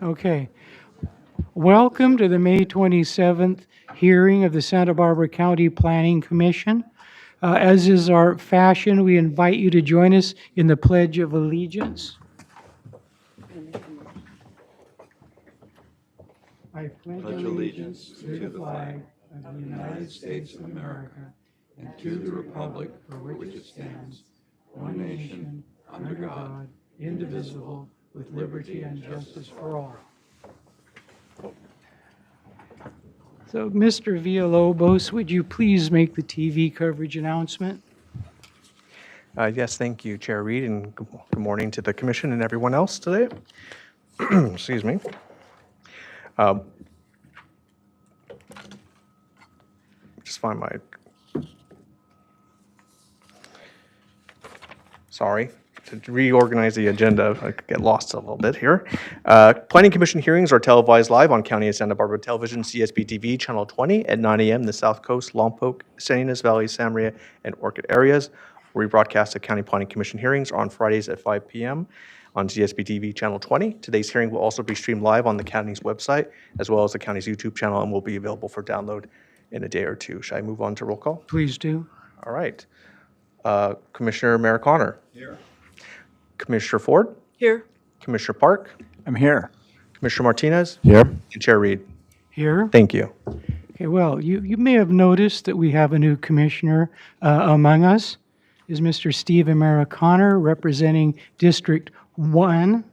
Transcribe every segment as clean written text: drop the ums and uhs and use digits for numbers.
Okay. Welcome to the May 27th hearing of the Santa Barbara County Planning Commission. As is our fashion, we invite you to join us in the Pledge of Allegiance. I pledge allegiance to the flag of the United States of America and to the republic for which it stands, one nation, under God, indivisible, with liberty and justice for all. So, Mr. Villalobos, would you please make the TV coverage announcement? Yes, thank you, Chair Reed, and good morning to the commission and everyone else today. Excuse me. Just find my, sorry, to reorganize the agenda, I could get lost a little bit here. Planning Commission hearings are televised live on County of Santa Barbara Television, CSB TV, Channel 20 at 9 a.m. in the South Coast, Lompoc, San Ynez Valley, San Maria, and Orchid areas. Rebroadcast of County Planning Commission hearings are on Fridays at 5 p.m. on CSB TV Channel 20. Today's hearing will also be streamed live on the county's website, as well as the county's YouTube channel, and will be available for download in a day or two. Should I move on to roll call? Please do. All right. Commissioner Americano. Here. Commissioner Ford. Here. Commissioner Park. I'm here. Commissioner Martinez. Here. And Chair Reed. Here. Thank you. Okay, well, you may have noticed that we have a new commissioner among us. Is Mr. Steve Americano, representing District 1,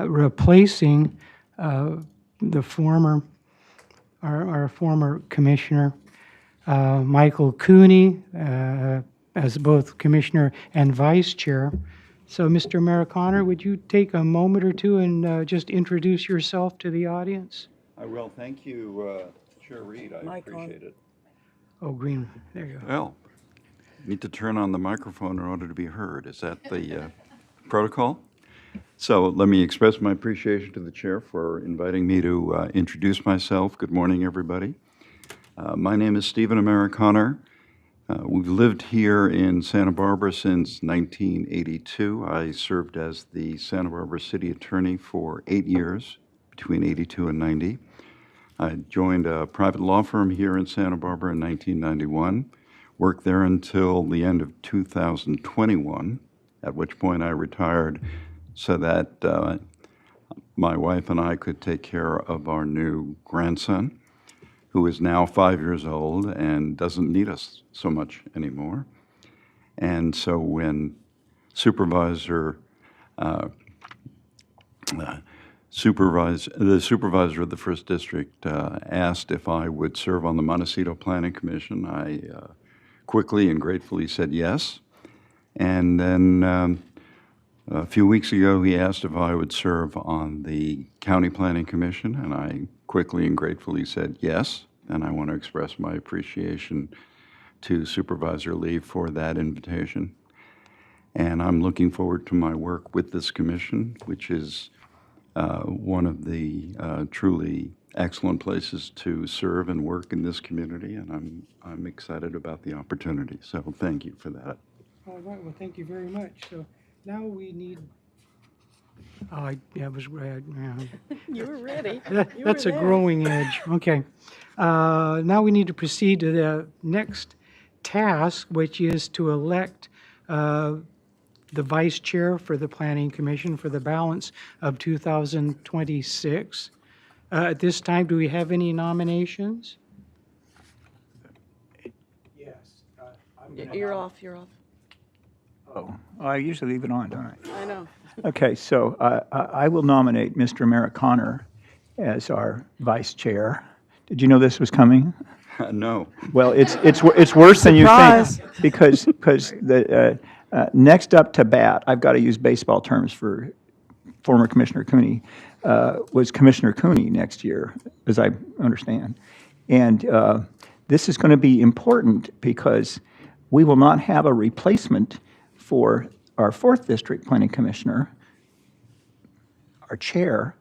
replacing the former, our former commissioner, Michael Cooney, as both commissioner and vice chair. So, Mr. Americano, would you take a moment or two and just introduce yourself to the audience? I will. Thank you, Chair Reed. I Mic on. appreciate it. Oh, green, there you go. Well, need to turn on the microphone in order to be heard. Is that the protocol? So let me express my appreciation to the chair for inviting me to introduce myself. Good morning, everybody. My name is Stephen Americano. We've lived here in Santa Barbara since 1982. I served as the Santa Barbara City Attorney for 8 years, between 82 and 90. I joined a private law firm here in Santa Barbara in 1991. Worked there until the end of 2021, at which point I retired so that my wife and I could take care of our new grandson, who is now 5 years old and doesn't need us so much anymore. And so when the supervisor of the First District asked if I would serve on the Montecito Planning Commission, I quickly and gratefully said yes. And then a few weeks ago, he asked if I would serve on the County Planning Commission, and I quickly and gratefully said yes. And I want to express my appreciation to Supervisor Lee for that invitation. And I'm looking forward to my work with this commission, which is one of the truly excellent places to serve and work in this community, and I'm excited about the opportunity. So thank you for that. All right, well, thank you very much. So now we need, it was red. Yeah. You were ready. That's a growing edge. Okay. Now we need to proceed to the next task, which is to elect the vice chair for the Planning Commission for the balance of 2026. At this time, do we have any nominations? Yes. You're off. Oh, I usually leave it on, don't I? I know. Okay, so I will nominate Mr. Americano as our vice chair. Did you know this was coming? No. Well, it's worse than you Surprise. think, because the next up to bat, I've got to use baseball terms for former Commissioner Cooney, was Commissioner Cooney next year, as I understand. And this is going to be important because we will not have a replacement for our 4th District Planning Commissioner, our chair,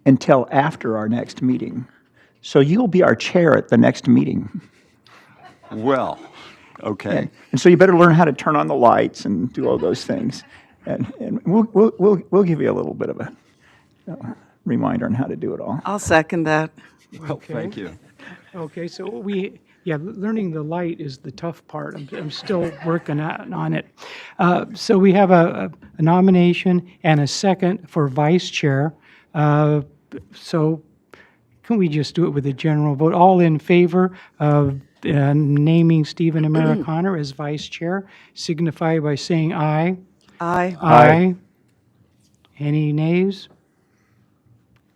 until after our next meeting. So you'll be our chair at the next meeting. Well, okay. And so you better learn how to turn on the lights and do all those things. And we'll give you a little bit of a reminder on how to do it all. I'll second that. Well, thank you. Okay, so learning the light is the tough part. I'm still working on it. So we have a nomination and a second for vice chair. So can we just do it with a general vote? All in favor of naming Stephen Americano as vice chair, signify by saying aye. Aye. Aye. Any nays?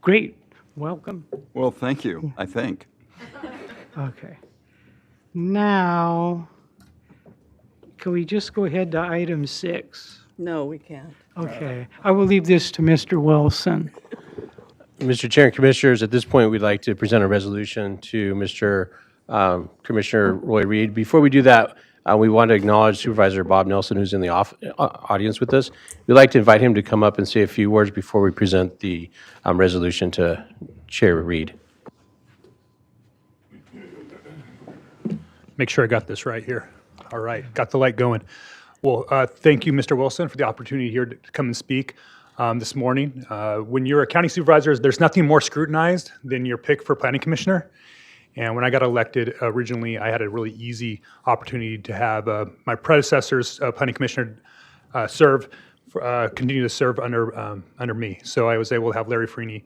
Great, welcome. Well, thank you, I think. Okay. Now, can we just go ahead to item 6? No, we can't. Okay, I will leave this to Mr. Wilson. Mr. Chair and Commissioners, at this point, we'd like to present a resolution to Mr. Commissioner Roy Reed. Before we do that, we want to acknowledge Supervisor Bob Nelson, who's in the audience with us. We'd like to invite him to come up and say a few words before we present the resolution to Chair Reed. Make sure I got this right here. All right, got the light going. Well, thank you, Mr. Wilson, for the opportunity here to come and speak this morning. When you're a county supervisor, there's nothing more scrutinized than your pick for planning commissioner. And when I got elected originally, I had a really easy opportunity to have my predecessors, planning commissioner, continue to serve under me. So I was able to have Larry Freeney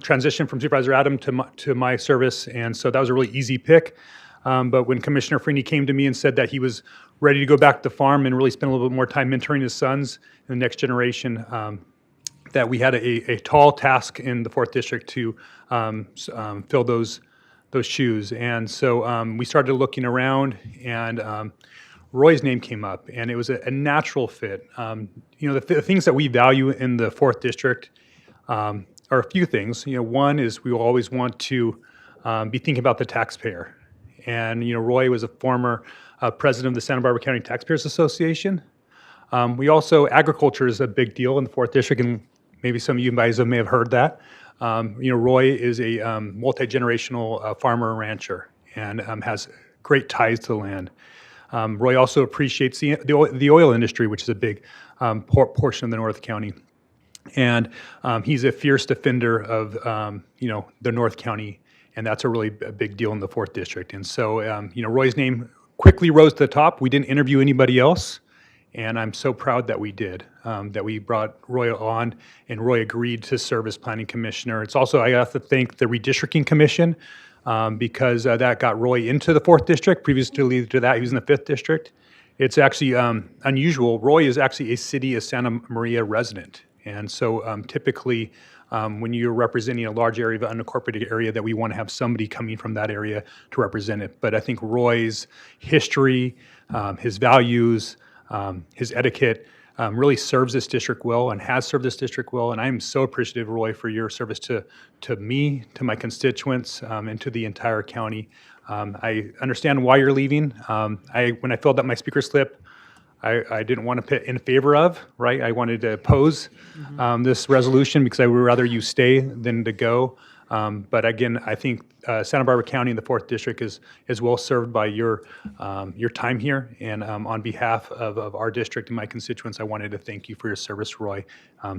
transition from Supervisor Adam to my service, and so that was a really easy pick. But when Commissioner Freeney came to me and said that he was ready to go back to the farm and really spend a little bit more time mentoring his sons in the next generation, that we had a tall task in the 4th District to fill those shoes. And so we started looking around, and Roy's name came up, and it was a natural fit. The things that we value in the 4th District are a few things. One is we always want to be thinking about the taxpayer. And, Roy was a former president of the Santa Barbara County Taxpayers Association. We also, agriculture is a big deal in the 4th District, and maybe some of you guys may have heard that. Roy is a multi-generational farmer and rancher, and has great ties to the land. Roy also appreciates the oil industry, which is a big portion of the North County. And he's a fierce defender of, the North County, and that's a really big deal in the 4th District. And so, Roy's name quickly rose to the top. We didn't interview anybody else, and I'm so proud that we did, that we brought Roy on, and Roy agreed to serve as planning commissioner. It's also, I have to thank the redistricting commission, because that got Roy into the 4th District. Previously to that, he was in the 5th District. It's actually unusual. Roy is actually a City of Santa Maria resident. And so typically, when you're representing a large area of an unincorporated area, that we want to have somebody coming from that area to represent it. But I think Roy's history, his values, his etiquette really serves this district well and has served this district well. And I'm so appreciative, Roy, for your service to me, to my constituents, and to the entire county. I understand why you're leaving. When I filled out my speaker slip, I didn't want to put in favor of, right? I wanted to oppose this resolution because I would rather you stay than to go. But again, I think Santa Barbara County and the 4th District is well served by your time here. And on behalf of our district and my constituents, I wanted to thank you for your service, Roy.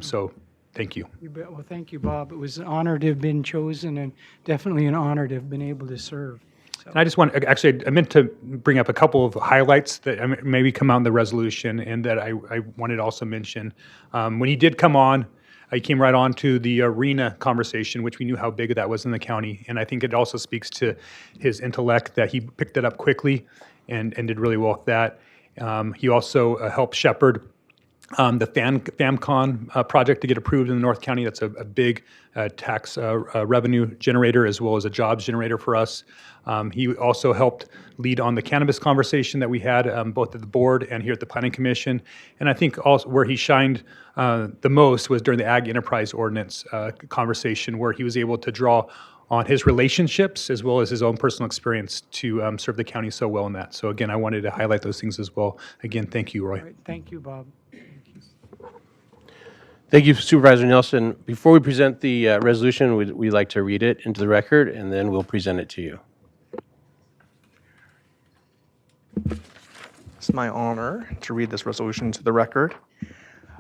So thank you. You bet. Well, thank you, Bob. It was an honor to have been chosen, and definitely an honor to have been able to serve. And I just I meant to bring up a couple of highlights that maybe come out in the resolution, and that I wanted to also mention. When he did come on, he came right on to the arena conversation, which we knew how big that was in the county. And I think it also speaks to his intellect that he picked it up quickly and did really well with that. He also helped shepherd the FAMCON project to get approved in the North County. That's a big tax revenue generator, as well as a jobs generator for us. He also helped lead on the cannabis conversation that we had, both at the board and here at the Planning Commission. And I think also where he shined the most was during the Ag Enterprise Ordinance conversation, where he was able to draw on his relationships as well as his own personal experience to serve the county so well in that. So again, I wanted to highlight those things as well. Again, thank you, Roy. All right, thank you, Bob. Thank you, Supervisor Nelson. Before we present the resolution, we'd like to read it into the record, and then we'll present it to you. It's my honor to read this resolution to the record.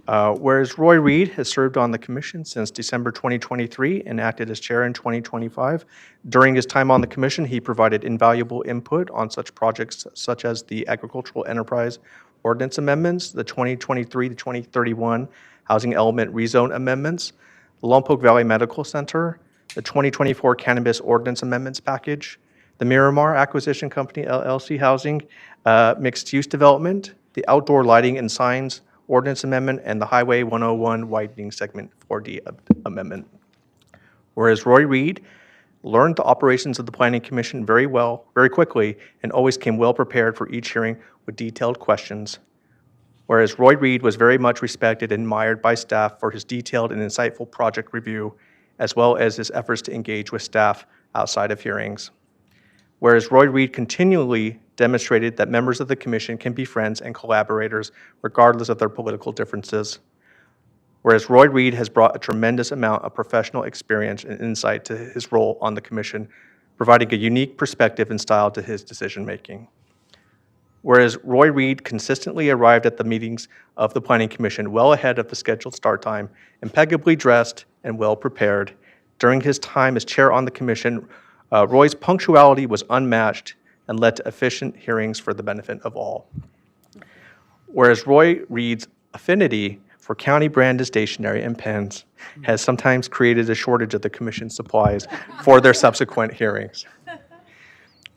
Whereas Roy Reed has served on the commission since December 2023 and acted as chair in 2025. During his time on the commission, he provided invaluable input on such projects such as the Agricultural Enterprise Ordinance Amendments, the 2023 to 2031 Housing Element Rezone Amendments, the Lompoc Valley Medical Center, the 2024 Cannabis Ordinance Amendments Package, the Miramar Acquisition Company LLC Housing Mixed Use Development, the Outdoor Lighting and Signs Ordinance Amendment, and the Highway 101 Widening Segment 4D Amendment. Whereas Roy Reed learned the operations of the Planning Commission very well, very quickly, and always came well prepared for each hearing with detailed questions. Whereas Roy Reed was very much respected and admired by staff for his detailed and insightful project review, as well as his efforts to engage with staff outside of hearings. Whereas Roy Reed continually demonstrated that members of the commission can be friends and collaborators regardless of their political differences. Whereas Roy Reed has brought a tremendous amount of professional experience and insight to his role on the commission, providing a unique perspective and style to his decision-making. Whereas Roy Reed consistently arrived at the meetings of the Planning Commission well ahead of the scheduled start time, impeccably dressed and well prepared. During his time as chair on the commission, Roy's punctuality was unmatched and led to efficient hearings for the benefit of all. Whereas Roy Reed's affinity for county-branded stationery and pens has sometimes created a shortage of the commission's supplies for their subsequent hearings.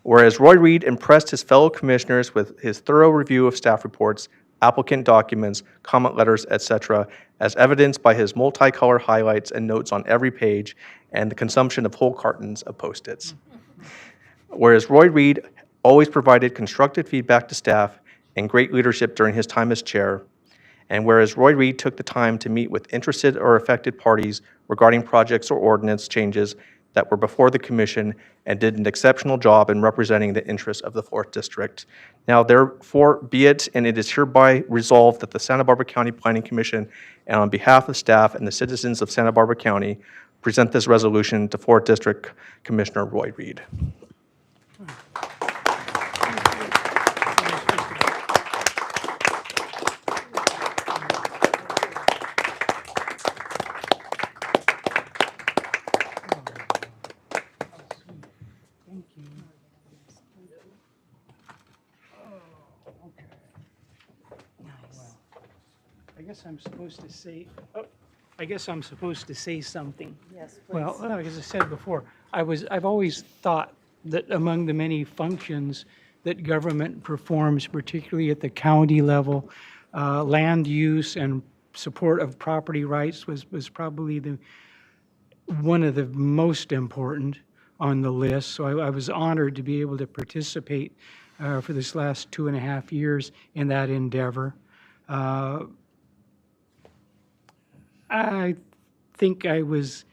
Whereas Roy Reed impressed his fellow commissioners with his thorough review of staff reports, applicant documents, comment letters, etc., as evidenced by his multicolor highlights and notes on every page and the consumption of whole cartons of Post-its. Whereas Roy Reed always provided constructive feedback to staff and great leadership during his time as chair, and whereas Roy Reed took the time to meet with interested or affected parties regarding projects or ordinance changes that were before the commission and did an exceptional job in representing the interests of the 4th District. Now therefore be it, and it is hereby resolved that the Santa Barbara County Planning Commission, and on behalf of staff and the citizens of Santa Barbara County, present this resolution to 4th District Commissioner Roy Reed. I guess I'm supposed to say, I guess I'm supposed to say something. Yes, Well, as I said before, I've always thought that among the many functions that government performs, particularly at the county level, land use and support of property rights was probably one of the most important on the list. So I was honored to be able to participate for this last 2.5 years in that endeavor. I think I was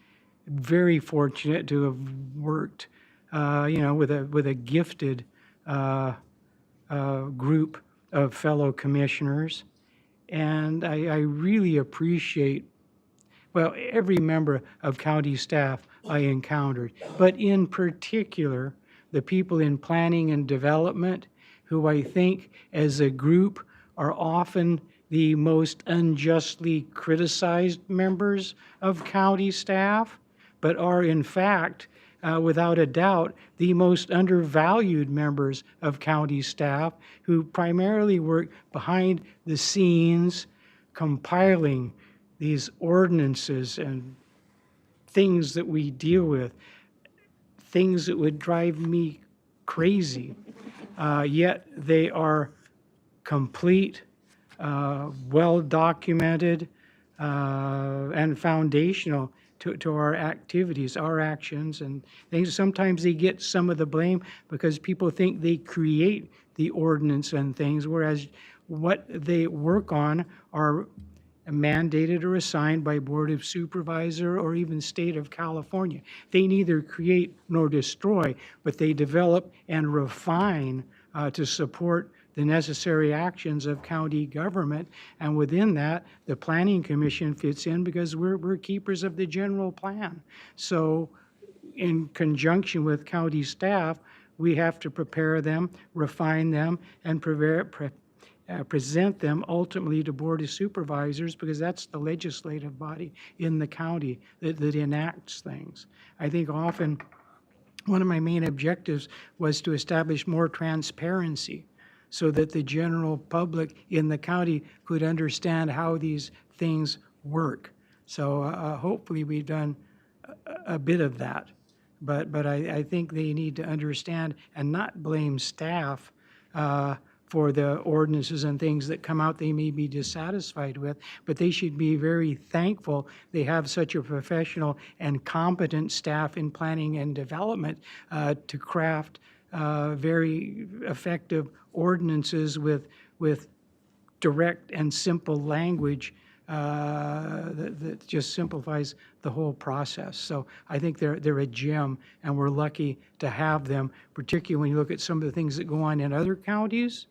very fortunate to have worked, with a gifted group of fellow commissioners, and I really appreciate, well, every member of county staff I encountered, but in particular, the people in planning and development, who I think as a group are often the most unjustly criticized members of county staff, but are in fact, without a doubt, the most undervalued members of county staff, who primarily work behind the scenes, compiling these ordinances and things that we deal with, things that would drive me crazy. Yet they are complete, well-documented, and foundational to our activities, our actions and things. Sometimes they get some of the blame because people think they create the ordinance and things, whereas what they work on are mandated or assigned by Board of Supervisor or even State of California. They neither create nor destroy, but they develop and refine to support the necessary actions of county government. And within that, the Planning Commission fits in because we're keepers of the general plan. So in conjunction with county staff, we have to prepare them, refine them, and present them ultimately to Board of Supervisors, because that's the legislative body in the county that enacts things. I think often one of my main objectives was to establish more transparency so that the general public in the county could understand how these things work. So hopefully we've done a bit of that. But I think they need to understand and not blame staff for the ordinances and things that come out they may be dissatisfied with, but they should be very thankful they have such a professional and competent staff in planning and development to craft very effective ordinances with direct and simple language that just simplifies the whole process. So I think they're a gem, and we're lucky to have them, particularly when you look at some of the things that go on in other counties,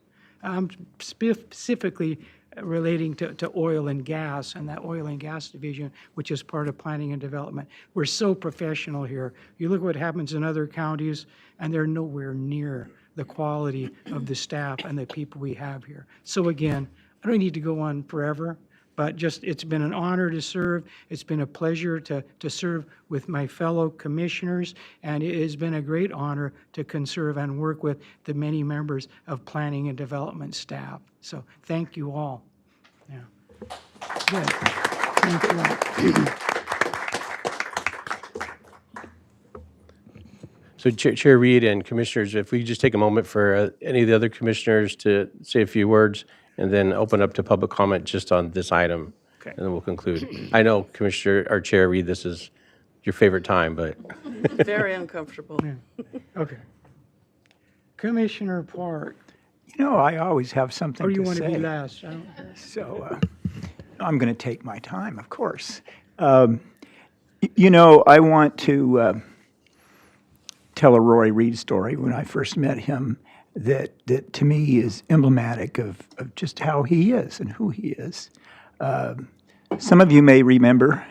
specifically relating to oil and gas and that oil and gas division, which is part of planning and development. We're so professional here. You look what happens in other counties, and they're nowhere near the quality of the staff and the people we have here. So again, I don't need to go on forever, but just it's been an honor to serve. It's been a pleasure to serve with my fellow commissioners, and it has been a great honor to conserve and work with the many members of planning and development staff. So thank you all. Yeah. Good. Thank you. So Chair Reed and Commissioners, if we just take a moment for any of the other commissioners to say a few words and then open up to public comment just on this item, Okay. and then we'll conclude. I know Chair Reed, this is your favorite time, but Very uncomfortable. Okay. Commissioner Park, You know, I always have something or you to want to be say. last? So I'm going to take my time, of course. You know, I want to tell a Roy Reed story when I first met him that to me is emblematic of just how he is and who he is. Some of you may remember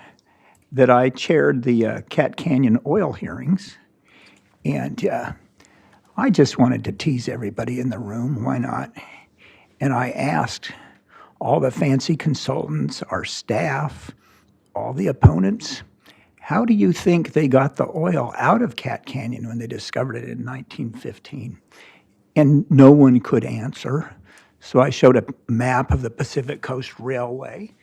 that I chaired the Cat Canyon oil hearings, and I just wanted to tease everybody in the room, why not? And I asked all the fancy consultants, our staff, all the opponents, how do you think they got the oil out of Cat Canyon when they discovered it in 1915? And no one could answer. So I showed a map of the Pacific Coast Railway,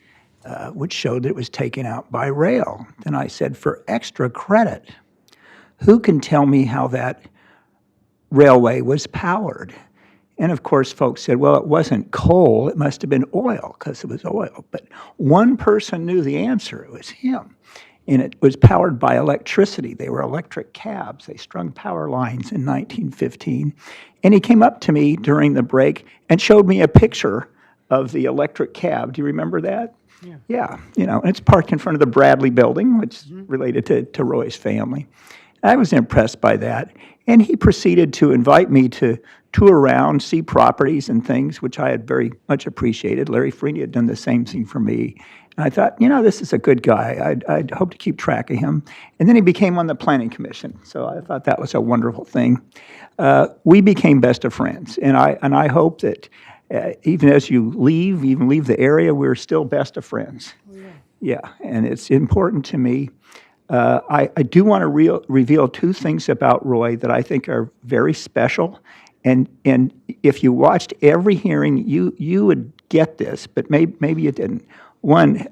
which showed that it was taken out by rail. Then I said, for extra credit, who can tell me how that railway was powered? And of course, folks said, well, it wasn't coal, it must have been oil, because it was oil. But one person knew the answer, it was him. And it was powered by electricity. They were electric cabs. They strung power lines in 1915. And he came up to me during the break and showed me a picture of the electric cab. Do you remember that? Yeah. Yeah, you know, and it's parked in front of the Bradley Building, which is related to Roy's family. I was impressed by that. And he proceeded to invite me to tour around, see properties and things, which I had very much appreciated. Larry Freeney had done the same thing for me. And I thought, you know, this is a good guy. I'd hope to keep track of him. And then he became on the Planning Commission. So I thought that was a wonderful thing. We became best of friends. And I hope that even as you leave the area, we're still best of friends. Yeah, and it's important to me. I do want to reveal two things about Roy that I think are very special. And if you watched every hearing, you would get this, but maybe you didn't. One,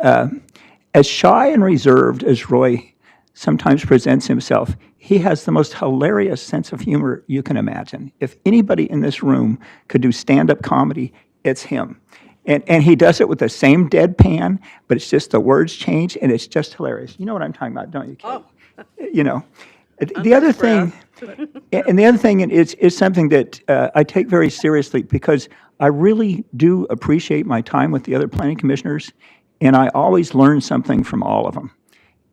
as shy and reserved as Roy sometimes presents himself, he has the most hilarious sense of humor you can imagine. If anybody in this room could do stand-up comedy, it's him. And he does it with the same deadpan, but it's just the words change, and it's just hilarious. You know what I'm talking about, don't you, Kate? Oh. You know. The other thing, and the other thing is something that I take very seriously, because I really do appreciate my time with the other planning commissioners, and I always learn something from all of them.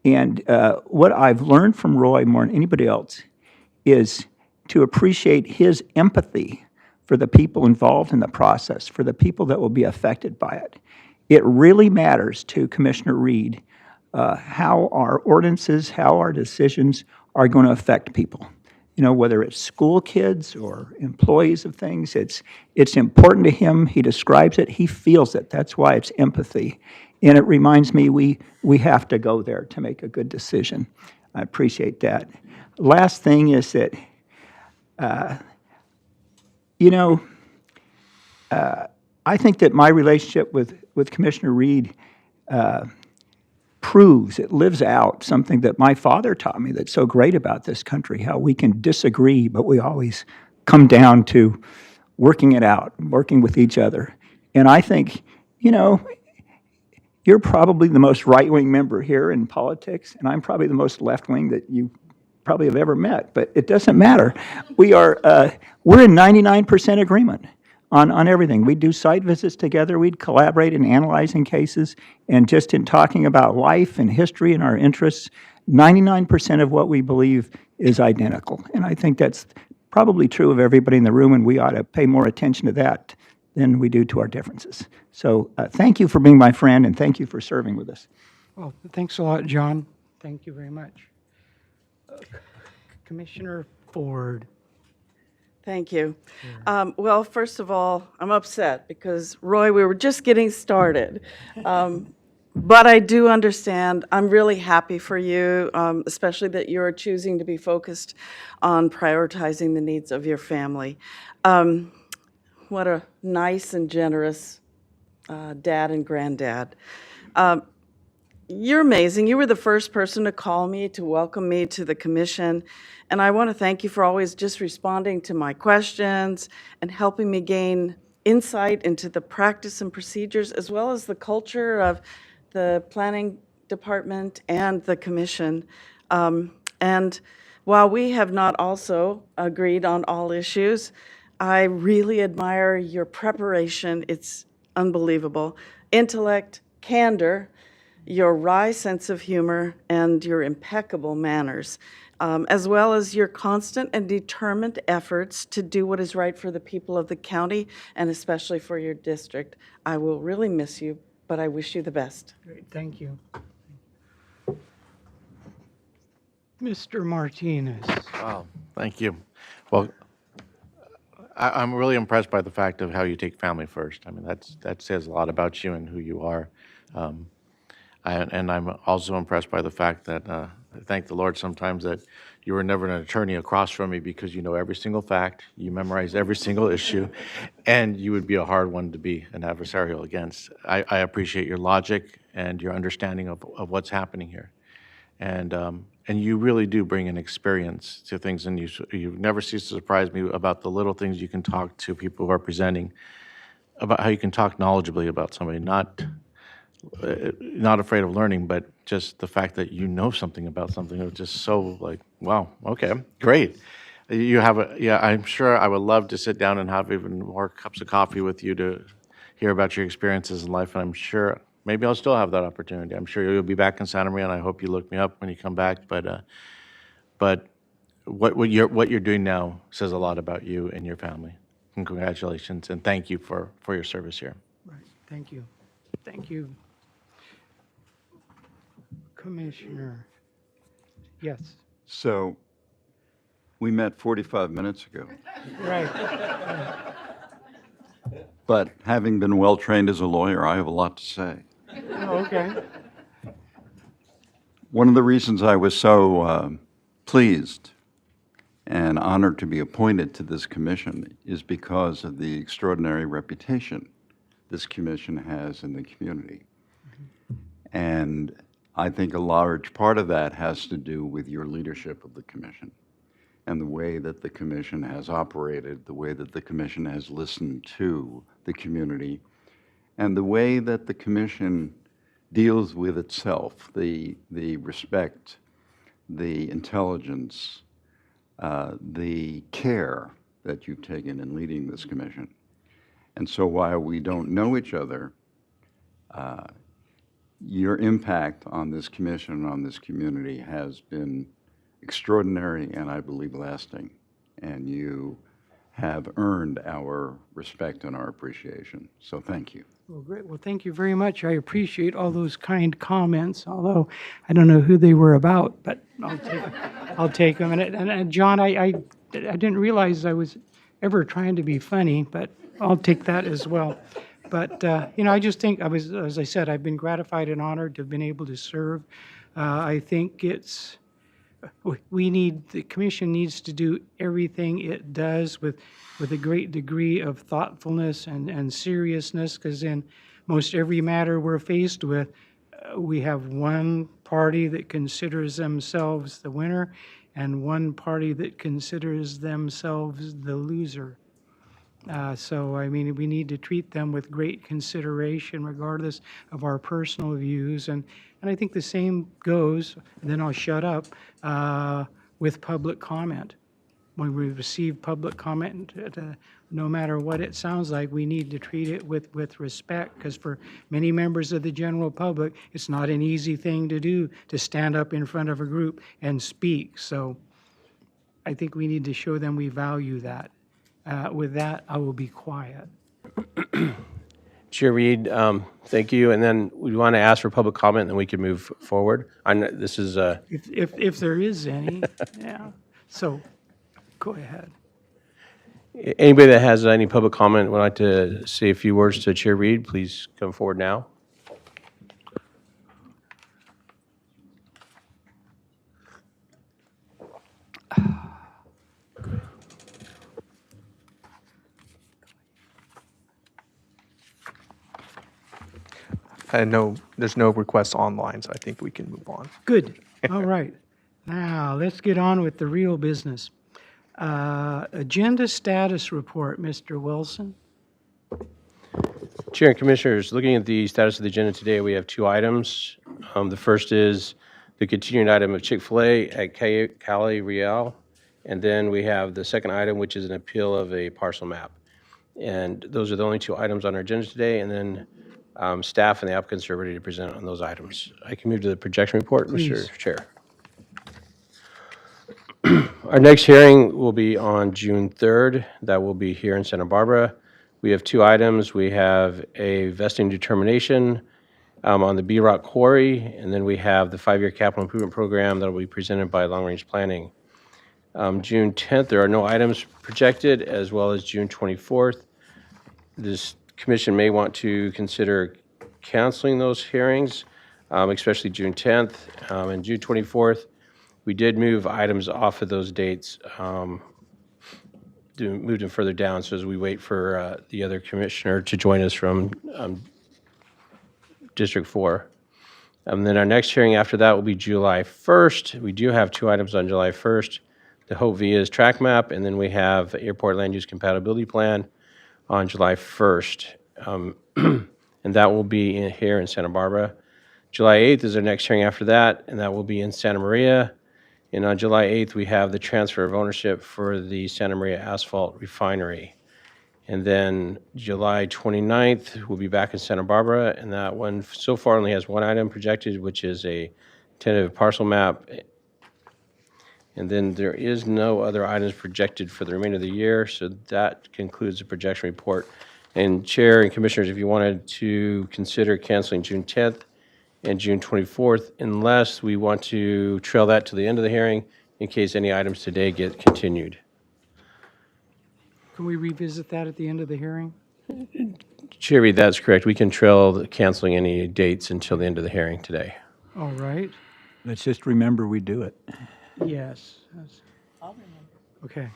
And what I've learned from Roy more than anybody else is to appreciate his empathy for the people involved in the process, for the people that will be affected by it. It really matters to Commissioner Reed how our ordinances, how our decisions are going to affect people. whether it's school kids or employees of things. It's important to him. He describes it. He feels it. That's why it's empathy. And it reminds me we have to go there to make a good decision. I appreciate that. Last thing is that, I think that my relationship with Commissioner Reed proves, it lives out something that my father taught me that's so great about this country, how we can disagree, but we always come down to working it out, working with each other. And I think, you're probably the most right-wing member here in politics, and I'm probably the most left-wing that you probably have ever met, but it doesn't matter. We're in 99% agreement on everything. We'd do site visits together, we'd collaborate in analyzing cases, and just in talking about life and history and our interests, 99% of what we believe is identical. And I think that's probably true of everybody in the room, and we ought to pay more attention to that than we do to our differences. So thank you for being my friend, and thank you for serving with us. Well, thanks a lot, John. Thank you very much. Commissioner Ford. Thank you. Well, first of all, I'm upset because, Roy, we were just getting started. But I do understand. I'm really happy for you, especially that you're choosing to be focused on prioritizing the needs of your family. What a nice and generous dad and granddad. You're amazing. You were the first person to call me, to welcome me to the commission. And I want to thank you for always just responding to my questions and helping me gain insight into the practice and procedures, as well as the culture of the planning department and the commission. And while we have not also agreed on all issues, I really admire your preparation. It's unbelievable. Intellect, candor, your wry sense of humor, and your impeccable manners, as well as your constant and determined efforts to do what is right for the people of the county, and especially for your district. I will really miss you, but I wish you the best. Great, thank you. Mr. Martinez. Wow, thank you. Well, I'm really impressed by the fact of how you take family first. I mean, that says a lot about you and who you are. And I'm also impressed by the fact that, I thank the Lord sometimes that you were never an attorney across from me, because you know every single fact, you memorize every single issue, and you would be a hard one to be an adversarial against. I appreciate your logic and your understanding of what's happening here. And you really do bring an experience to things, and you never cease to surprise me about the little things you can talk to people who are presenting, about how you can talk knowledgeably about somebody, not afraid of learning, but just the fact that you know something about something. It's just so like, wow, okay, great. I'm sure I would love to sit down and have even more cups of coffee with you to hear about your experiences in life, and I'm sure maybe I'll still have that opportunity. I'm sure you'll be back in Santa Maria, and I hope you look me up when you come back. But what you're doing now says a lot about you and your family. And congratulations, and thank you for your service here. Right, thank you. Thank you. Commissioner. Yes. So, we met 45 minutes ago, Right. but having been well-trained as a lawyer, I have a lot to say. Oh, okay. One of the reasons I was so pleased and honored to be appointed to this commission is because of the extraordinary reputation this commission has in the community. And I think a large part of that has to do with your leadership of the commission and the way that the commission has operated, the way that the commission has listened to the community, and the way that the commission deals with itself, the respect, the intelligence, the care that you've taken in leading this commission. And so while we don't know each other, your impact on this commission and on this community has been extraordinary and I believe lasting. And you have earned our respect and our appreciation. So thank you. Well, great. Well, thank you very much. I appreciate all those kind comments, although I don't know who they were about, but I'll take them. And John, I didn't realize I was ever trying to be funny, but I'll take that as well. But, I just think as I said, I've been gratified and honored to have been able to serve. I think the commission needs to do everything it does with a great degree of thoughtfulness and seriousness, because in most every matter we're faced with, we have one party that considers themselves the winner and one party that considers themselves the loser. So, we need to treat them with great consideration regardless of our personal views. And I think the same goes, and then I'll shut up, with public comment. When we receive public comment, no matter what it sounds like, we need to treat it with respect, because for many members of the general public, it's not an easy thing to do to stand up in front of a group and speak. So I think we need to show them we value that. With that, I will be quiet. Chair Reed, thank you. And then we want to ask for public comment, and then we can move forward. I know this is If there is any, yeah. So, go ahead. anybody that has any public comment would like to say a few words to Chair Reed, please come forward now. I know there's no requests online, so I think we can move on. Good. All right. Now, let's get on with the real business. Agenda status report, Mr. Wilson. Chair and Commissioners, looking at the status of the agenda today, we have two items. The first is the continuing item of Chick-fil-A at Cali Real. And then we have the second item, which is an appeal of a parcel map. And those are the only two items on our agenda today. And then staff and the applicants are ready to present on those items. I can move to the projection report, Please. Mr. Chair. Our next hearing will be on June 3rd. That will be here in Santa Barbara. We have two items. We have a vesting determination on the B-Rock Quarry, and then we have the 5-year capital improvement program that will be presented by Long Range Planning. June 10th, there are no items projected, as well as June 24th. This commission may want to consider canceling those hearings, especially June 10th and June 24th. We did move items off of those dates, moved them further down, so as we wait for the other commissioner to join us from District 4. And then our next hearing after that will be July 1st. We do have two items on July 1st, the Hope Via's track map, and then we have Airport Land Use Compatibility Plan on July 1st. And that will be here in Santa Barbara. July 8th is our next hearing after that, and that will be in Santa Maria. And on July 8th, we have the transfer of ownership for the Santa Maria Asphalt Refinery. And then July 29th, we'll be back in Santa Barbara, and that one so far only has one item projected, which is a tentative parcel map. And then there is no other items projected for the remainder of the year, so that concludes the projection report. And Chair and Commissioners, if you wanted to consider canceling June 10th and June 24th, unless we want to trail that to the end of the hearing in case any items today get continued. Can we revisit that at the end of the hearing? Chair Reed, that's correct. We can trail canceling any dates until the end of the hearing today. All right. Let's just remember we do it. Yes. I'll remember. Okay.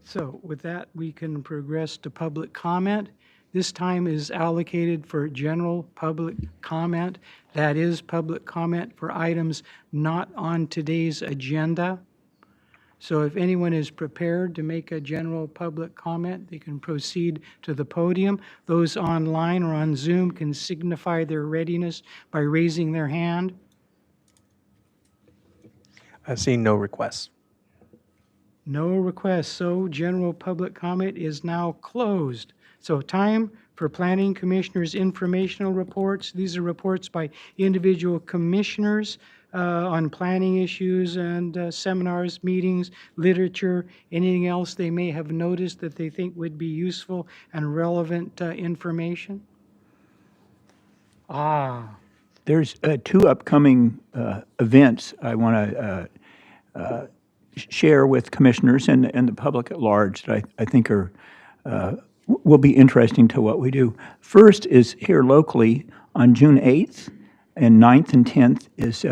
So with that, we can progress to public comment. This time is allocated for general public comment. That is public comment for items not on today's agenda. So if anyone is prepared to make a general public comment, they can proceed to the podium. Those online or on Zoom can signify their readiness by raising their hand. I've seen no requests. No requests, so general public comment is now closed. So time for Planning Commissioners' informational reports. These are reports by individual commissioners on planning issues and seminars, meetings, literature, anything else they may have noticed that they think would be useful and relevant information. There's two upcoming events I want to share with commissioners and the public at large that I think are will be interesting to what we do. First is here locally on June 8th, and 9th and 10th is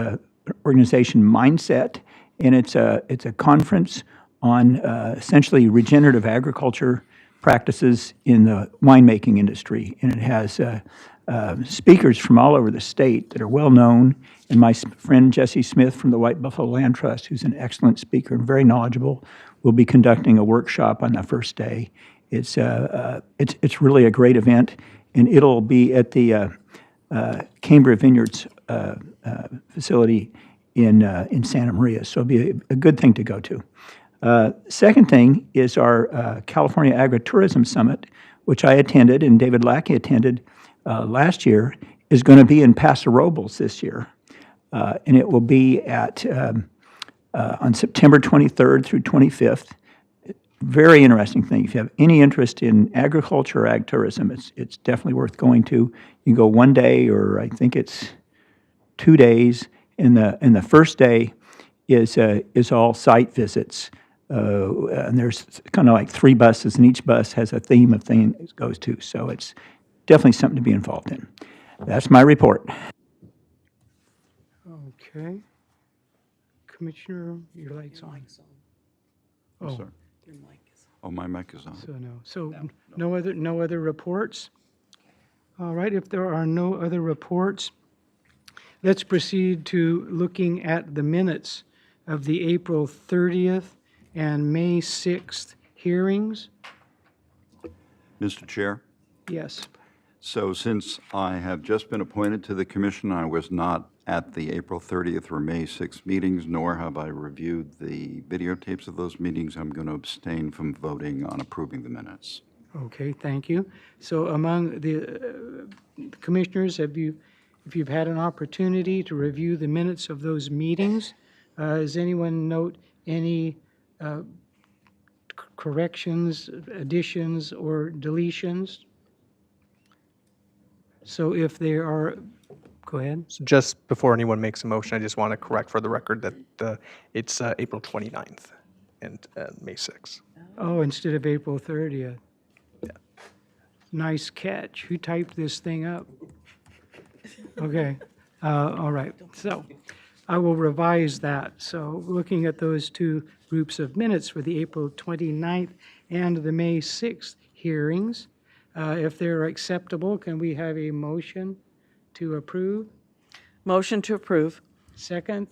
organization Mindset, and it's a conference on essentially regenerative agriculture practices in the winemaking industry, and it has speakers from all over the state that are well-known, and my friend Jesse Smith from the White Buffalo Land Trust, who's an excellent speaker and very knowledgeable, will be conducting a workshop on the first day. It's really a great event, and it'll be at the Cambria Vineyards facility in Santa Maria, so it'll be a good thing to go to. Second thing is our California Agritourism Summit, which I attended and David Lackey attended last year, is going to be in Paso Robles this year. And it will be on September 23rd through 25th. Very interesting thing. If you have any interest in agriculture or ag tourism, it's definitely worth going to. You can go one day, or I think it's 2 days. And the first day is all site visits. And there's kind of like 3 buses, and each bus has a theme of thing it goes to. So it's definitely something to be involved in. That's my report. Okay. Commissioner, your light's on. Oh, Sir. Oh, my mic is on. so no. So no other reports? All right, if there are no other reports, let's proceed to looking at the minutes of the April 30th and May 6th hearings. Mr. Chair? Yes. So since I have just been appointed to the commission, I was not at the April 30th or May 6th meetings, nor have I reviewed the videotapes of those meetings. I'm going to abstain from voting on approving the minutes. Okay, thank you. So among the commissioners, if you've had an opportunity to review the minutes of those meetings, does anyone note any corrections, additions, or deletions? So if there are, go ahead. So just before anyone makes a motion, I just want to correct for the record that it's April 29th and May 6th. Oh, instead of April 30th. Nice catch. Who typed this thing up? Okay, all right. So I will revise that. So looking at those 2 groups of minutes for the April 29th and the May 6th hearings, if they're acceptable, can we have a motion to approve? Motion to approve. Second?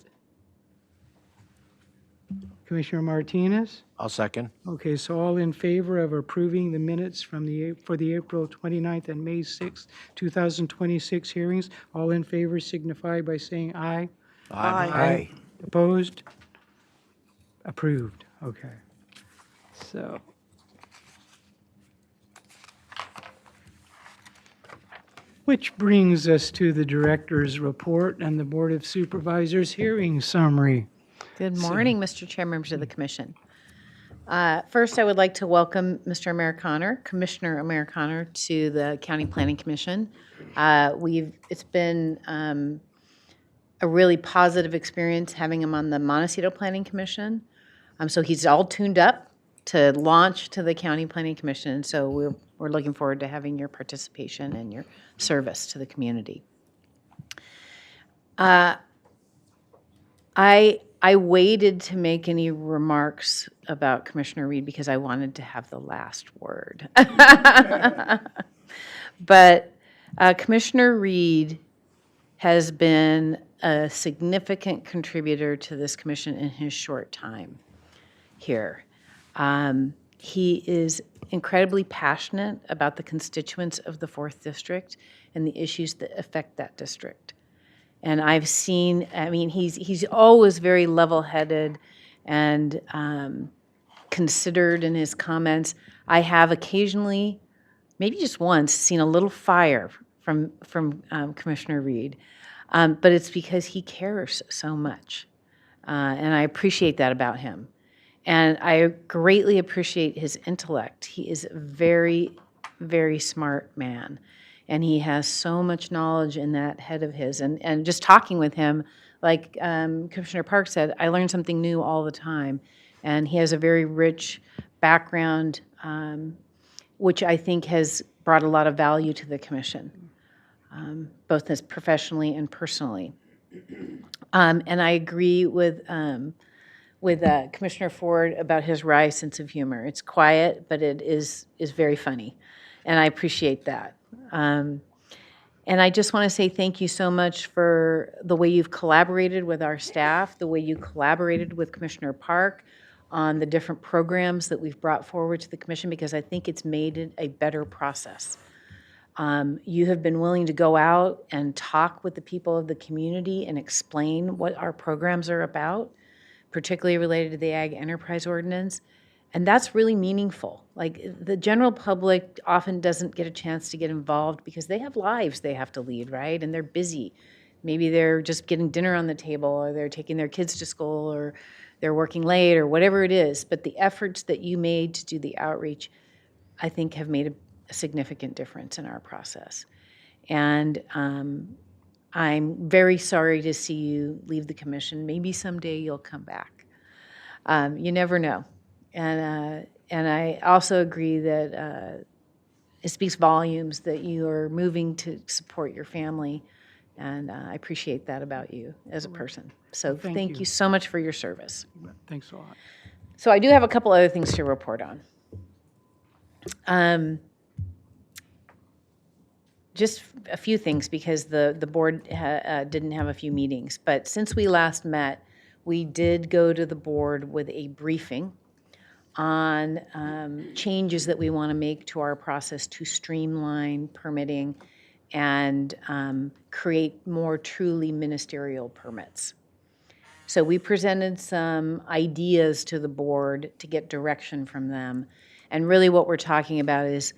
Commissioner Martinez? I'll second. Okay, so all in favor of approving the minutes for the April 29th and May 6th, 2026 hearings, all in favor signify by saying aye. Aye. Opposed? Approved, okay. So. Which brings us to the director's report and the Board of Supervisors hearing summary. Good morning, Mr. Chair, members of the commission. First, I would like to welcome Mr. Americaner, Commissioner Americaner, to the County Planning Commission. It's been a really positive experience having him on the Montecito Planning Commission. So he's all tuned up to launch to the County Planning Commission. So we're looking forward to having your participation and your service to the community. I waited to make any remarks about Commissioner Reed because I wanted to have the last word. But Commissioner Reed has been a significant contributor to this commission in his short time here. He is incredibly passionate about the constituents of the 4th District and the issues that affect that district. And I've seen, he's always very level-headed and considered in his comments. I have occasionally, maybe just once, seen a little fire from Commissioner Reed, but it's because he cares so much. And I appreciate that about him. And I greatly appreciate his intellect. He is a very, very smart man. And he has so much knowledge in that head of his. And just talking with him Like Commissioner Park said, I learn something new all the time. And he has a very rich background, which I think has brought a lot of value to the commission, both as professionally and personally. And I agree with Commissioner Ford about his wry sense of humor. It's quiet, but it is very funny, and I appreciate that. And I just want to say thank you so much for the way you've collaborated with our staff, the way you collaborated with Commissioner Park on the different programs that we've brought forward to the commission, because I think it's made it a better process. You have been willing to go out and talk with the people of the community and explain what our programs are about, particularly related to the Ag Enterprise Ordinance. And that's really meaningful. Like, the general public often doesn't get a chance to get involved because they have lives they have to lead, right? And they're busy. Maybe they're just getting dinner on the table, or they're taking their kids to school, or they're working late, or whatever it is. But the efforts that you made to do the outreach, I think, have made a significant difference in our process. And I'm very sorry to see you leave the commission. Maybe someday you'll come back. You never know. And I also agree that it speaks volumes that you are moving to support your family, and I appreciate that about you as a person. So thank you so much for your service. Thanks a lot. So I do have a couple other things to report on. Just a few things, because the board didn't have a few meetings. But since we last met, we did go to the board with a briefing on changes that we want to make to our process to streamline permitting and create more truly ministerial permits. So we presented some ideas to the board to get direction from them. And really what we're talking about is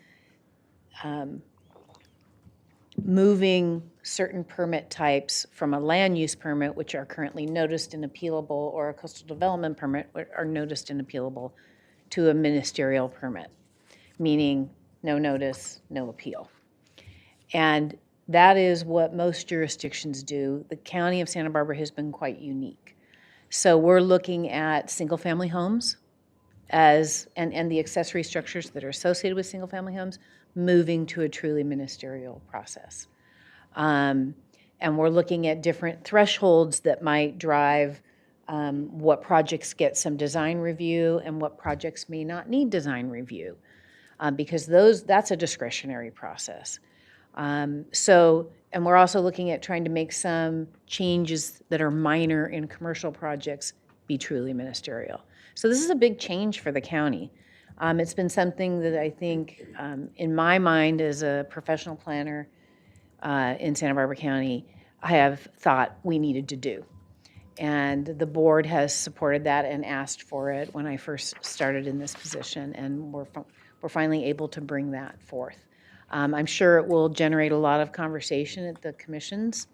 moving certain permit types from a land use permit, which are currently noticed and appealable, or a coastal development permit, which are noticed and appealable, to a ministerial permit, meaning no notice, no appeal. And that is what most jurisdictions do. The County of Santa Barbara has been quite unique. So we're looking at single-family homes and the accessory structures that are associated with single-family homes, moving to a truly ministerial process. And we're looking at different thresholds that might drive what projects get some design review and what projects may not need design review, because that's a discretionary process. And we're also looking at trying to make some changes that are minor in commercial projects be truly ministerial. So this is a big change for the county. It's been something that I think, in my mind as a professional planner in Santa Barbara County, I have thought we needed to do. And the board has supported that and asked for it when I first started in this position, and we're finally able to bring that forth. I'm sure it will generate a lot of conversation at the commissions,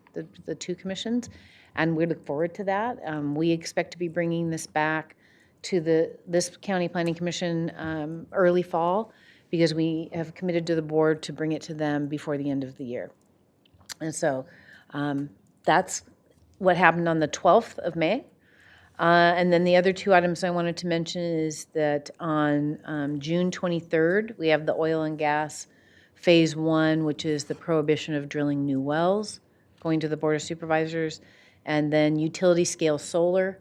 the two commissions, and we look forward to that. We expect to be bringing this back to this County Planning Commission early fall, because we have committed to the board to bring it to them before the end of the year. And so that's what happened on the 12th of May. And then the other two items I wanted to mention is that on June 23rd, we have the oil and gas Phase 1, which is the prohibition of drilling new wells, going to the Board of Supervisors, and then utility scale solar,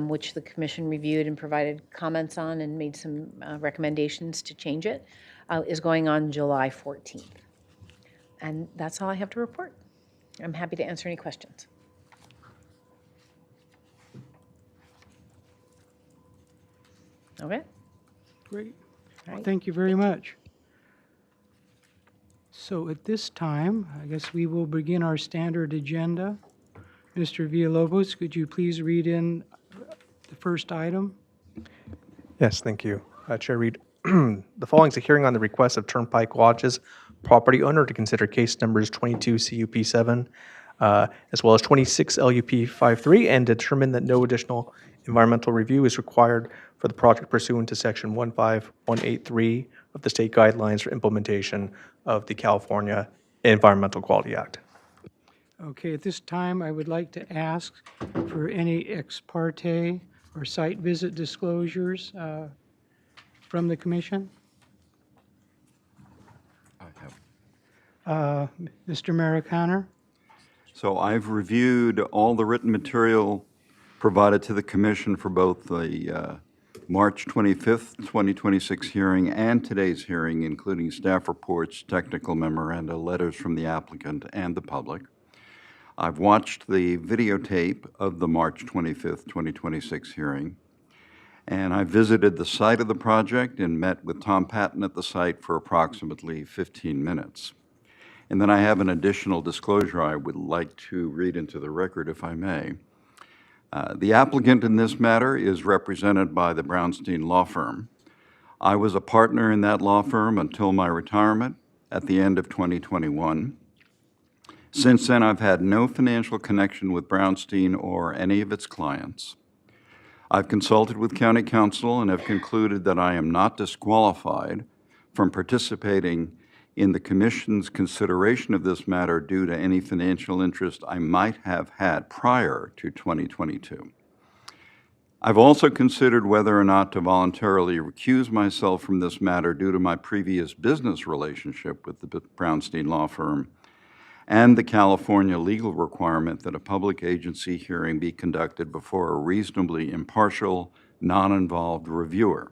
which the commission reviewed and provided comments on and made some recommendations to change it, is going on July 14th. And that's all I have to report. I'm happy to answer any questions. Okay. Great. Well, thank you very much. So at this time, I guess we will begin our standard agenda. Mr. Villalobos, could you please read in the first item? Yes, thank you. Chair Reed, the following is a hearing on the request of Turnpike Lodge's property owner to consider case numbers 22 CUP 7, as well as 26 LUP 53, and determine that no additional environmental review is required for the project pursuant to section 15183 of the state guidelines for implementation of the California Environmental Quality Act. Okay, at this time, I would like to ask for any ex parte or site visit disclosures from the commission. I have. Mr. Americano? So I've reviewed all the written material provided to the commission for both the March 25th, 2026 hearing and today's hearing, including staff reports, technical memoranda, letters from the applicant and the public. I've watched the videotape of the March 25th, 2026 hearing, and I visited the site of the project and met with Tom Patton at the site for approximately 15 minutes. And then I have an additional disclosure I would like to read into the record, if I may. The applicant in this matter is represented by the Brownstein Law Firm. I was a partner in that law firm until my retirement at the end of 2021. Since then, I've had no financial connection with Brownstein or any of its clients. I've consulted with County Counsel and have concluded that I am not disqualified from participating in the Commission's consideration of this matter due to any financial interest I might have had prior to 2022. I've also considered whether or not to voluntarily recuse myself from this matter due to my previous business relationship with the Brownstein Law Firm and the California legal requirement that a public agency hearing be conducted before a reasonably impartial, non-involved reviewer.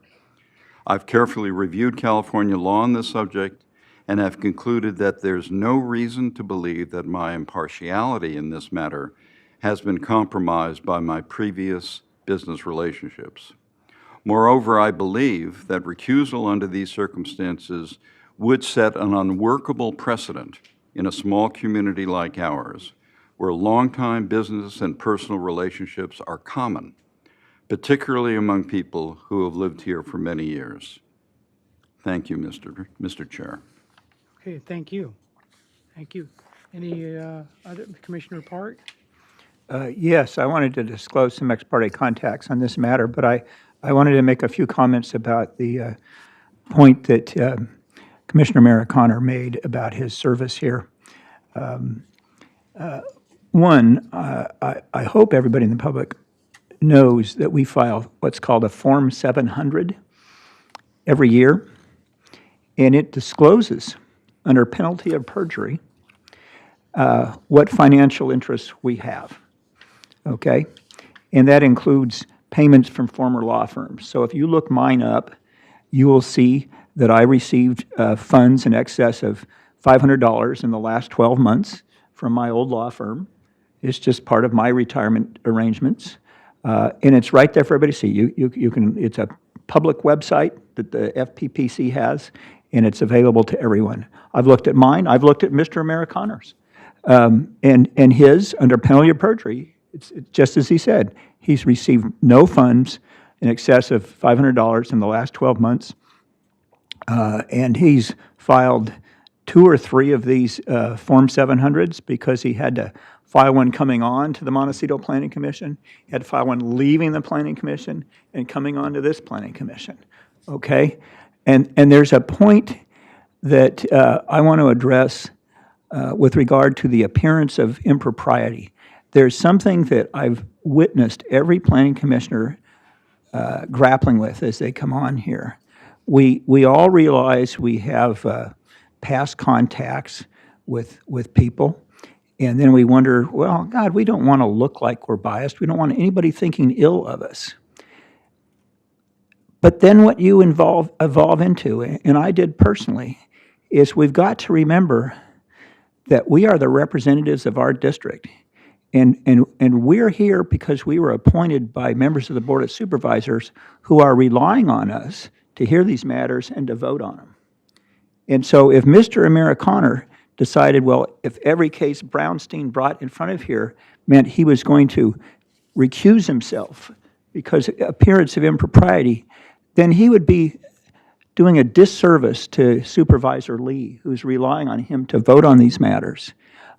I've carefully reviewed California law on this subject and have concluded that there's no reason to believe that my impartiality in this matter has been compromised by my previous business relationships. Moreover, I believe that recusal under these circumstances would set an unworkable precedent in a small community like ours, where longtime business and personal relationships are common, particularly among people who have lived here for many years. Thank you, Mr. Chair. Okay, thank you. Thank you. Any other, Commissioner Park? Yes, I wanted to disclose some ex parte contacts on this matter, but I wanted to make a few comments about the point that Commissioner Americano made about his service here. One, I hope everybody in the public knows that we file what's called a Form 700 every year, and it discloses, under penalty of perjury, what financial interests we have, okay? And that includes payments from former law firms. So if you look mine up, you will see that I received funds in excess of $500 in the last 12 months from my old law firm. It's just part of my retirement arrangements. And it's right there for everybody to see. You can, it's a public website that the FPPC has, and it's available to everyone. I've looked at mine. I've looked at Mr. Americano's. And his, under penalty of perjury, it's just as he said, he's received no funds in excess of $500 in the last 12 months. And he's filed 2 or 3 of these Form 700s because he had to file one coming on to the Montecito Planning Commission, he had to file one leaving the Planning Commission and coming on to this Planning Commission, okay? And there's a point that I want to address with regard to the appearance of impropriety. There's something that I've witnessed every planning commissioner grappling with as they come on here. We all realize we have past contacts with people, and then we wonder, well, God, we don't want to look like we're biased. We don't want anybody thinking ill of us. But then what you evolve into, and I did personally, is we've got to remember that we are the representatives of our district. And we're here because we were appointed by members of the Board of Supervisors who are relying on us to hear these matters and to vote on them. And so if Mr. Americano decided, well, if every case Brownstein brought in front of here meant he was going to recuse himself because appearance of impropriety, then he would be doing a disservice to Supervisor Lee, who's relying on him to vote on these matters.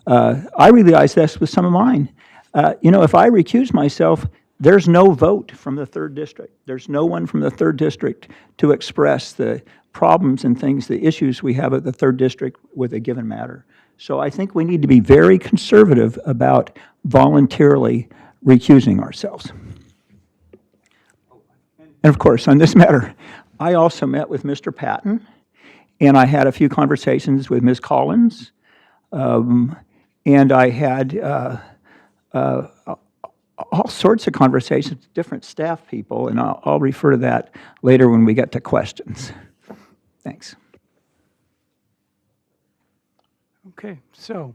I realized this with some of mine. If I recuse myself, there's no vote from the 3rd District. There's no one from the 3rd District to express the problems and things, the issues we have at the 3rd District with a given matter. So I think we need to be very conservative about voluntarily recusing ourselves. And of course, on this matter, I also met with Mr. Patton, and I had a few conversations with Ms. Collins, and I had all sorts of conversations with different staff people, and I'll refer to that later when we get to questions. Thanks. Okay, so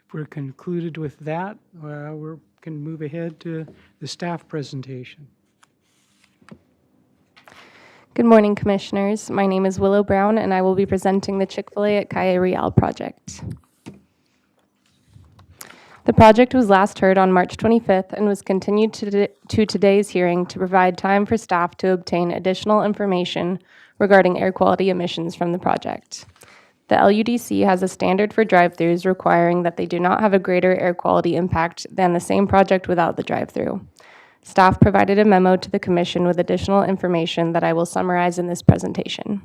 if we're concluded with that, we can move ahead to the staff presentation. Good morning, Commissioners. My name is Willow Brown, and I will be presenting the Chick-fil-A at Calle Real project. The project was last heard on March 25th and was continued to today's hearing to provide time for staff to obtain additional information regarding air quality emissions from the project. The LUDC has a standard for drive-thrus requiring that they do not have a greater air quality impact than the same project without the drive-thru. Staff provided a memo to the Commission with additional information that I will summarize in this presentation.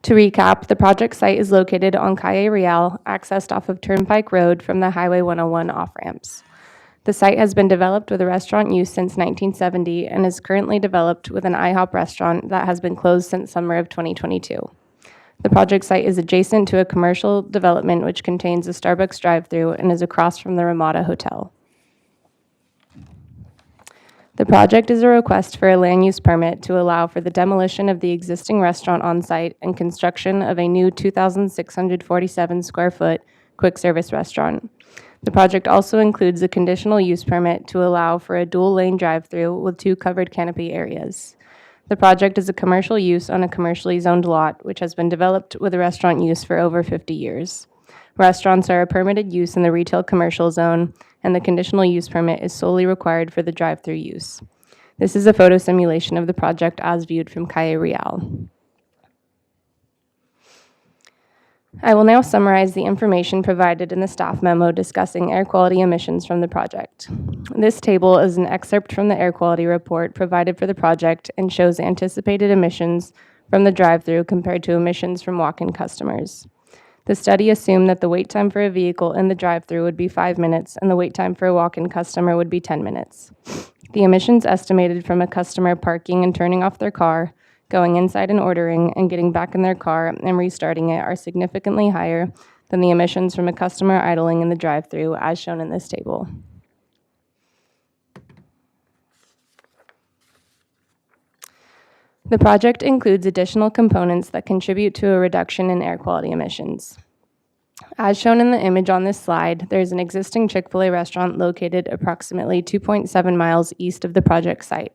To recap, the project site is located on Calle Real, accessed off of Turnpike Road from the Highway 101 off-ramps. The site has been developed with a restaurant use since 1970 and is currently developed with an IHOP restaurant that has been closed since summer of 2022. The project site is adjacent to a commercial development which contains a Starbucks drive-thru and is across from the Ramada Hotel. The project is a request for a land use permit to allow for the demolition of the existing restaurant on site and construction of a new 2,647 square foot quick service restaurant. The project also includes a conditional use permit to allow for a dual lane drive-through with 2 covered canopy areas. The project is a commercial use on a commercially zoned lot, which has been developed with a restaurant use for over 50 years. Restaurants are a permitted use in the retail commercial zone, and the conditional use permit is solely required for the drive-through use. This is a photo simulation of the project as viewed from Calle Real. I will now summarize the information provided in the staff memo discussing air quality emissions from the project. This table is an excerpt from the air quality report provided for the project and shows anticipated emissions from the drive-through compared to emissions from walk-in customers. The study assumed that the wait time for a vehicle in the drive-thru would be 5 minutes and the wait time for a walk-in customer would be 10 minutes. The emissions estimated from a customer parking and turning off their car, going inside and ordering, and getting back in their car and restarting it are significantly higher than the emissions from a customer idling in the drive-thru, as shown in this table. The project includes additional components that contribute to a reduction in air quality emissions. As shown in the image on this slide, there is an existing Chick-fil-A restaurant located approximately 2.7 miles east of the project site.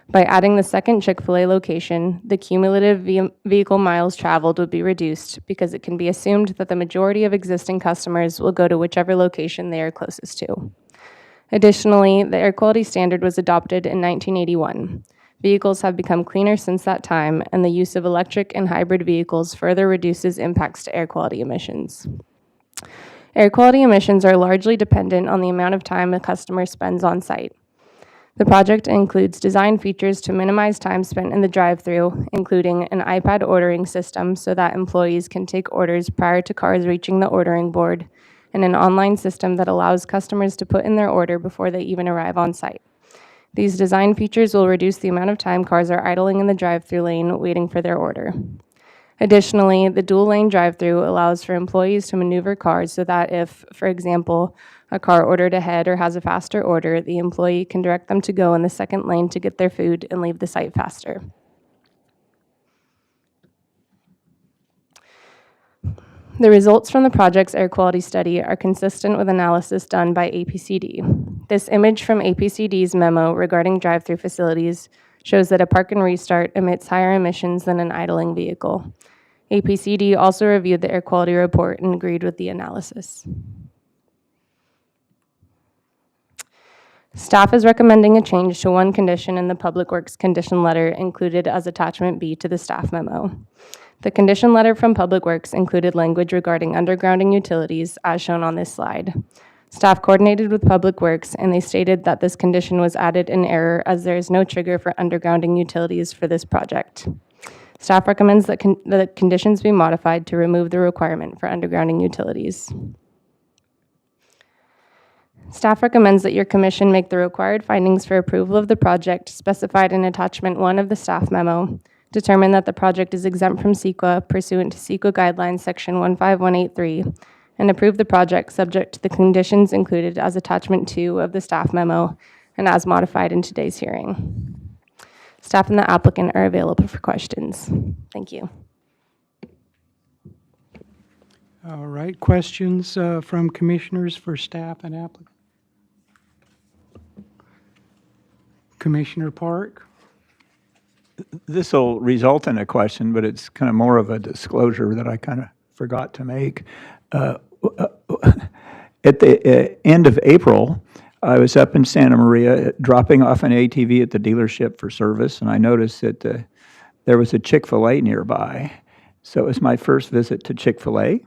By adding the second Chick-fil-A location, the cumulative vehicle miles traveled would be reduced because it can be assumed that the majority of existing customers will go to whichever location they are closest to. Additionally, the air quality standard was adopted in 1981. Vehicles have become cleaner since that time, and the use of electric and hybrid vehicles further reduces impacts to air quality emissions. Air quality emissions are largely dependent on the amount of time a customer spends on site. The project includes design features to minimize time spent in the drive-thru, including an iPad ordering system so that employees can take orders prior to cars reaching the ordering board, and an online system that allows customers to put in their order before they even arrive on site. These design features will reduce the amount of time cars are idling in the drive-thru lane waiting for their order. Additionally, the dual-lane drive-thru allows for employees to maneuver cars so that if, for example, a car ordered ahead or has a faster order, the employee can direct them to go in the second lane to get their food and leave the site faster. The results from the project's air quality study are consistent with analysis done by APCD. This image from APCD's memo regarding drive-thru facilities shows that a park and restart emits higher emissions than an idling vehicle. APCD also reviewed the air quality report and agreed with the analysis. Staff is recommending a change to one condition in the Public Works condition letter included as attachment B to the staff memo. The condition letter from Public Works included language regarding undergrounding utilities, as shown on this slide. Staff coordinated with Public Works, and they stated that this condition was added in error as there is no trigger for undergrounding utilities for this project. Staff recommends that the conditions be modified to remove the requirement for undergrounding utilities. Staff recommends that your commission make the required findings for approval of the project specified in attachment 1 of the staff memo, determine that the project is exempt from CEQA pursuant to CEQA guidelines section 15183, and approve the project subject to the conditions included as attachment 2 of the staff memo and as modified in today's hearing. Staff and the applicant are available for questions. Thank you. All right, questions from commissioners for staff and applicant? Commissioner Park? This will result in a question, but it's kind of more of a disclosure that I kind of forgot to make. At the end of April, I was up in Santa Maria dropping off an ATV at the dealership for service, and I noticed that there was a Chick-fil-A nearby. So it was my first visit to Chick-fil-A,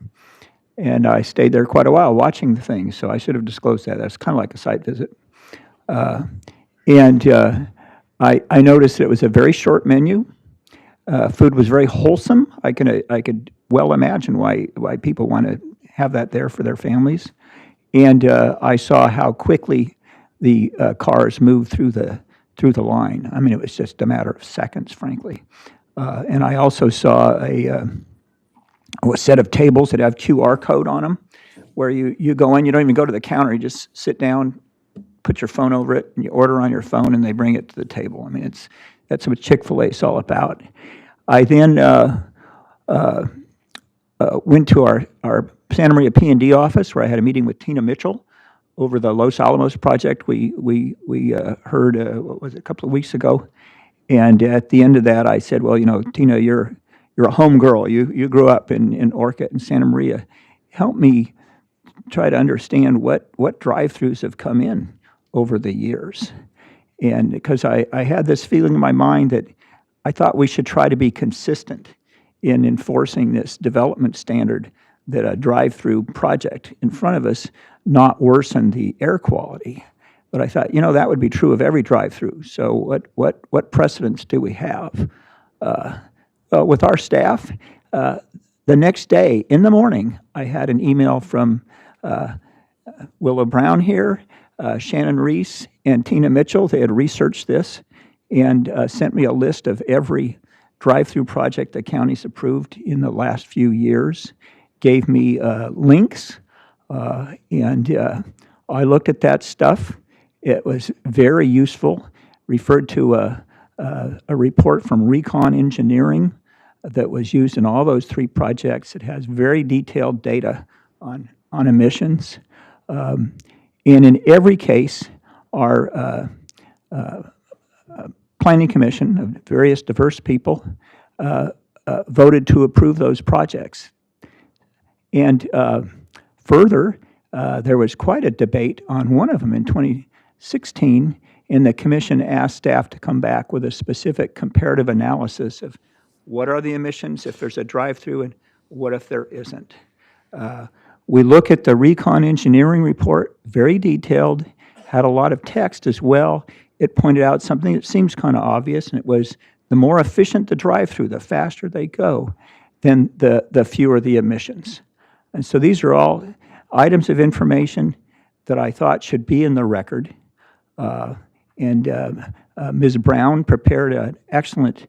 and I stayed there quite a while watching the thing, so I should have disclosed that. That's kind of like a site visit. I noticed that it was a very short menu. Food was very wholesome. I could well imagine why people want to have that there for their families. And I saw how quickly the cars moved through the line. I mean, it was just a matter of seconds, frankly. And I also saw a set of tables that have QR code on them, where you go in, you don't even go to the counter, you just sit down, put your phone over it, and you order on your phone, and they bring it to the table. I mean, that's what Chick-fil-A is all about. I then went to our Santa Maria P&D office, where I had a meeting with Tina Mitchell over the Los Alamos project we heard, what was it, a couple of weeks ago. And at the end of that, I said, well, Tina, you're a home girl. You grew up in Orcutt and Santa Maria. Help me try to understand what drive-throughs have come in over the years. And because I had this feeling in my mind that I thought we should try to be consistent in enforcing this development standard, that a drive-through project in front of us not worsen the air quality. But I thought, that would be true of every drive-through. So what precedents do we have? With our staff, the next day in the morning, I had an email from Willow Brown here, Shannon Reese, and Tina Mitchell. They had researched this and sent me a list of every drive-through project the county's approved in the last few years, gave me links, and I looked at that stuff. It was very useful, referred to a report from Recon Engineering that was used in all those 3 projects. It has very detailed data on emissions. And in every case, our Planning Commission of various diverse people voted to approve those projects. And further, there was quite a debate on one of them in 2016, and the commission asked staff to come back with a specific comparative analysis of what are the emissions if there's a drive-through and what if there isn't. We look at the Recon Engineering report, very detailed, had a lot of text as well. It pointed out something that seems kind of obvious, and it was the more efficient the drive-through, the faster they go, then the fewer the emissions. And so these are all items of information that I thought should be in the record. Ms. Brown prepared an excellent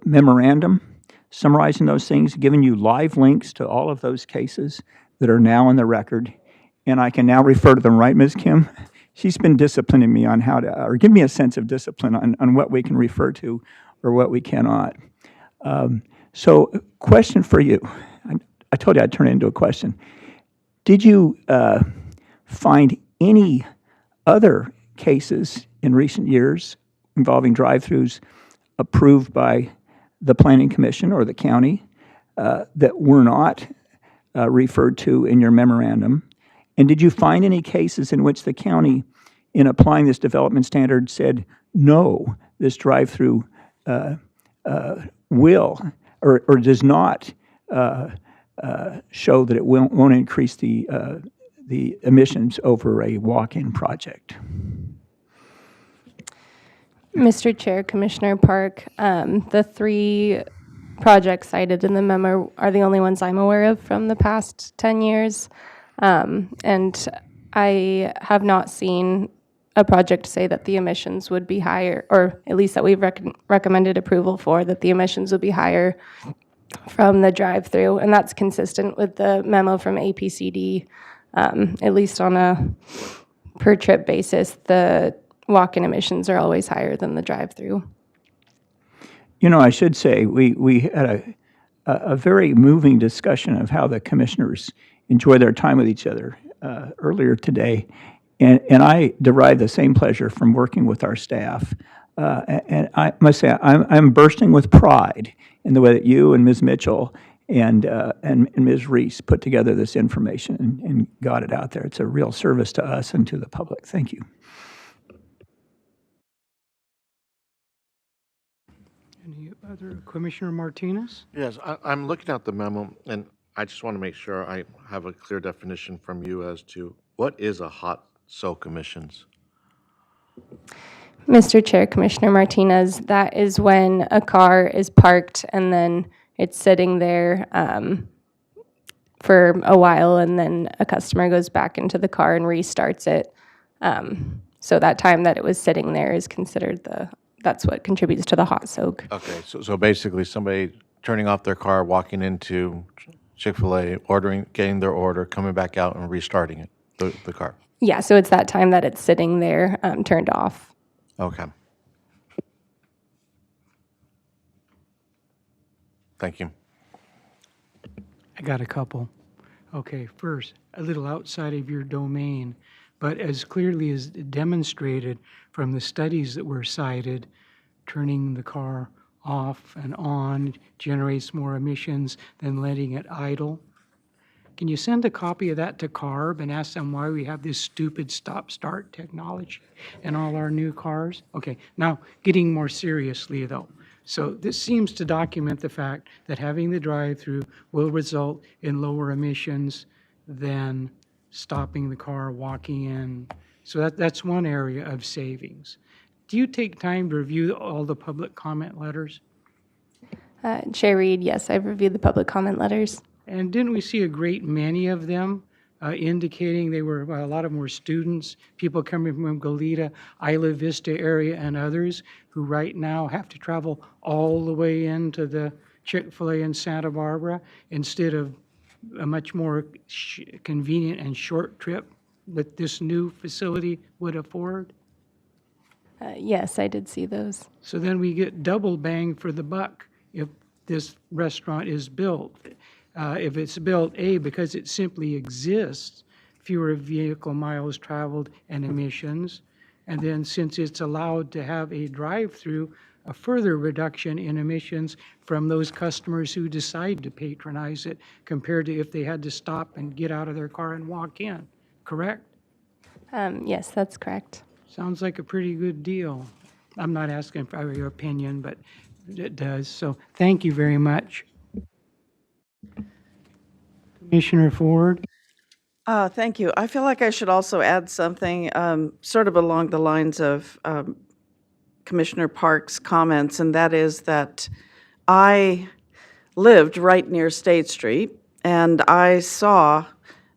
memorandum summarizing those things, giving you live links to all of those cases that are now in the record. And I can now refer to them, right, Ms. Kim? She's been disciplining me on how to, or give me a sense of discipline on what we can refer to or what we cannot. So, question for you. I told you I'd turn it into a question. Did you find any other cases in recent years involving drive-throughs approved by the Planning Commission or the county that were not referred to in your memorandum? And did you find any cases in which the county, in applying this development standard, said, no, this drive-through will or does not show that it won't increase the emissions over a walk-in project? Mr. Chair, Commissioner Park, the 3 projects cited in the memo are the only ones I'm aware of from the past 10 years. And I have not seen a project say that the emissions would be higher, or at least that we've recommended approval for, that the emissions would be higher from the drive-through. And that's consistent with the memo from APCD, at least on a per-trip basis. The walk-in emissions are always higher than the drive-through. You know, I should say, we had a very moving discussion of how the commissioners enjoy their time with each other earlier today. And I derive the same pleasure from working with our staff. And I must say, I'm bursting with pride in the way that you and Ms. Mitchell and Ms. Reese put together this information and got it out there. It's a real service to us and to the public. Thank you. Any other, Commissioner Martinez? Yes, I'm looking at the memo, and I just want to make sure I have a clear definition from you as to what is a hot soak emissions? Mr. Chair, Commissioner Martinez, that is when a car is parked and then it's sitting there for a while, and then a customer goes back into the car and restarts it. So that time that it was sitting there is considered that's what contributes to the hot soak. Okay, so basically somebody turning off their car, walking into Chick-fil-A, ordering, getting their order, coming back out and restarting it, the car. Yeah, so it's that time that it's sitting there turned off. Okay. Thank you. I got a couple. Okay, first, a little outside of your domain, but as clearly as demonstrated from the studies that were cited, turning the car off and on generates more emissions than letting it idle. Can you send a copy of that to CARB and ask them why we have this stupid stop-start technology in all our new cars? Okay, now getting more seriously though. So this seems to document the fact that having the drive-through will result in lower emissions than stopping the car, walking in. So that's one area of savings. Do you take time to review all the public comment letters? Chair Reed, yes, I've reviewed the public comment letters. And didn't we see a great many of them indicating they were, a lot of them were students, people coming from Goleta, Isla Vista area, and others who right now have to travel all the way into the Chick-fil-A in Santa Barbara instead of a much more convenient and short trip that this new facility would afford? Yes, I did see those. So then we get double bang for the buck if this restaurant is built. If it's built, A, because it simply exists, fewer vehicle miles traveled and emissions, and then since it's allowed to have a drive-through, a further reduction in emissions from those customers who decide to patronize it compared to if they had to stop and get out of their car and walk in, correct? Yes, that's correct. Sounds like a pretty good deal. I'm not asking for your opinion, but it does. So thank you very much. Commissioner Ford? Thank you. I feel like I should also add something sort of along the lines of Commissioner Park's comments, and that is that I lived right near State Street, and I saw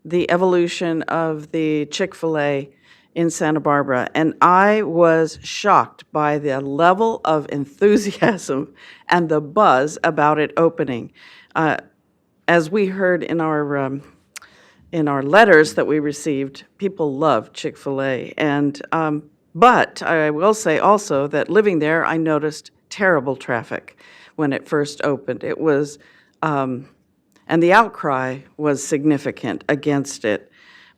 the evolution of the Chick-fil-A in Santa Barbara, and I was shocked by the level of enthusiasm and the buzz about it opening. As we heard in our letters that we received, people love Chick-fil-A, and but I will say also that living there, I noticed terrible traffic when it first opened. It was, and the outcry was significant against it.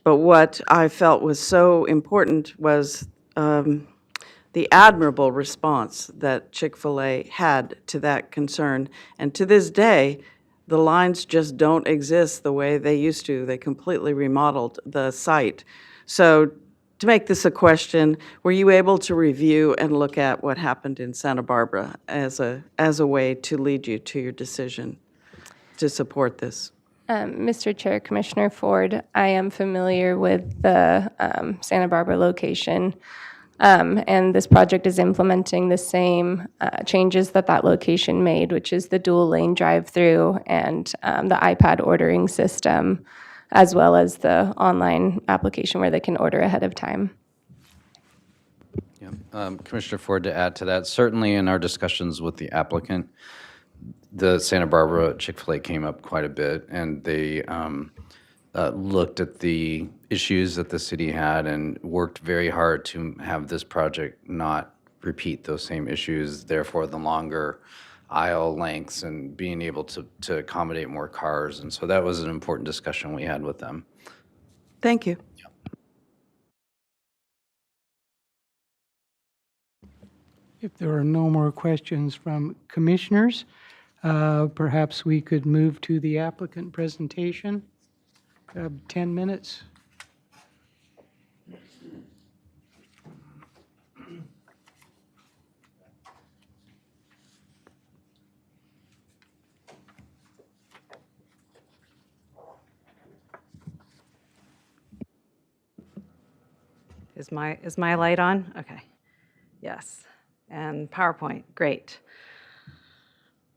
But what I felt was so important was the admirable response that Chick-fil-A had to that concern. And to this day, the lines just don't exist the way they used to. They completely remodeled the site. So to make this a question, were you able to review and look at what happened in Santa Barbara as a way to lead you to your decision to support this? Mr. Chair, Commissioner Ford, I am familiar with the Santa Barbara location. And this project is implementing the same changes that that location made, which is the dual lane drive-through and the iPad ordering system, as well as the online application where they can order ahead of time. Commissioner Ford, to add to that, certainly in our discussions with the applicant, the Santa Barbara Chick-fil-A came up quite a bit, and they looked at the issues that the city had and worked very hard to have this project not repeat those same issues, therefore the longer aisle lengths and being able to accommodate more cars. And so that was an important discussion we had with them. Thank you. If there are no more questions from commissioners, perhaps we could move to the applicant presentation. 10 minutes. Is my light on? Okay. Yes. And PowerPoint, great.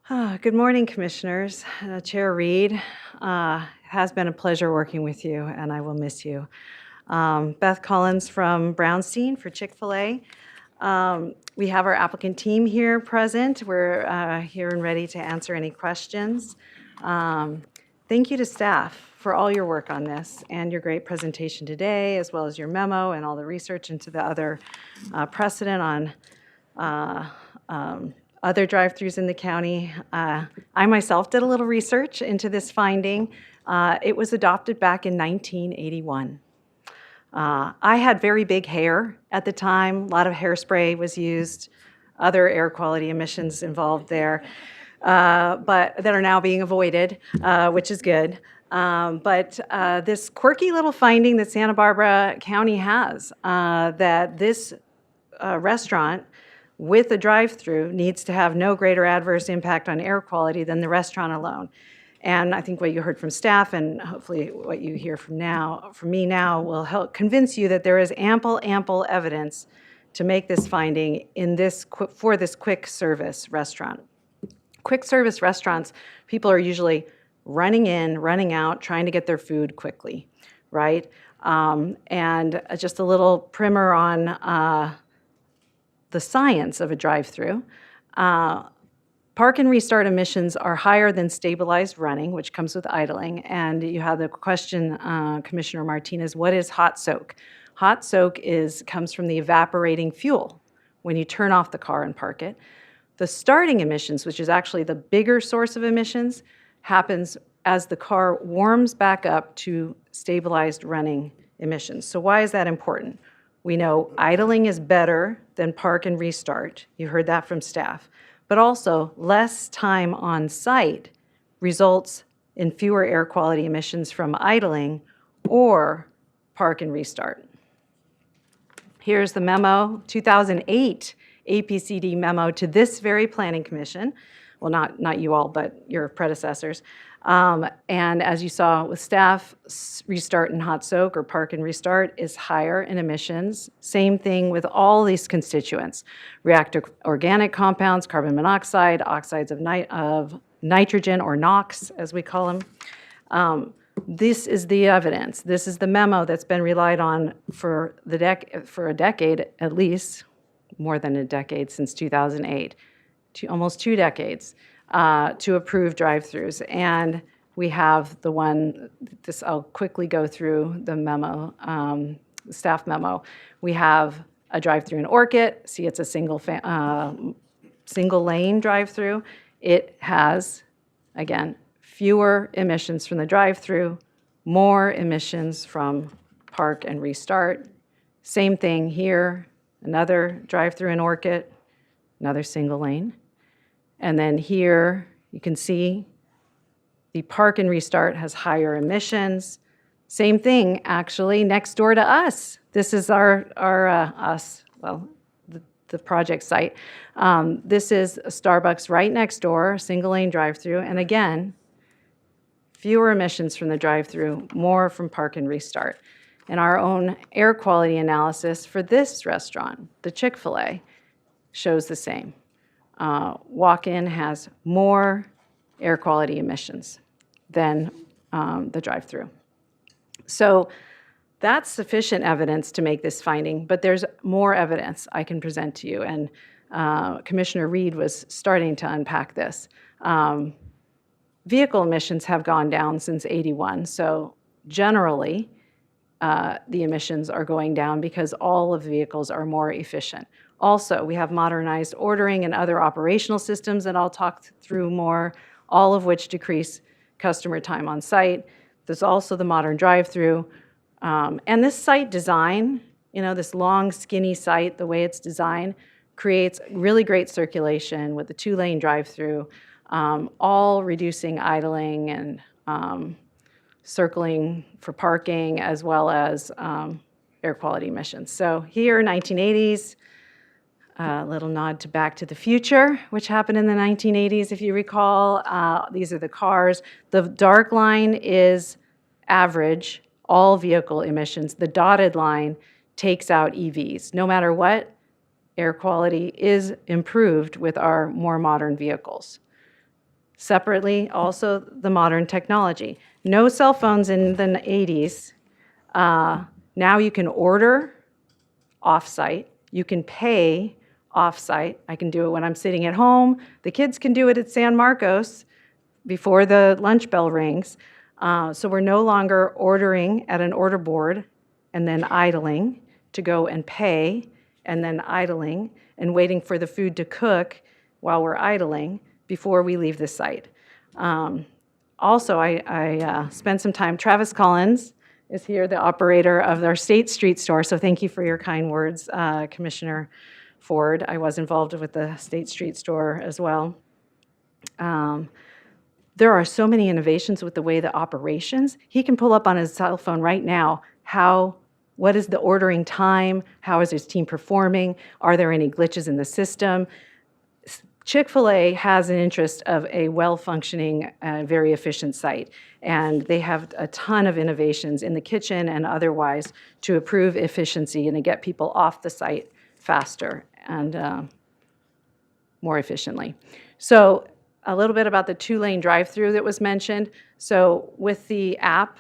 Good morning, commissioners. Chair Reed, has been a pleasure working with you, and I will miss you. Beth Collins from Brownstein for Chick-fil-A. We have our applicant team here present. We're here and ready to answer any questions. Thank you to staff for all your work on this and your great presentation today, as well as your memo and all the research into the other precedent on other drive-throughs in the county. I myself did a little research into this finding. It was adopted back in 1981. I had very big hair at the time. A lot of hairspray was used, other air quality emissions involved there, but that are now being avoided, which is good. But this quirky little finding that Santa Barbara County has, that this restaurant with a drive-through needs to have no greater adverse impact on air quality than the restaurant alone. And I think what you heard from staff and hopefully what you hear from me now will help convince you that there is ample evidence to make this finding for this quick service restaurant. Quick service restaurants, people are usually running in, running out, trying to get their food quickly, right? And just a little primer on the science of a drive-through. Park and restart emissions are higher than stabilized running, which comes with idling. And you have the question, Commissioner Martinez, what is hot soak? Hot soak comes from the evaporating fuel when you turn off the car and park it. The starting emissions, which is actually the bigger source of emissions, happens as the car warms back up to stabilized running emissions. So why is that important? We know idling is better than park and restart. You heard that from staff. But also, less time on site results in fewer air quality emissions from idling or park and restart. Here's the memo, 2008 APCD memo to this very planning commission. Well, not you all, but your predecessors. And as you saw with staff, restart and hot soak or park and restart is higher in emissions. Same thing with all these constituents, reactive organic compounds, carbon monoxide, oxides of nitrogen or NOx as we call them. This is the evidence. This is the memo that's been relied on for a decade at least, more than a decade since 2008, almost 2 decades. To approve drive-throughs. And we have the one, I'll quickly go through the memo, staff memo. We have a drive-through in Orchid. See, it's a single lane drive-through. It has, again, fewer emissions from the drive-through, more emissions from park and restart. Same thing here, another drive-through in Orchid, another single lane. And then here, you can see the park and restart has higher emissions. Same thing, actually, next door to us. This is the project site. This is a Starbucks right next door, single lane drive-through. And again, fewer emissions from the drive-through, more from park and restart. And our own air quality analysis for this restaurant, the Chick-fil-A, shows the same. Walk-in has more air quality emissions than the drive-through. So that's sufficient evidence to make this finding, but there's more evidence I can present to you, and Commissioner Reed was starting to unpack this. Vehicle emissions have gone down since '81, so generally the emissions are going down because all of the vehicles are more efficient. Also, we have modernized ordering and other operational systems that I'll talk through more, all of which decrease customer time on site. There's also the modern drive-through. And this site design, this long, skinny site, the way it's designed, creates really great circulation with the 2-lane drive-through, all reducing idling and circling for parking, as well as air quality emissions. So here, 1980s, a little nod to Back to the Future, which happened in the 1980s, if you recall. These are the cars. The dark line is average, all vehicle emissions. The dotted line takes out EVs. No matter what, air quality is improved with our more modern vehicles. Separately, also the modern technology. No cell phones in the 80s. Now you can order off-site. You can pay off-site. I can do it when I'm sitting at home. The kids can do it at San Marcos before the lunch bell rings. So we're no longer ordering at an order board and then idling to go and pay and then idling and waiting for the food to cook while we're idling before we leave the site. Also, I spent some time, Travis Collins is here, the operator of our State Street store, so thank you for your kind words, Commissioner Ford. I was involved with the State Street store as well. There are so many innovations with the way the operations, he can pull up on his cell phone right now what is the ordering time, how is his team performing, are there any glitches in the system. Chick-fil-A has an interest of a well-functioning, very efficient site, and they have a ton of innovations in the kitchen and otherwise to improve efficiency and to get people off the site faster and more efficiently. So a little bit about the 2-lane drive-through that was mentioned. So with the app,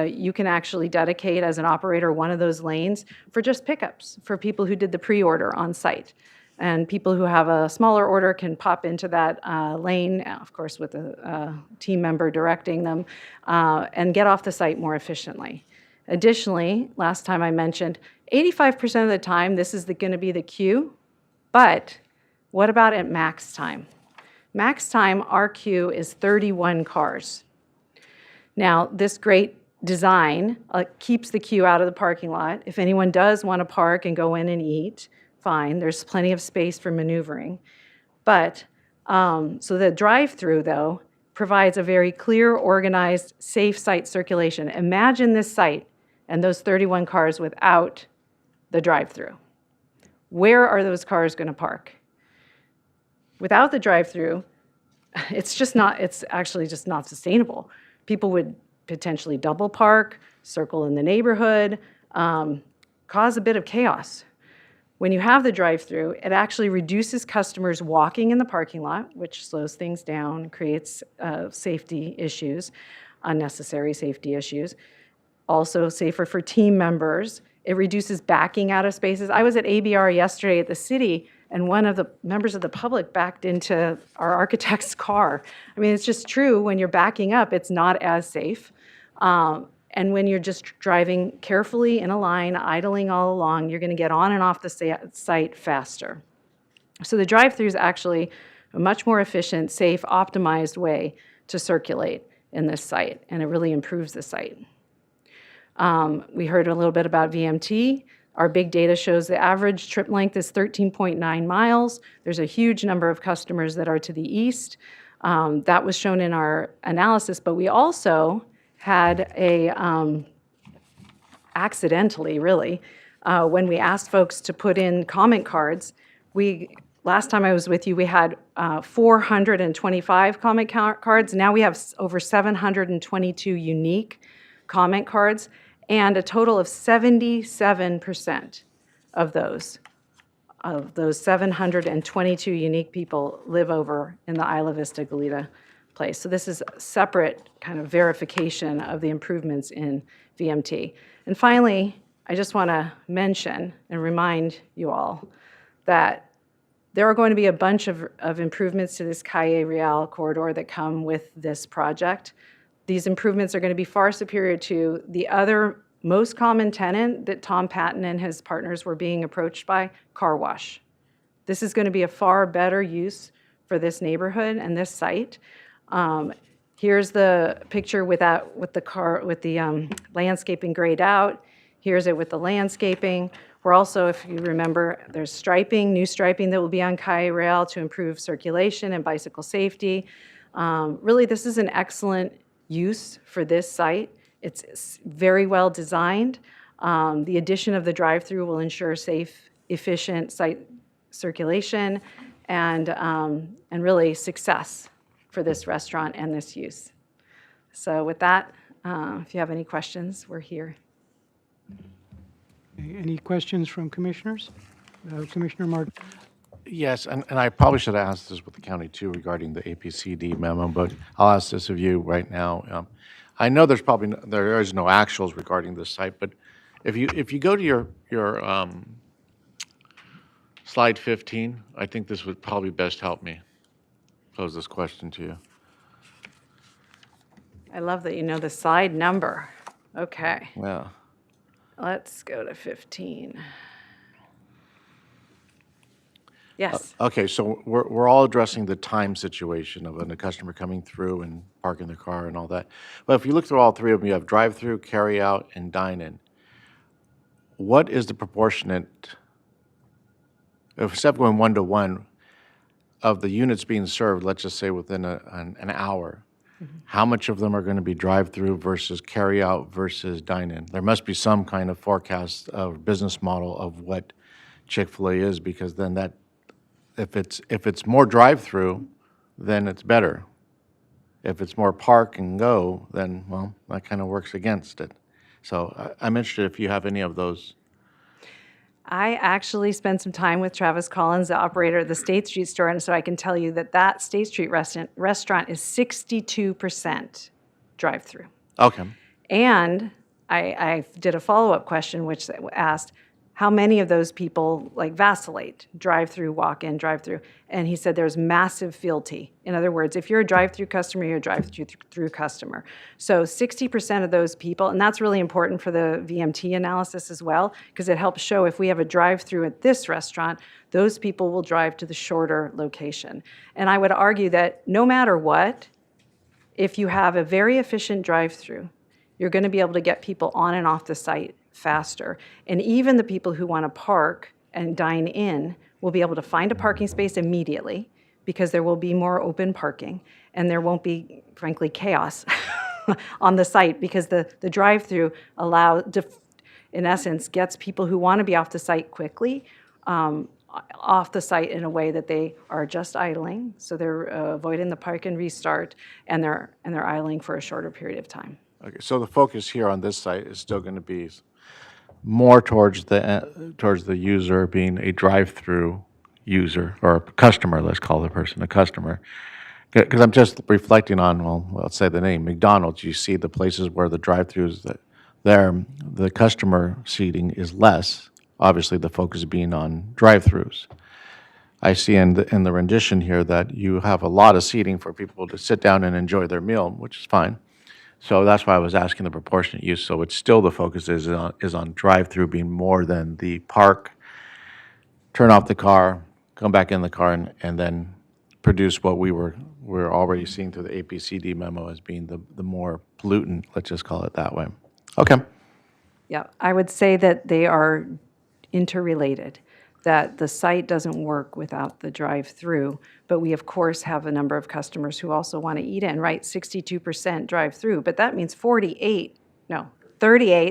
you can actually dedicate as an operator one of those lanes for just pickups for people who did the pre-order on site. And people who have a smaller order can pop into that lane, of course with a team member directing them, and get off the site more efficiently. Additionally, last time I mentioned, 85% of the time this is going to be the queue, but what about at max time? Max time, our queue is 31 cars. Now, this great design keeps the queue out of the parking lot. If anyone does want to park and go in and eat, fine, there's plenty of space for maneuvering. But, so the drive-through, though, provides a very clear, organized, safe site circulation. Imagine this site and those 31 cars without the drive-through. Where are those cars going to park? Without the drive-through, it's actually just not sustainable. People would potentially double park, circle in the neighborhood, cause a bit of chaos. When you have the drive-through, it actually reduces customers walking in the parking lot, which slows things down, creates safety issues, unnecessary safety issues. Also safer for team members. It reduces backing out of spaces. I was at ABR yesterday at the city, and one of the members of the public backed into our architect's car. I mean, it's just true, when you're backing up, it's not as safe. And when you're just driving carefully in a line, idling all along, you're going to get on and off the site faster. So the drive-through is actually a much more efficient, safe, optimized way to circulate in this site, and it really improves the site. We heard a little bit about VMT. Our big data shows the average trip length is 13.9 miles. There's a huge number of customers that are to the east. That was shown in our analysis, but we also had accidentally really, when we asked folks to put in comment cards, last time I was with you, we had 425 comment cards. Now we have over 722 unique comment cards. And a total of 77% of those 722 unique people live over in the Isla Vista Goleta place. So this is a separate kind of verification of the improvements in VMT. And finally, I just want to mention and remind you all that there are going to be a bunch of improvements to this Calle Real corridor that come with this project. These improvements are going to be far superior to the other most common tenant that Tom Patton and his partners were being approached by, car wash. This is going to be a far better use for this neighborhood and this site. Here's the picture with the landscaping grayed out. Here's it with the landscaping. We're also, if you remember, there's striping, new striping that will be on Calle Real to improve circulation and bicycle safety. Really, this is an excellent use for this site. It's very well designed. The addition of the drive-through will ensure safe, efficient site circulation and really success for this restaurant and this use. So with that, if you have any questions, we're here. Any questions from commissioners? Commissioner Martin? Yes, and I probably should have asked this with the county too regarding the APCD memo, but I'll ask this of you right now. I know there is no actuals regarding this site, but if you go to your slide 15, I think this would probably best help me pose this question to you. I love that you know the slide number. Okay, Yeah. let's go to 15. Yes. Okay, so we're all addressing the time situation of a customer coming through and parking their car and all that. But if you look through all three of them, you have drive-through, carry-out, and dine-in. What is the proportionate, if instead of going 1-to-1, of the units being served, let's just say within an hour, how much of them are going to be drive-through versus carry-out versus dine-in? There must be some kind of forecast of business model of what Chick-fil-A is, because then that, if it's more drive-through, then it's better. If it's more park and go, then, well, that kind of works against it. So I'm interested if you have any of those. I actually spent some time with Travis Collins, the operator of the State Street store, and so I can tell you that State Street restaurant is 62% drive-through. Okay. And I did a follow-up question which asked, how many of those people like vacillate, drive-through, walk-in, drive-through? And he said there's massive fealty. In other words, if you're a drive-through customer, you're a drive-through customer. So 60% of those people, and that's really important for the VMT analysis as well, because it helps show if we have a drive-through at this restaurant, those people will drive to the shorter location. And I would argue that no matter what, if you have a very efficient drive-through, you're going to be able to get people on and off the site faster. And even the people who want to park and dine in will be able to find a parking space immediately because there will be more open parking and there won't be, frankly, chaos on the site because the drive-through in essence, gets people who want to be off the site quickly off the site in a way that they are just idling, so they're avoiding the park and restart, and they're idling for a shorter period of time. Okay, so the focus here on this site is still going to be more towards the user being a drive-through user or a customer. Let's call the person a customer, because I'm just reflecting on, well, let's say the name McDonald's. You see the places where the drive-throughs the customer seating is less. Obviously, the focus being on drive-throughs. I see in the rendition here that you have a lot of seating for people to sit down and enjoy their meal, which is fine. So that's why I was asking the proportionate use. So it's still the focus is on drive-through being more than the park, turn off the car, come back in the car, and then produce what we're already seeing through the APCD memo as being the more pollutant, let's just call it that way. Okay. Yeah, I would say that they are interrelated, that the site doesn't work without the drive-through, but we, of course, have a number of customers who also want to eat in, right? 62% drive-through, but that means 38,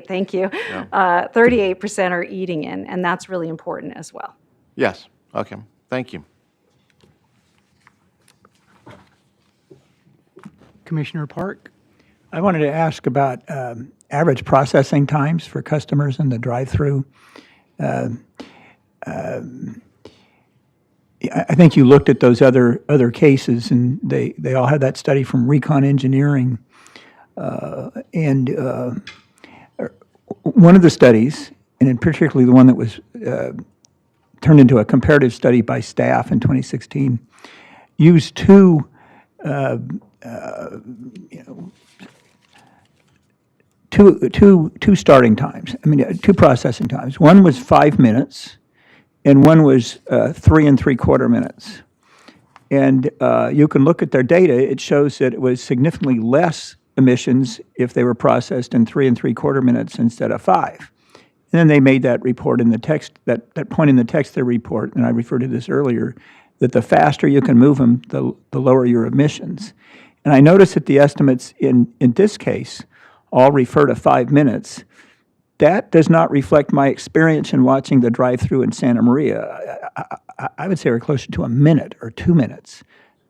thank you. Yeah. 38% are eating in, and that's really important as well. Yes. Okay. Thank you. Commissioner Park? I wanted to ask about average processing times for customers in the drive-through. I think you looked at those other cases, and they all had that study from Recon Engineering. And one of the studies, and in particularly the one that was turned into a comparative study by staff in 2016, used two starting times. I mean, two processing times. One was 5 minutes, and one was 3 3/4 minutes. And you can look at their data. It shows that it was significantly less emissions if they were processed in 3 3/4 minutes instead of 5. And then they made that report in the text, that point in the text of their report, and I referred to this earlier, that the faster you can move them, the lower your emissions. And I noticed that the estimates in this case all refer to 5 minutes. That does not reflect my experience in watching the drive-through in Santa Maria. I would say we're closer to a minute or 2 minutes.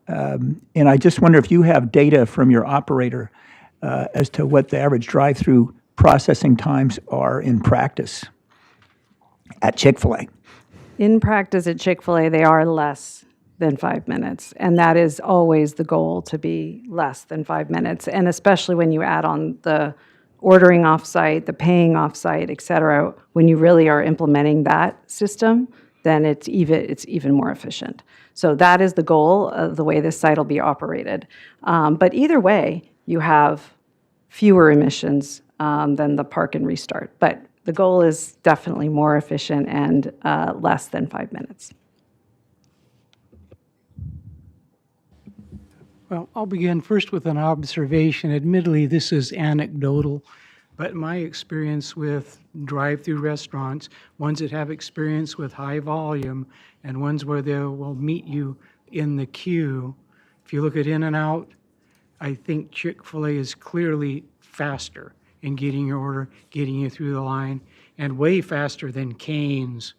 And I just wonder if you have data from your operator as to what the average drive-through processing times are in practice at Chick-fil-A. In practice at Chick-fil-A, they are less than 5 minutes, and that is always the goal, to be less than 5 minutes, and especially when you add on the ordering off-site, the paying off-site, et cetera, when you really are implementing that system, then it's even more efficient. So that is the goal of the way this site will be operated. But either way, you have fewer emissions than the park and restart. But the goal is definitely more efficient and less than 5 minutes. Well, I'll begin first with an observation. Admittedly, this is anecdotal, but my experience with drive-through restaurants, ones that have experience with high volume and ones where they will meet you in the queue, if you look at In-N-Out, I think Chick-fil-A is clearly faster in getting your order, getting you through the line, and way faster than Cane's.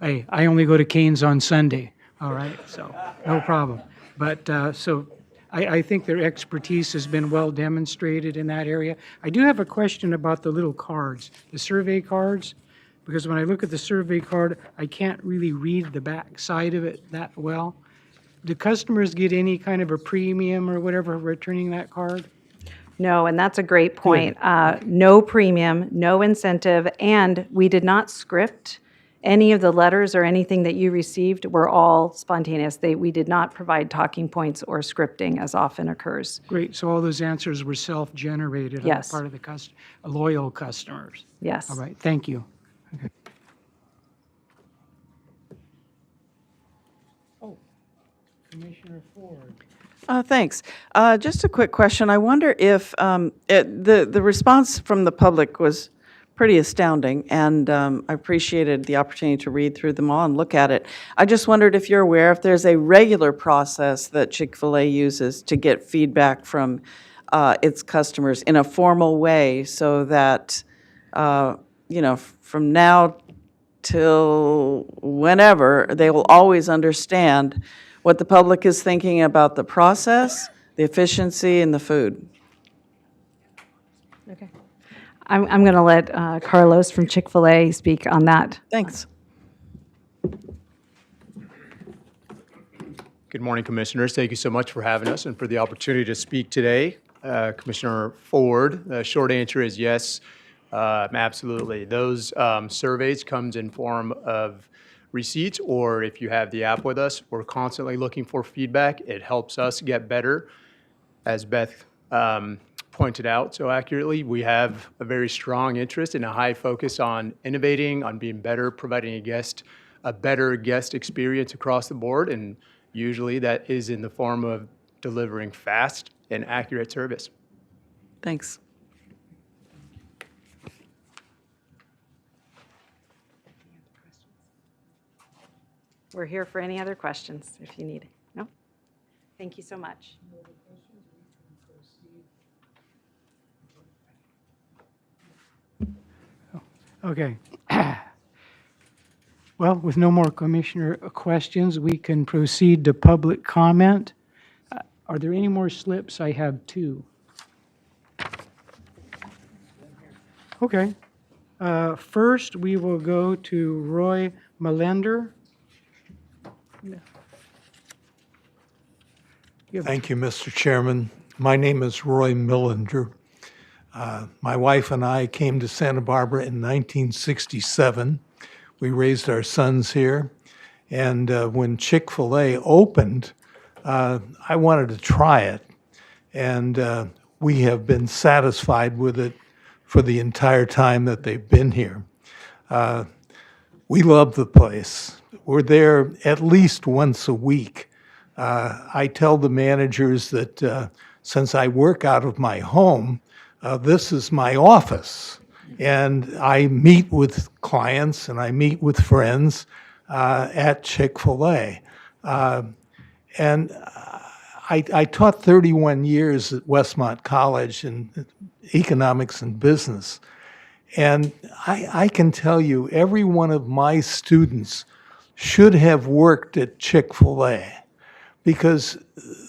Hey, I only go to Cane's on Sunday, all right, so no problem. But I think their expertise has been well demonstrated in that area. I do have a question about the little cards, the survey cards, because when I look at the survey card, I can't really read the back side of it that well. Do customers get any kind of a premium or whatever returning that card? No, and that's a great point. No premium, no incentive, and we did not script any of the letters or anything that you received. Were all spontaneous. We did not provide talking points or scripting, as often occurs. Great, so all those answers were self-generated on the Yes. part of the loyal customers? Yes. All right, thank you. Okay. Oh, Commissioner Ford. Thanks. Just a quick question. I wonder if the response from the public was pretty astounding, and I appreciated the opportunity to read through them all and look at it. I just wondered if you're aware if there's a regular process that Chick-fil-A uses to get feedback from its customers in a formal way, so that from now till whenever, they will always understand what the public is thinking about the process, the efficiency, and the food. Okay. I'm going to let Carlos from Chick-fil-A speak on that. Thanks. Good morning, Commissioners. Thank you so much for having us and for the opportunity to speak today. Commissioner Ford, the short answer is yes, absolutely. Those surveys comes in form of receipts, or if you have the app with us, we're constantly looking for feedback. It helps us get better. As Beth pointed out so accurately, we have a very strong interest and a high focus on innovating, on being better, providing a better guest experience across the board, and usually that is in the form of delivering fast and accurate service. Thanks. We're here for any other questions if you need it. No? Thank you so much. Okay. Well, with no more commissioner questions, we can proceed to public comment. Are there any more slips? I have two. Okay. First, we will go to Roy Melender. Thank you, Mr. Chairman. My name is Roy Millender. My wife and I came to Santa Barbara in 1967. We raised our sons here. And when Chick-fil-A opened, I wanted to try it. And we have been satisfied with it for the entire time that they've been here. We love the place. We're there at least once a week. I tell the managers that since I work out of my home, this is my office. And I meet with clients and I meet with friends at Chick-fil-A. And I taught 31 years at Westmont College in economics and business. And I can tell you, every one of my students should have worked at Chick-fil-A because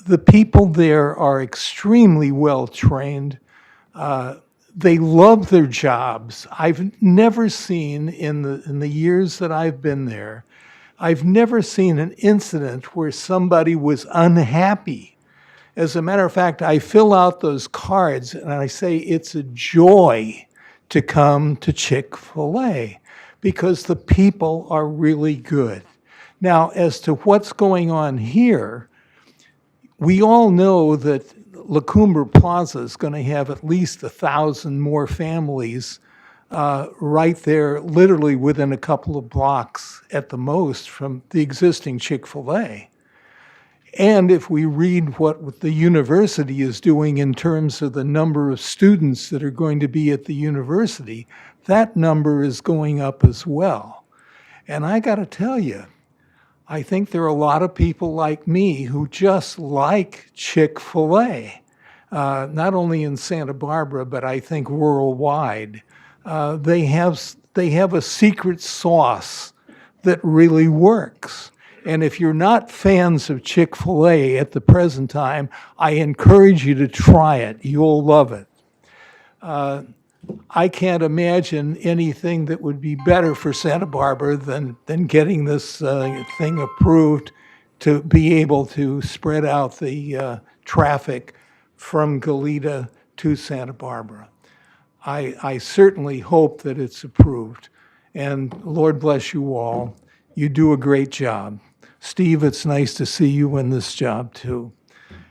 the people there are extremely well trained. They love their jobs. I've never seen in the years that I've been there, I've never seen an incident where somebody was unhappy. As a matter of fact, I fill out those cards and I say it's a joy to come to Chick-fil-A because the people are really good. Now, as to what's going on here, we all know that La Cumbre Plaza is going to have at least 1,000 more families right there, literally within a couple of blocks at the most from the existing Chick-fil-A. And if we read what the university is doing in terms of the number of students that are going to be at the university, that number is going up as well. And I got to tell you, I think there are a lot of people like me who just like Chick-fil-A, not only in Santa Barbara, but I think worldwide. They have a secret sauce that really works. And if you're not fans of Chick-fil-A at the present time, I encourage you to try it. You'll love it. I can't imagine anything that would be better for Santa Barbara than getting this thing approved to be able to spread out the traffic from Goleta to Santa Barbara. I certainly hope that it's approved. And Lord bless you all. You do a great job. Steve, it's nice to see you in this job too.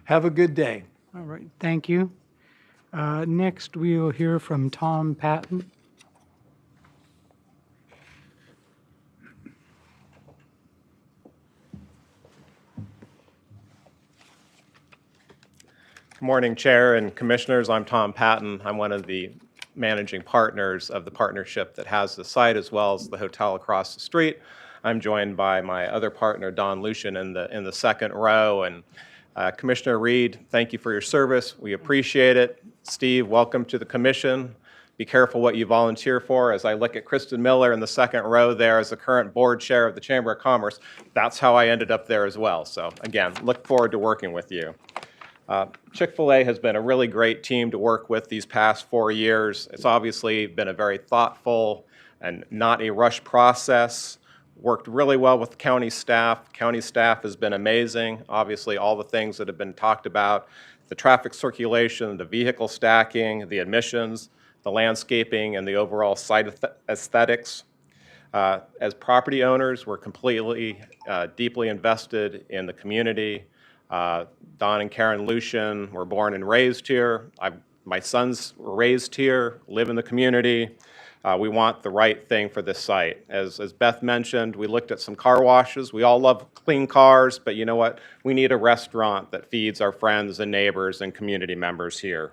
Have a good day. All right, thank you. Next, we will hear from Tom Patton. Good morning, Chair and Commissioners. I'm Tom Patton. I'm one of the managing partners of the partnership that has the site as well as the hotel across the street. I'm joined by my other partner, Don Lucian, in the second row. And Commissioner Reed, thank you for your service. We appreciate it. Steve, welcome to the commission. Be careful what you volunteer for. As I look at Kristen Miller in the second row there as the current board chair of the Chamber of Commerce, that's how I ended up there as well. So again, look forward to working with you. Chick-fil-A has been a really great team to work with these past 4 years. It's obviously been a very thoughtful and not a rush process. Worked really well with county staff. County staff has been amazing. Obviously, all the things that have been talked about, the traffic circulation, the vehicle stacking, the admissions, the landscaping, and the overall site aesthetics. As property owners, we're completely, deeply invested in the community. Don and Karen Lucian were born and raised here. My sons were raised here, live in the community. We want the right thing for this site. As Beth mentioned, we looked at some car washes. We all love clean cars, but you know what? We need a restaurant that feeds our friends and neighbors and community members here.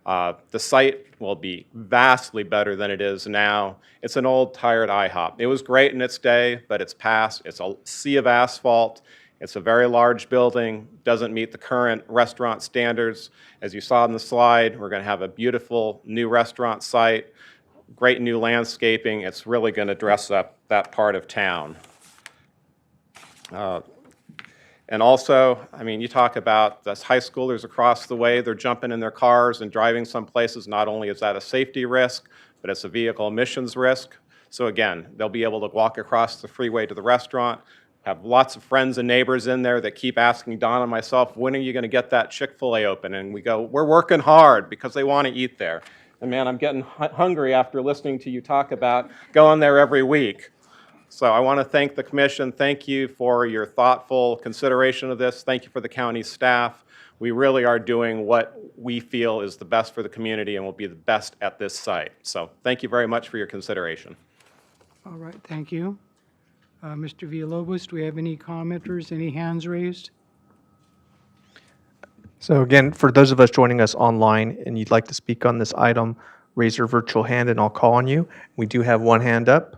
The site will be vastly better than it is now. It's an old, tired IHOP. It was great in its day, but it's past. It's a sea of asphalt. It's a very large building, doesn't meet the current restaurant standards. As you saw in the slide, we're going to have a beautiful new restaurant site, great new landscaping. It's really going to dress up that part of town. And also, I mean, you talk about the high schoolers across the way, they're jumping in their cars and driving some places. Not only is that a safety risk, but it's a vehicle emissions risk. So again, they'll be able to walk across the freeway to the restaurant, have lots of friends and neighbors in there that keep asking Don and myself, when are you going to get that Chick-fil-A open? And we go, we're working hard because they want to eat there. And man, I'm getting hungry after listening to you talk about going there every week. So I want to thank the commission. Thank you for your thoughtful consideration of this. Thank you for the county staff. We really are doing what we feel is the best for the community and will be the best at this site. So thank you very much for your consideration. All right, thank you. Mr. Villalobos, do we have any commenters, any hands raised? So again, for those of us joining us online and you'd like to speak on this item, raise your virtual hand and I'll call on you. We do have one hand up.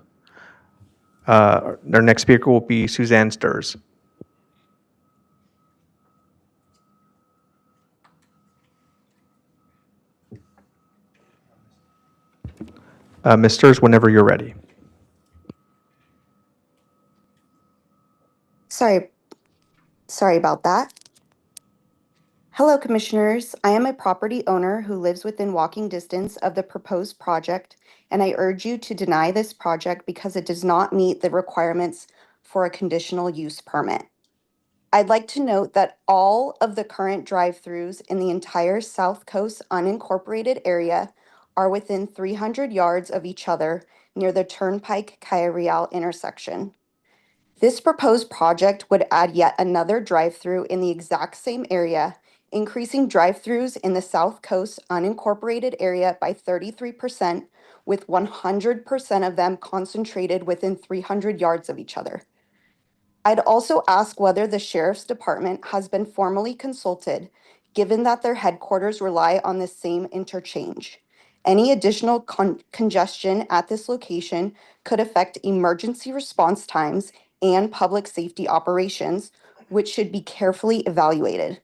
Our next speaker will be Suzanne Sturs. Ms. Sturs, whenever you're ready. Sorry about that. Hello, Commissioners. I am a property owner who lives within walking distance of the proposed project, and I urge you to deny this project because it does not meet the requirements for a conditional use permit. I'd like to note that all of the current drive-throughs in the entire South Coast unincorporated area are within 300 yards of each other near the Turnpike-Cayo Real intersection. This proposed project would add yet another drive-through in the exact same area, increasing drive-throughs in the South Coast unincorporated area by 33%, with 100% of them concentrated within 300 yards of each other. I'd also ask whether the Sheriff's Department has been formally consulted, given that their headquarters rely on the same interchange. Any additional congestion at this location could affect emergency response times and public safety operations, which should be carefully evaluated.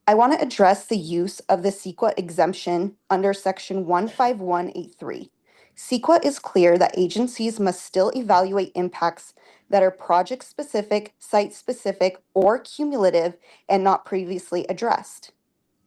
I want to address the use of the CEQA exemption under Section 15183. CEQA is clear that agencies must still evaluate impacts that are project-specific, site-specific, or cumulative and not previously addressed.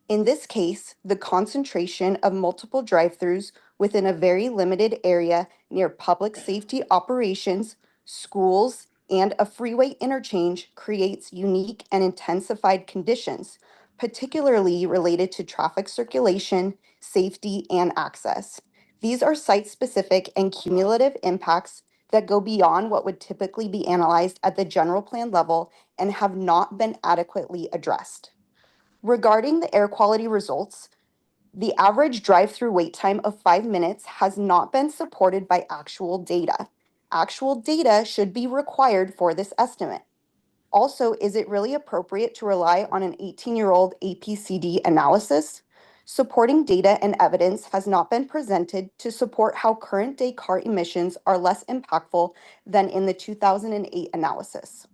In this case, the concentration of multiple drive-throughs within a very limited area near public safety operations, schools, and a freeway interchange creates unique and intensified conditions, particularly related to traffic circulation, safety, and access. These are site-specific and cumulative impacts that go beyond what would typically be analyzed at the general plan level and have not been adequately addressed. Regarding the air quality results, the average drive-through wait time of 5 minutes has not been supported by actual data. Actual data should be required for this estimate. Also, is it really appropriate to rely on an 18-year-old APCD analysis? Supporting data and evidence has not been presented to support how current day car emissions are less impactful than in the 2008 analysis.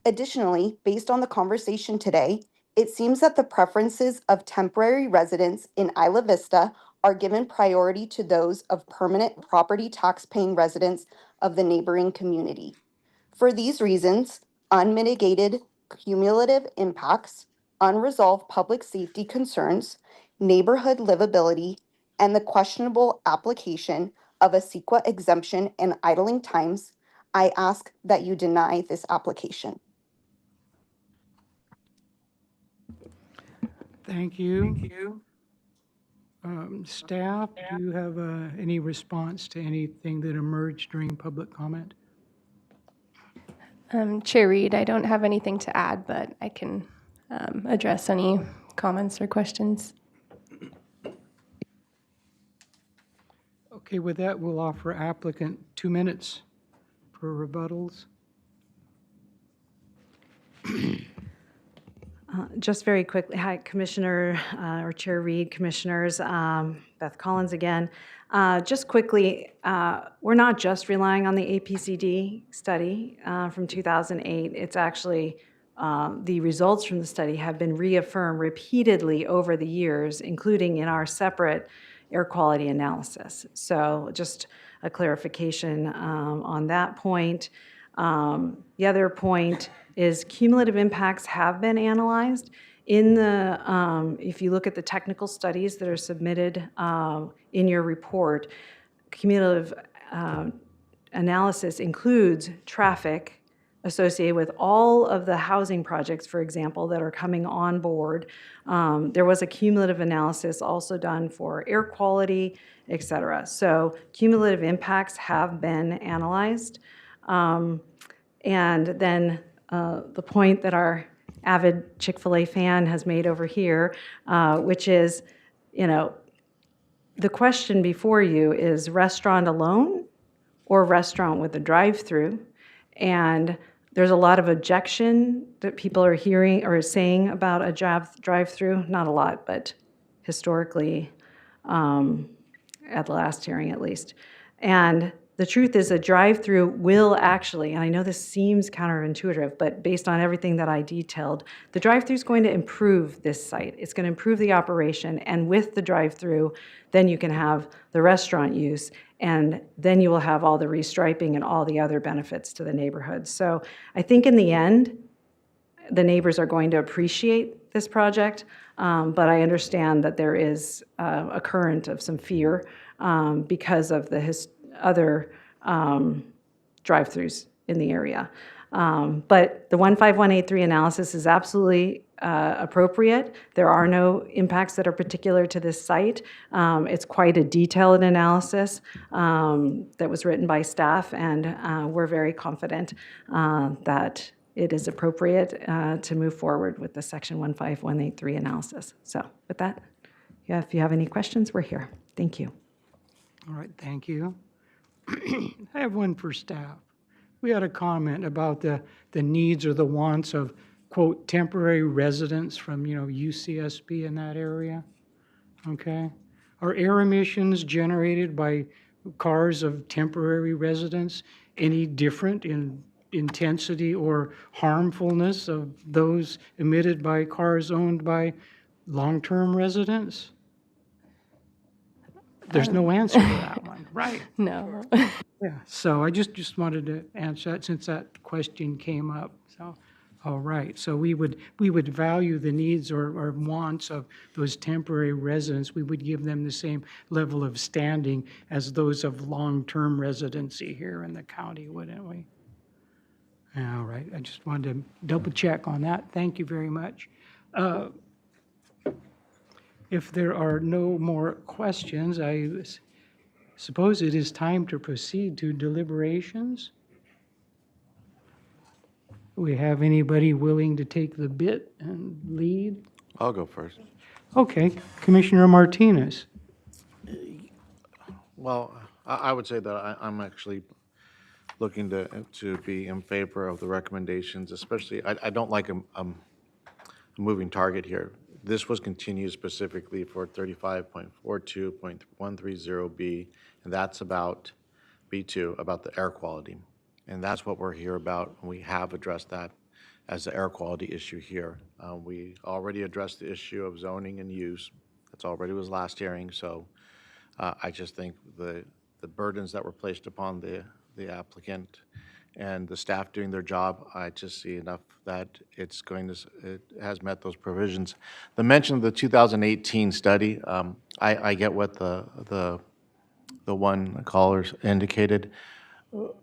Additionally, based on the conversation today, it seems that the preferences of temporary residents in Isla Vista are given priority to those of permanent property tax-paying residents of the neighboring community. For these reasons, unmitigated cumulative impacts, unresolved public safety concerns, neighborhood livability, and the questionable application of a CEQA exemption and idling times, I ask that you deny this application. Thank you. Staff, do you have any response to anything that emerged during public comment? Chair Reed, I don't have anything to add, but I can address any comments or questions. Okay, with that, we'll offer applicant 2 minutes for rebuttals. Just very quickly, hi, Commissioner or Chair Reed, Commissioners, Beth Collins again. Just quickly, we're not just relying on the APCD study from 2008. It's actually the results from the study have been reaffirmed repeatedly over the years, including in our separate air quality analysis. So just a clarification on that point. The other point is cumulative impacts have been analyzed. In the, if you look at the technical studies that are submitted in your report, cumulative analysis includes traffic associated with all of the housing projects, for example, that are coming on board. There was a cumulative analysis also done for air quality, et cetera. So cumulative impacts have been analyzed. And then the point that our avid Chick-fil-A fan has made over here, which is, the question before you is restaurant alone or restaurant with a drive-through. And there's a lot of objection that people are hearing or saying about a drive-through. Not a lot, but historically, at the last hearing at least. And the truth is a drive-through will actually, and I know this seems counterintuitive, but based on everything that I detailed, the drive-through is going to improve this site. It's going to improve the operation, and with the drive-through, then you can have the restaurant use, and then you will have all the restriping and all the other benefits to the neighborhood. So I think in the end, the neighbors are going to appreciate this project, but I understand that there is a current of some fear because of the other drive-throughs in the area. But the 15183 analysis is absolutely appropriate. There are no impacts that are particular to this site. It's quite a detailed analysis that was written by staff, and we're very confident that it is appropriate to move forward with the Section 15183 analysis. So with that, if you have any questions, we're here. Thank you. All right, thank you. I have one for staff. We had a comment about the needs or the wants of, quote, temporary residents from, UCSB in that area, okay? Are air emissions generated by cars of temporary residents any different in intensity or harmfulness of those emitted by cars owned by long-term residents? There's no answer to that one, right? No. Yeah, so I just wanted to answer that since that question came up. So, all right, so we would value the needs or wants of those temporary residents. We would give them the same level of standing as those of long-term residency here in the county, wouldn't we? All right, I just wanted to double check on that. Thank you very much. If there are no more questions, I suppose it is time to proceed to deliberations. We have anybody willing to take the bit and lead? I'll go first. Okay, Commissioner Martinez. Well, I would say that I'm actually looking to be in favor of the recommendations, especially, I don't like a moving target here. This was continued specifically for 35.42.130B, and that's about B2, about the air quality. And that's what we're here about, and we have addressed that as the air quality issue here. We already addressed the issue of zoning and use. That's already was last hearing, so I just think the burdens that were placed upon the applicant and the staff doing their job, I just see enough that it has met those provisions. The mention of the 2018 study, I get what the one caller indicated,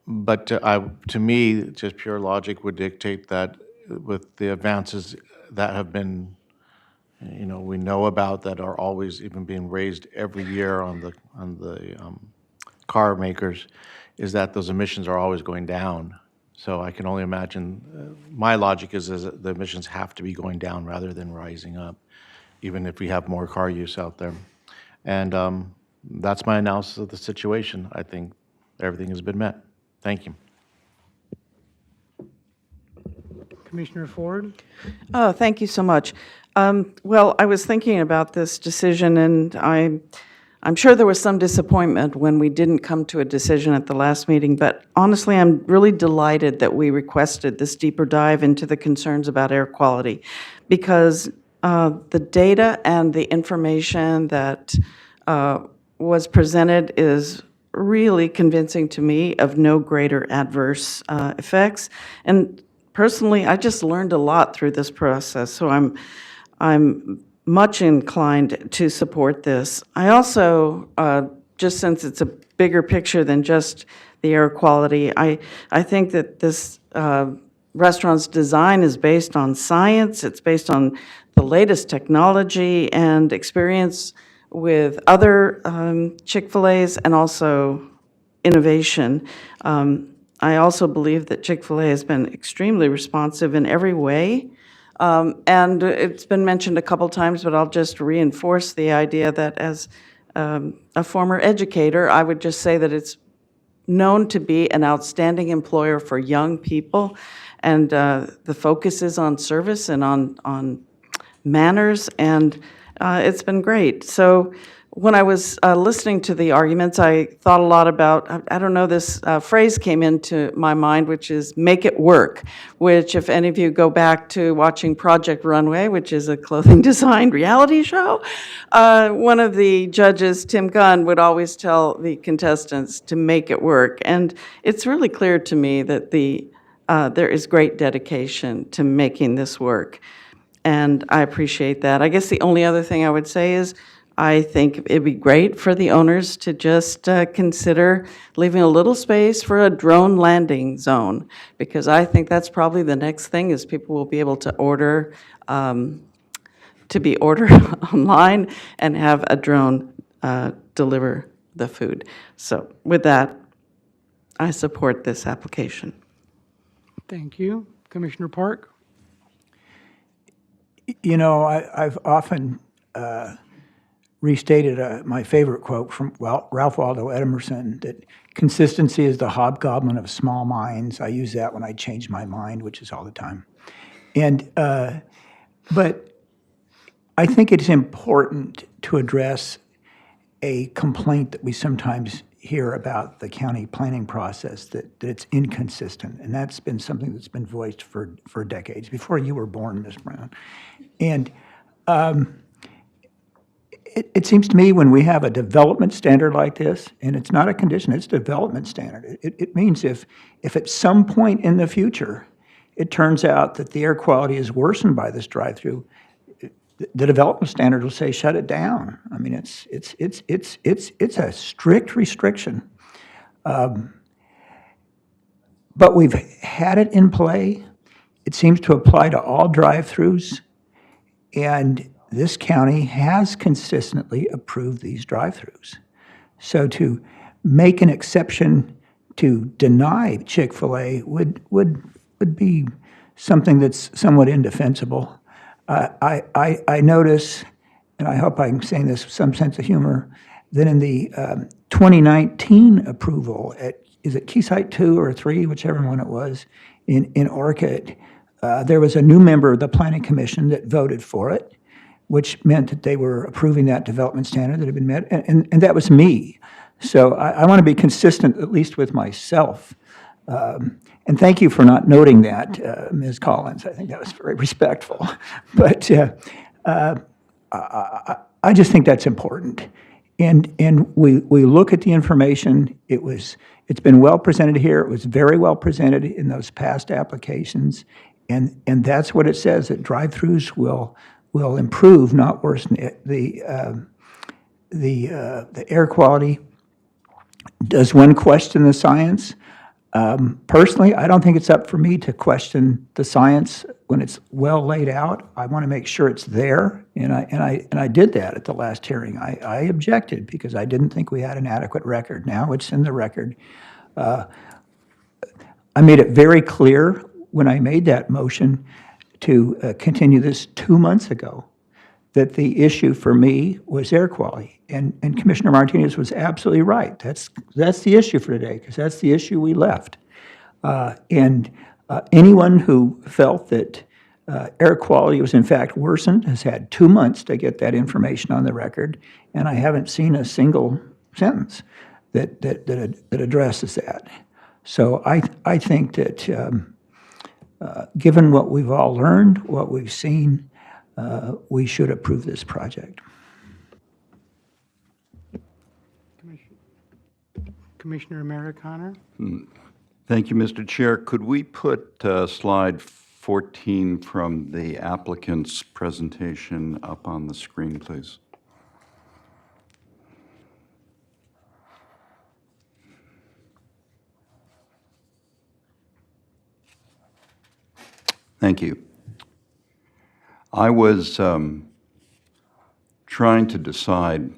but to me, just pure logic would dictate that with the advances that have been, we know about that are always even being raised every year on the car makers, is that those emissions are always going down. So I can only imagine, my logic is that the emissions have to be going down rather than rising up, even if we have more car use out there. And that's my analysis of the situation. I think everything has been met. Thank you. Commissioner Ford? Oh, thank you so much. Well, I was thinking about this decision, and I'm sure there was some disappointment when we didn't come to a decision at the last meeting, but honestly, I'm really delighted that we requested this deeper dive into the concerns about air quality, because the data and the information that was presented is really convincing to me of no greater adverse effects. And personally, I just learned a lot through this process, so I'm much inclined to support this. I also, just since it's a bigger picture than just the air quality. I think that this restaurant's design is based on science. It's based on the latest technology and experience with other Chick-fil-A's and also innovation. I also believe that Chick-fil-A has been extremely responsive in every way. And it's been mentioned a couple times, but I'll just reinforce the idea that as a former educator, I would just say that it's known to be an outstanding employer for young people, and the focus is on service and on manners, and it's been great. So when I was listening to the arguments, I thought a lot about, I don't know, this phrase came into my mind, which is make it work, which if any of you go back to watching Project Runway, which is a clothing design reality show, one of the judges, Tim Gunn, would always tell the contestants to make it work. And it's really clear to me that there is great dedication to making this work. And I appreciate that. I guess the only other thing I would say is I think it'd be great for the owners to just consider leaving a little space for a drone landing zone, because I think that's probably the next thing is people will be able to order, to be ordered online and have a drone deliver the food. So with that, I support this application. Thank you. Commissioner Park? You know, I've often restated my favorite quote from Ralph Waldo Emerson, that consistency is the hobgoblin of small minds. I use that when I change my mind, which is all the time. And but I think it's important to address a complaint that we sometimes hear about the county planning process, that it's inconsistent. And that's been something that's been voiced for decades, before you were born, Ms. Brown. And it seems to me when we have a development standard like this, and it's not a condition, it's a development standard, it means if at some point in the future it turns out that the air quality is worsened by this drive-through, the development standard will say shut it down. I mean, it's a strict restriction. But we've had it in play. It seems to apply to all drive-throughs, and this county has consistently approved these drive-throughs. So to make an exception to deny Chick-fil-A would be something that's somewhat indefensible. I notice, and I hope I'm saying this with some sense of humor, that in the 2019 approval at, is it Keysite 2 or 3, whichever one it was, in Orchid, there was a new member of the Planning Commission that voted for it, which meant that they were approving that development standard that had been met, and that was me. So I want to be consistent, at least with myself. And thank you for not noting that, Ms. Collins. I think that was very respectful. But I just think that's important. And we look at the information. It's been well presented here. It was very well presented in those past applications. And that's what it says, that drive-throughs will improve, not worsen the air quality. Does one question the science? Personally, I don't think it's up for me to question the science when it's well laid out. I want to make sure it's there, and I did that at the last hearing. I objected because I didn't think we had an adequate record. Now it's in the record. I made it very clear when I made that motion to continue this 2 months ago that the issue for me was air quality. And Commissioner Martinez was absolutely right. That's the issue for today, because that's the issue we left. Anyone who felt that air quality was in fact worsened has had 2 months to get that information on the record, and I haven't seen a single sentence that addresses that. So I think that given what we've all learned, what we've seen, we should approve this project. Commissioner Americana? Thank you, Mr. Chair. Could we put slide 14 from the applicant's presentation up on the screen, please? Thank you. I was trying to decide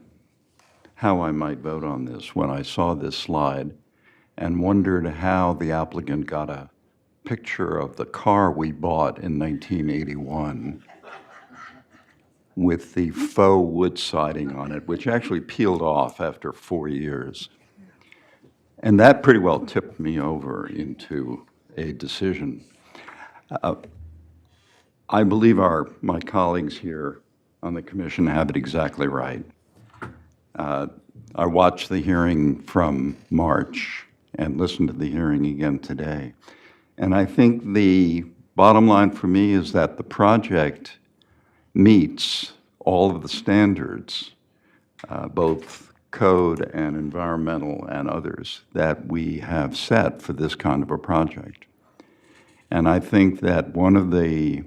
how I might vote on this when I saw this slide and wondered how the applicant got a picture of the car we bought in 1981 with the faux wood siding on it, which actually peeled off after 4 years. And that pretty well tipped me over into a decision. I believe my colleagues here on the commission have it exactly right. I watched the hearing from March and listened to the hearing again today. And I think the bottom line for me is that the project meets all of the standards, both code and environmental and others, that we have set for this kind of a project. And I think that one of the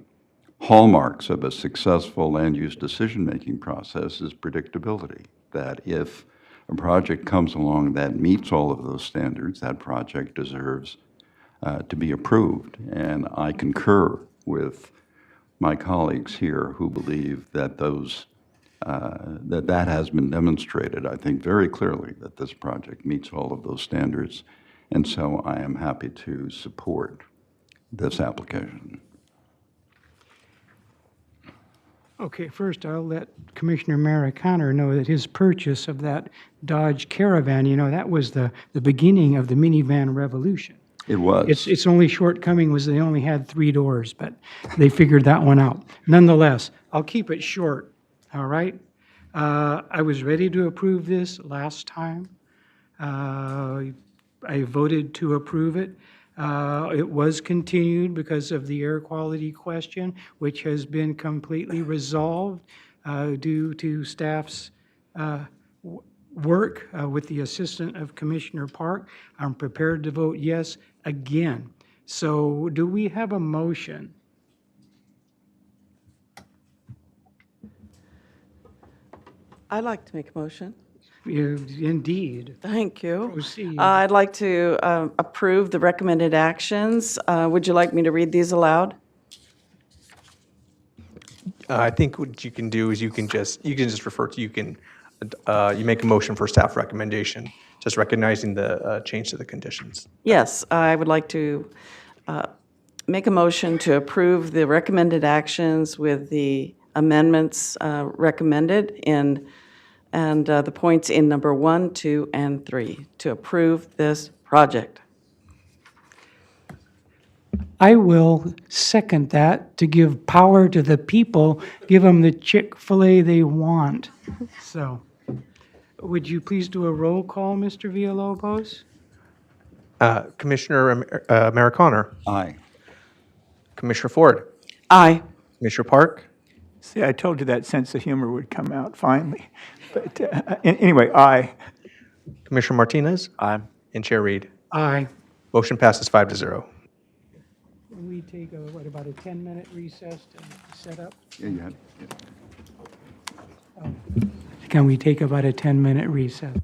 hallmarks of a successful land use decision-making process is predictability, that if a project comes along that meets all of those standards, that project deserves to be approved. And I concur with my colleagues here who believe that that has been demonstrated, I think, very clearly that this project meets all of those standards. And so I am happy to support this application. Okay, first I'll let Commissioner Maricano know that his purchase of that Dodge Caravan, that was the beginning of the minivan revolution. It was. Its only shortcoming was they only had 3 doors, but they figured that one out. Nonetheless, I'll keep it short, all right? I was ready to approve this last time. I voted to approve it. It was continued because of the air quality question, which has been completely resolved due to staff's work with the assistant of Commissioner Park. I'm prepared to vote yes again. So do we have a motion? I'd like to make a motion. Indeed. Thank you. Proceed. I'd like to approve the recommended actions. Would you like me to read these aloud? I think what you can do is you can just refer to, you make a motion for staff recommendation, just recognizing the change to the conditions. Yes, I would like to make a motion to approve the recommended actions with the amendments recommended and the points in number 1, 2, and 3 to approve this project. I will second that to give power to the people, give them the Chick-fil-A they want. So, would you please do a roll call, Mr. Villalobos? Commissioner Maricano. Aye. Commissioner Ford. Aye. Commissioner Park. See, I told you that sense of humor would come out finally. But anyway, aye. Commissioner Martinez. Aye. And Chair Reed. Aye. Motion passes 5-0. Can we take about a 10-minute recess to set up? Yeah, you had. Yeah. Can we take about a 10-minute recess?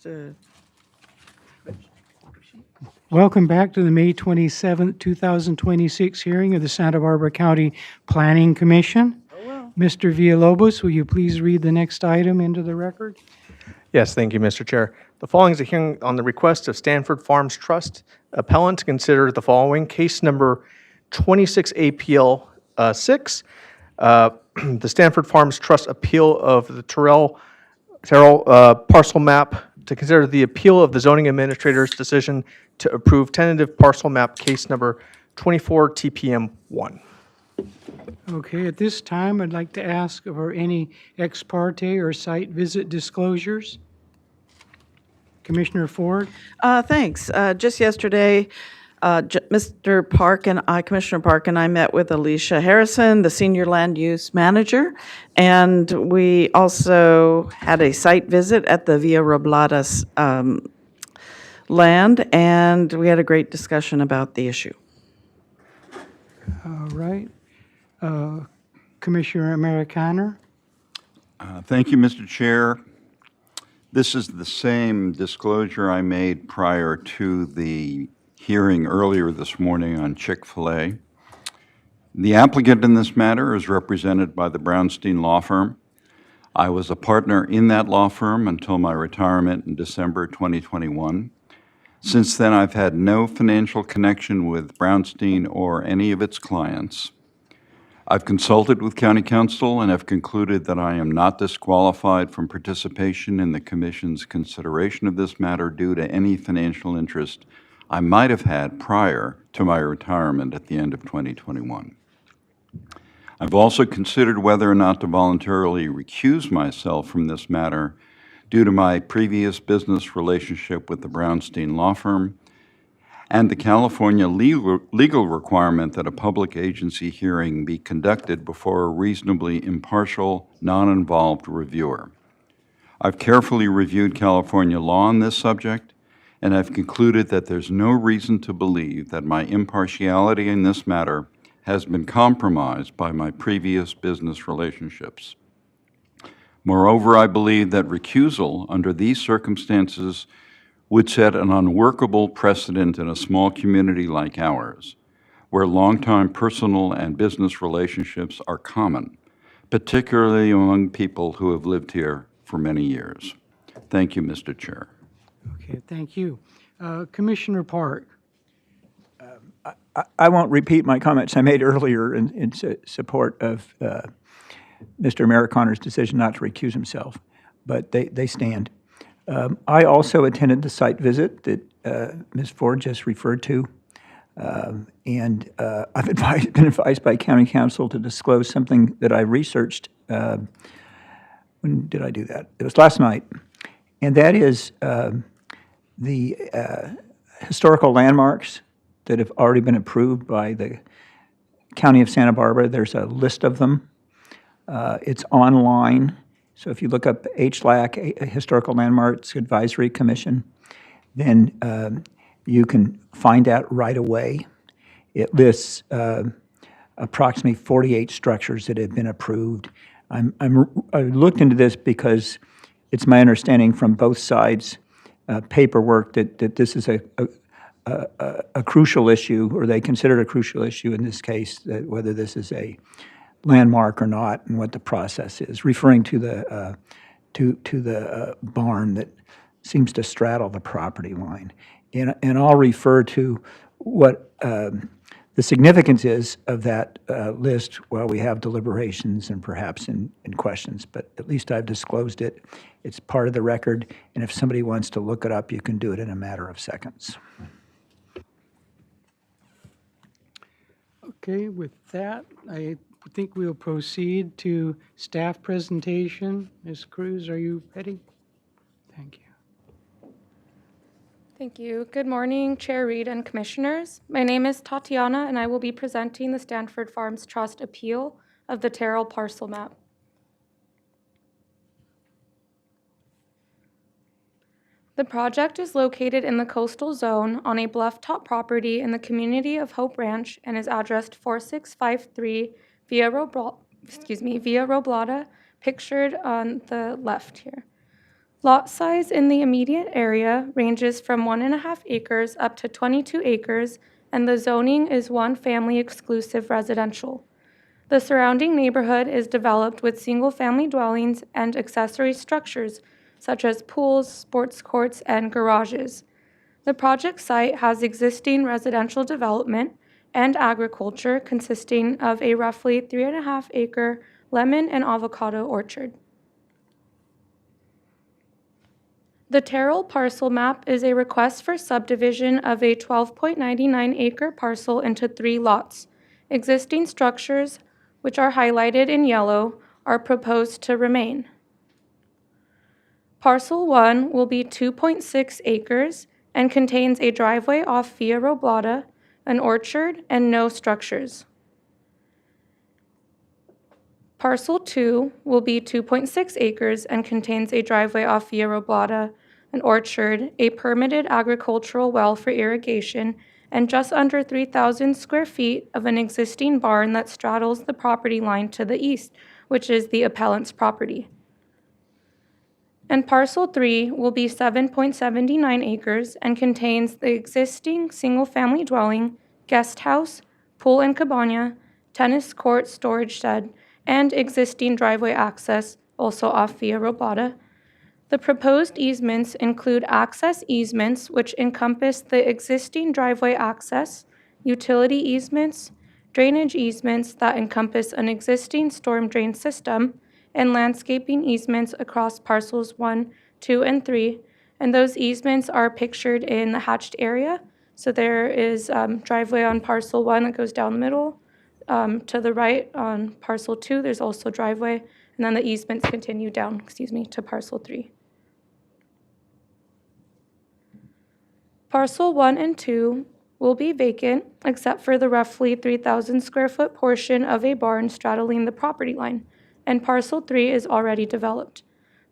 just a Welcome back to the May 27, 2026 hearing of the Santa Barbara County Planning Commission. Mr. Villalobos, will you please read the next item into the record? Yes, thank you, Mr. Chair. The following is a hearing on the request of Stanford Farms Trust appellant to consider the following: case number 26 APL 6, the Stanford Farms Trust appeal of the Terrell parcel map, to consider the appeal of the zoning administrator's decision to approve tentative parcel map case number 24 TPM 1. Okay, at this time, I'd like to ask for any ex parte or site visit disclosures. Commissioner Ford? Thanks. Just yesterday, Mr. Park and I, Commissioner Park and I met with Alicia Harrison, the Senior Land Use Manager, and we also had a site visit at the Villa Robladas land, and we had a great discussion about the issue. All right. Commissioner Americaner? Thank you, Mr. Chair. This is the same disclosure I made prior to the hearing earlier this morning on Chick-fil-A. The applicant in this matter is represented by the Brownstein Law Firm. I was a partner in that law firm until my retirement in December 2021. Since then, I've had no financial connection with Brownstein or any of its clients. I've consulted with County Counsel and have concluded that I am not disqualified from participation in the Commission's consideration of this matter due to any financial interest I might have had prior to my retirement at the end of 2021. I've also considered whether or not to voluntarily recuse myself from this matter due to my previous business relationship with the Brownstein Law Firm and the California legal requirement that a public agency hearing be conducted before a reasonably impartial, non-involved reviewer. I've carefully reviewed California law on this subject, and I've concluded that there's no reason to believe that my impartiality in this matter has been compromised by my previous business relationships. Moreover, I believe that recusal under these circumstances would set an unworkable precedent in a small community like ours, where longtime personal and business relationships are common, particularly among people who have lived here for many years. Thank you, Mr. Chair. Okay, thank you. Commissioner Park? I won't repeat my comments I made earlier in support of Mr. Americaner's decision not to recuse himself, but they stand. I also attended the site visit that Ms. Ford just referred to, and I've been advised by County Counsel to disclose something that I researched. When did I do that? It was last night, and that is the historical landmarks that have already been approved by the County of Santa Barbara. There's a list of them. It's online. So if you look up HLAC, Historical Landmarks Advisory Commission, then you can find out right away. It lists approximately 48 structures that have been approved. I looked into this because it's my understanding from both sides paperwork that this is a crucial issue, or they consider it a crucial issue in this case, that whether this is a landmark or not, and what the process is, referring to the barn that seems to straddle the property line. And I'll refer to what the significance is of that list while we have deliberations and perhaps in questions, but at least I've disclosed it. It's part of the record, and if somebody wants to look it up, you can do it in a matter of seconds. Okay, with that, I think we'll proceed to staff presentation. Ms. Cruz, are you ready? Thank you. Thank you. Good morning, Chair Reed and Commissioners. My name is Tatiana, and I will be presenting the Stanford Farms Trust appeal of the Terrell parcel map. The project is located in the coastal zone on a bluff-top property in the community of Hope Ranch and is addressed 4653 Villa Roblada, pictured on the left here. Lot size in the immediate area ranges from 1.5 acres up to 22 acres, and the zoning is one family exclusive residential. The surrounding neighborhood is developed with single-family dwellings and accessory structures such as pools, sports courts, and garages. The project site has existing residential development and agriculture consisting of a roughly 3.5 acre lemon and avocado orchard. The Terrell parcel map is a request for subdivision of a 12.99 acre parcel into 3 lots. Existing structures, which are highlighted in yellow, are proposed to remain. Parcel 1 will be 2.6 acres and contains a driveway off Via Roblata, an orchard, and no structures. Parcel 2 will be 2.6 acres and contains a driveway off Via Roblata, an orchard, a permitted agricultural well for irrigation, and just under 3,000 square feet of an existing barn that straddles the property line to the east, which is the appellant's property. And parcel 3 will be 7.79 acres and contains the existing single-family dwelling, guest house, pool and cabana, tennis court, storage shed, and existing driveway access, also off Via Roblata. The proposed easements include access easements, which encompass the existing driveway access, utility easements, drainage easements that encompass an existing storm drain system, and landscaping easements across parcels 1, 2, and 3. And those easements are pictured in the hatched area. So there is driveway on parcel 1 that goes down the middle. To the right on parcel 2, there's also driveway, and then the easements continue down, to parcel 3. Parcel 1 and 2 will be vacant, except for the roughly 3,000 square foot portion of a barn straddling the property line, and parcel 3 is already developed.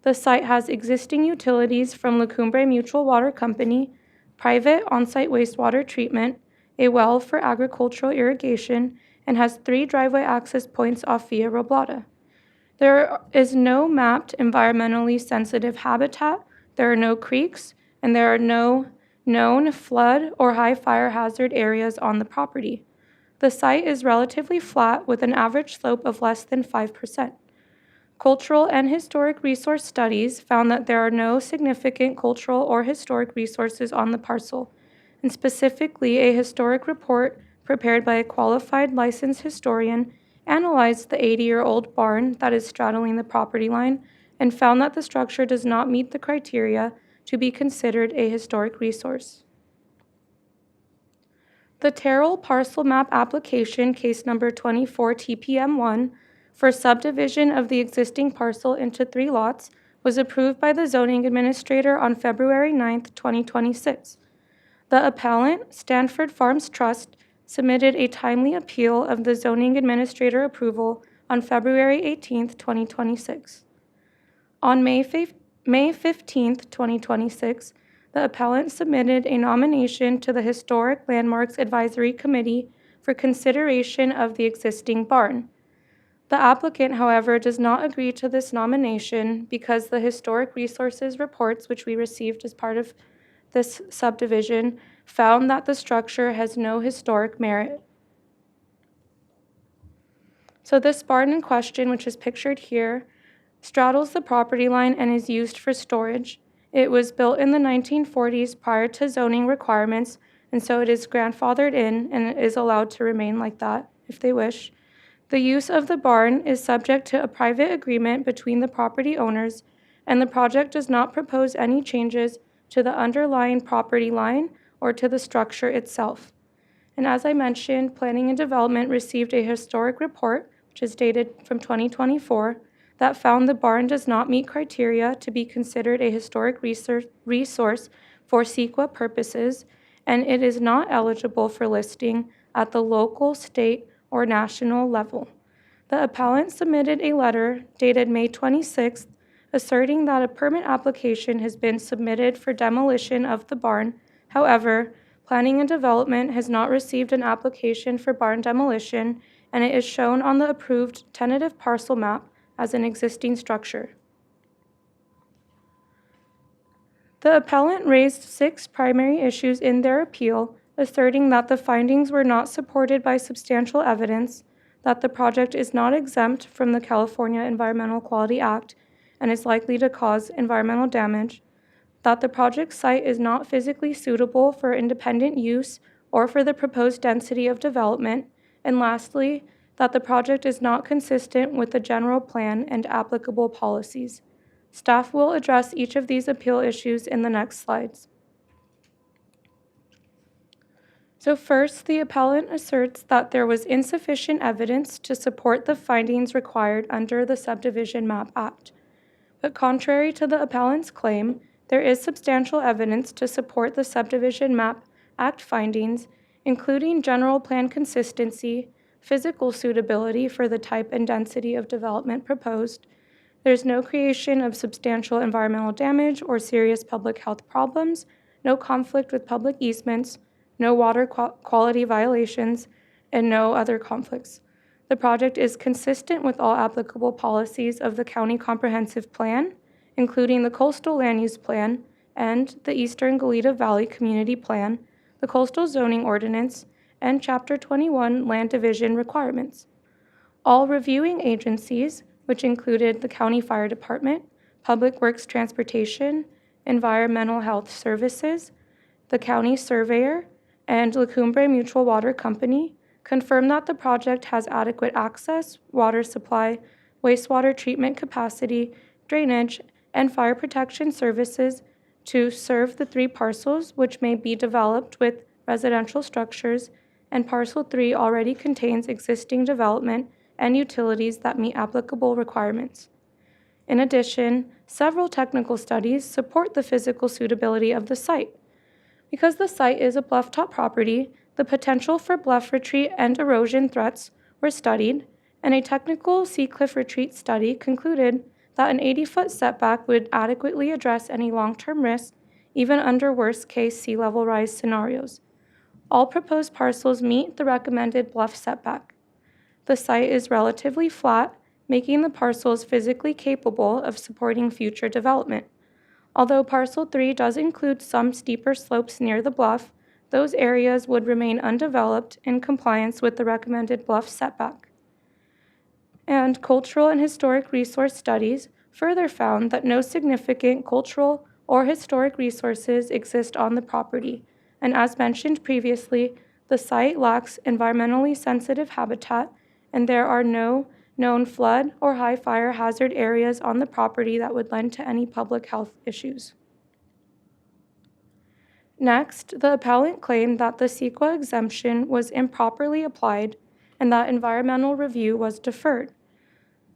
The site has existing utilities from La Cumbre Mutual Water Company, private on-site wastewater treatment, a well for agricultural irrigation, and has 3 driveway access points off Via Roblata. There is no mapped environmentally sensitive habitat, there are no creeks, and there are no known flood or high fire hazard areas on the property. The site is relatively flat with an average slope of less than 5%. Cultural and historic resource studies found that there are no significant cultural or historic resources on the parcel, and specifically a historic report prepared by a qualified licensed historian analyzed the 80-year-old barn that is straddling the property line and found that the structure does not meet the criteria to be considered a historic resource. The Terrell parcel map application, case number 24 TPM1, for subdivision of the existing parcel into 3 lots was approved by the zoning administrator on February 9, 2026. The appellant, Stanford Farms Trust, submitted a timely appeal of the zoning administrator approval on February 18, 2026. On May 15, 2026, the appellant submitted a nomination to the Historic Landmarks Advisory Committee for consideration of the existing barn. The applicant, however, does not agree to this nomination because the historic resources reports, which we received as part of this subdivision, found that the structure has no historic merit. So this barn in question, which is pictured here, straddles the property line and is used for storage. It was built in the 1940s prior to zoning requirements, and so it is grandfathered in and it is allowed to remain like that if they wish. The use of the barn is subject to a private agreement between the property owners, and the project does not propose any changes to the underlying property line or to the structure itself. And as I mentioned, Planning and Development received a historic report, which is dated from 2024, that found the barn does not meet criteria to be considered a historic resource for CEQA purposes, and it is not eligible for listing at the local, state, or national level. The appellant submitted a letter dated May 26th asserting that a permit application has been submitted for demolition of the barn. However, Planning and Development has not received an application for barn demolition, and it is shown on the approved tentative parcel map as an existing structure. The appellant raised 6 primary issues in their appeal, asserting that the findings were not supported by substantial evidence, that the project is not exempt from the California Environmental Quality Act and is likely to cause environmental damage, that the project site is not physically suitable for independent use or for the proposed density of development, and lastly, that the project is not consistent with the general plan and applicable policies. Staff will address each of these appeal issues in the next slides. So first, the appellant asserts that there was insufficient evidence to support the findings required under the Subdivision Map Act. But contrary to the appellant's claim, there is substantial evidence to support the Subdivision Map Act findings, including general plan consistency, physical suitability for the type and density of development proposed. There's no creation of substantial environmental damage or serious public health problems, no conflict with public easements, no water quality violations, and no other conflicts. The project is consistent with all applicable policies of the County Comprehensive Plan, including the Coastal Land Use Plan and the Eastern Goleta Valley Community Plan, the Coastal Zoning Ordinance, and Chapter 21 Land Division requirements. All reviewing agencies, which included the County Fire Department, Public Works Transportation, Environmental Health Services, the County Surveyor, and La Cumbre Mutual Water Company, confirmed that the project has adequate access, water supply, wastewater treatment capacity, drainage, and fire protection services to serve the 3 parcels which may be developed with residential structures, and Parcel 3 already contains existing development and utilities that meet applicable requirements. In addition, several technical studies support the physical suitability of the site. Because the site is a bluff-top property, the potential for bluff retreat and erosion threats were studied, and a technical sea cliff retreat study concluded that an 80-foot setback would adequately address any long-term risk, even under worst-case sea level rise scenarios. All proposed parcels meet the recommended bluff setback. The site is relatively flat, making the parcels physically capable of supporting future development. Although Parcel 3 does include some steeper slopes near the bluff, those areas would remain undeveloped in compliance with the recommended bluff setback. And cultural and historic resource studies further found that no significant cultural or historic resources exist on the property, and as mentioned previously, the site lacks environmentally sensitive habitat, and there are no known flood or high fire hazard areas on the property that would lend to any public health issues. Next, the appellant claimed that the CEQA exemption was improperly applied and that environmental review was deferred.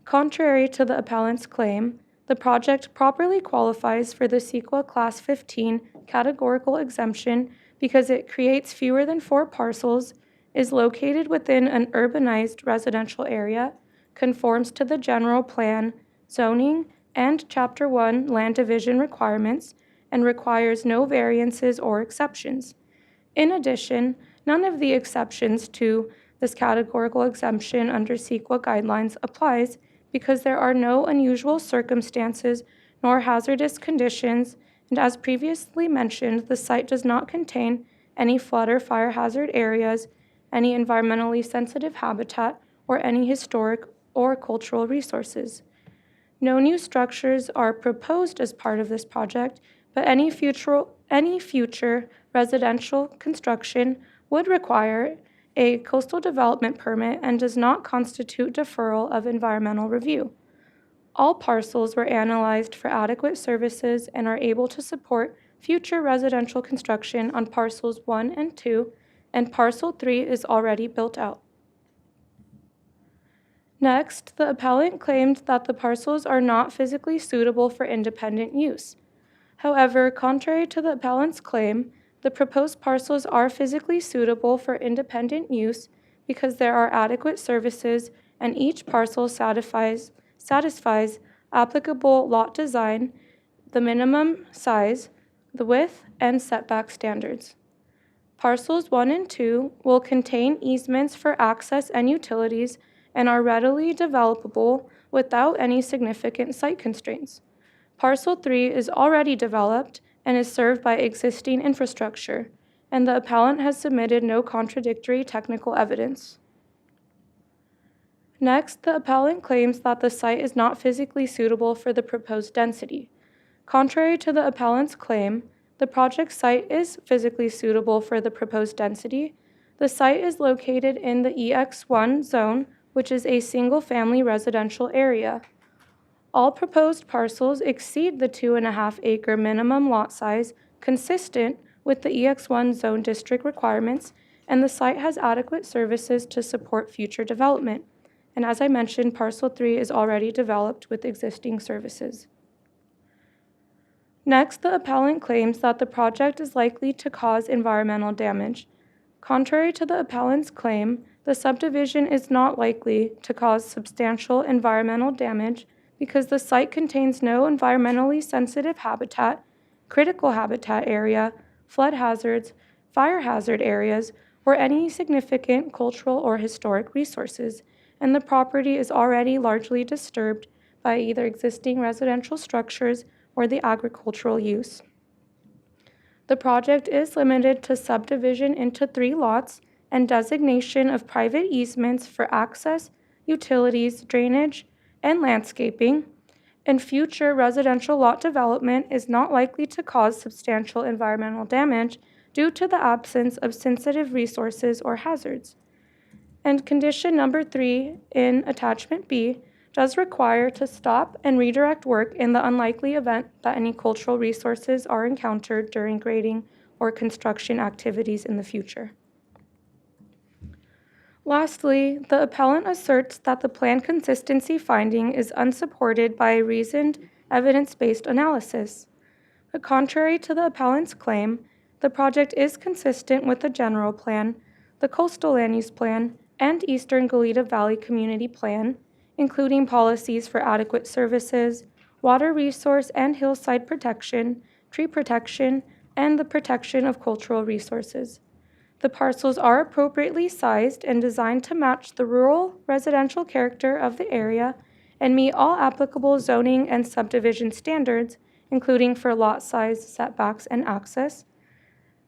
Contrary to the appellant's claim, the project properly qualifies for the CEQA Class 15 categorical exemption because it creates fewer than 4 parcels, is located within an urbanized residential area, conforms to the general plan, zoning, and Chapter 1 land division requirements, and requires no variances or exceptions. In addition, none of the exceptions to this categorical exemption under CEQA guidelines applies because there are no unusual circumstances nor hazardous conditions, and as previously mentioned, the site does not contain any flood or fire hazard areas, any environmentally sensitive habitat, or any historic or cultural resources. No new structures are proposed as part of this project, but any future residential construction would require a coastal development permit and does not constitute deferral of environmental review. All parcels were analyzed for adequate services and are able to support future residential construction on parcels 1 and 2, and parcel 3 is already built out. Next, the appellant claimed that the parcels are not physically suitable for independent use. However, contrary to the appellant's claim, the proposed parcels are physically suitable for independent use because there are adequate services and each parcel satisfies applicable lot design, the minimum size, the width, and setback standards. Parcels 1 and 2 will contain easements for access and utilities and are readily developable without any significant site constraints. Parcel 3 is already developed and is served by existing infrastructure, and the appellant has submitted no contradictory technical evidence. Next, the appellant claims that the site is not physically suitable for the proposed density. Contrary to the appellant's claim, the project site is physically suitable for the proposed density. The site is located in the EX1 zone, which is a single-family residential area. All proposed parcels exceed the 2.5-acre minimum lot size consistent with the EX1 zone district requirements, and the site has adequate services to support future development. And as I mentioned, Parcel 3 is already developed with existing services. Next, the appellant claims that the project is likely to cause environmental damage. Contrary to the appellant's claim, the subdivision is not likely to cause substantial environmental damage because the site contains no environmentally sensitive habitat, critical habitat area, flood hazards, fire hazard areas, or any significant cultural or historic resources, and the property is already largely disturbed by either existing residential structures or the agricultural use. The project is limited to subdivision into 3 lots and designation of private easements for access, utilities, drainage, and landscaping, and future residential lot development is not likely to cause substantial environmental damage due to the absence of sensitive resources or hazards. And condition number 3 in attachment B does require to stop and redirect work in the unlikely event that any cultural resources are encountered during grading or construction activities in the future. Lastly, the appellant asserts that the plan consistency finding is unsupported by a reasoned, evidence-based analysis. But contrary to the appellant's claim, the project is consistent with the general plan, the coastal land use plan, and Eastern Goleta Valley Community Plan, including policies for adequate services, water resource and hillside protection, tree protection, and the protection of cultural resources. The parcels are appropriately sized and designed to match the rural residential character of the area and meet all applicable zoning and subdivision standards, including for lot size, setbacks, and access.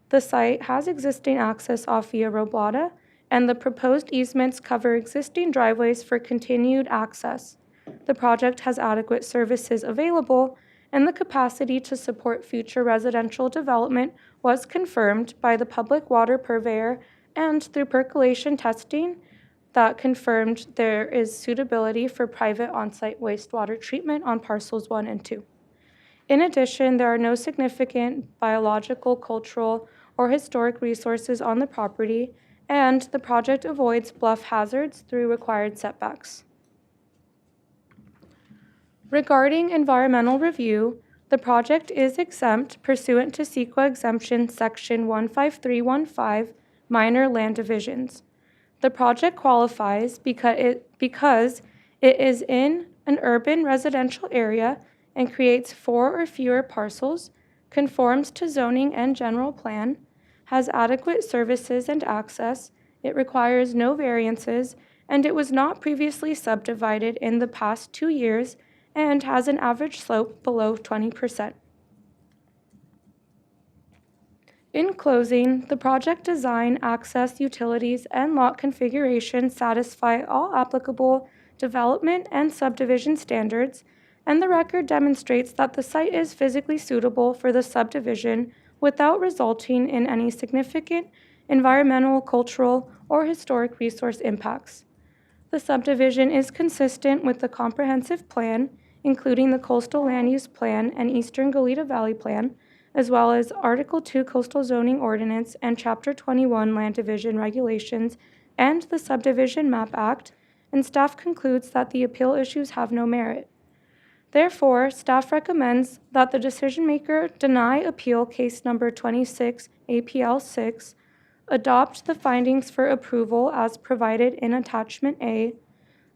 The site has existing access off Via Roblata, and the proposed easements cover existing driveways for continued access. The project has adequate services available, and the capacity to support future residential development was confirmed by the public water purveyor and through percolation testing that confirmed there is suitability for private on-site wastewater treatment on parcels 1 and 2. In addition, there are no significant biological, cultural, or historic resources on the property, and the project avoids bluff hazards through required setbacks. Regarding environmental review, the project is exempt pursuant to CEQA exemption section 15315, minor land divisions. The project qualifies because it is in an urban residential area and creates 4 or fewer parcels, conforms to zoning and general plan, has adequate services and access, it requires no variances, and it was not previously subdivided in the past 2 years and has an average slope below 20%. In closing, the project design, access, utilities, and lot configuration satisfy all applicable development and subdivision standards, and the record demonstrates that the site is physically suitable for the subdivision without resulting in any significant environmental, cultural, or historic resource impacts. The subdivision is consistent with the comprehensive plan, including the Coastal Land Use Plan and Eastern Goleta Valley Plan, as well as Article 2 Coastal Zoning Ordinance and Chapter 21 Land Division Regulations and the Subdivision Map Act, and staff concludes that the appeal issues have no merit. Therefore, staff recommends that the decision maker deny appeal case number 26 APL 6, adopt the findings for approval as provided in Attachment A,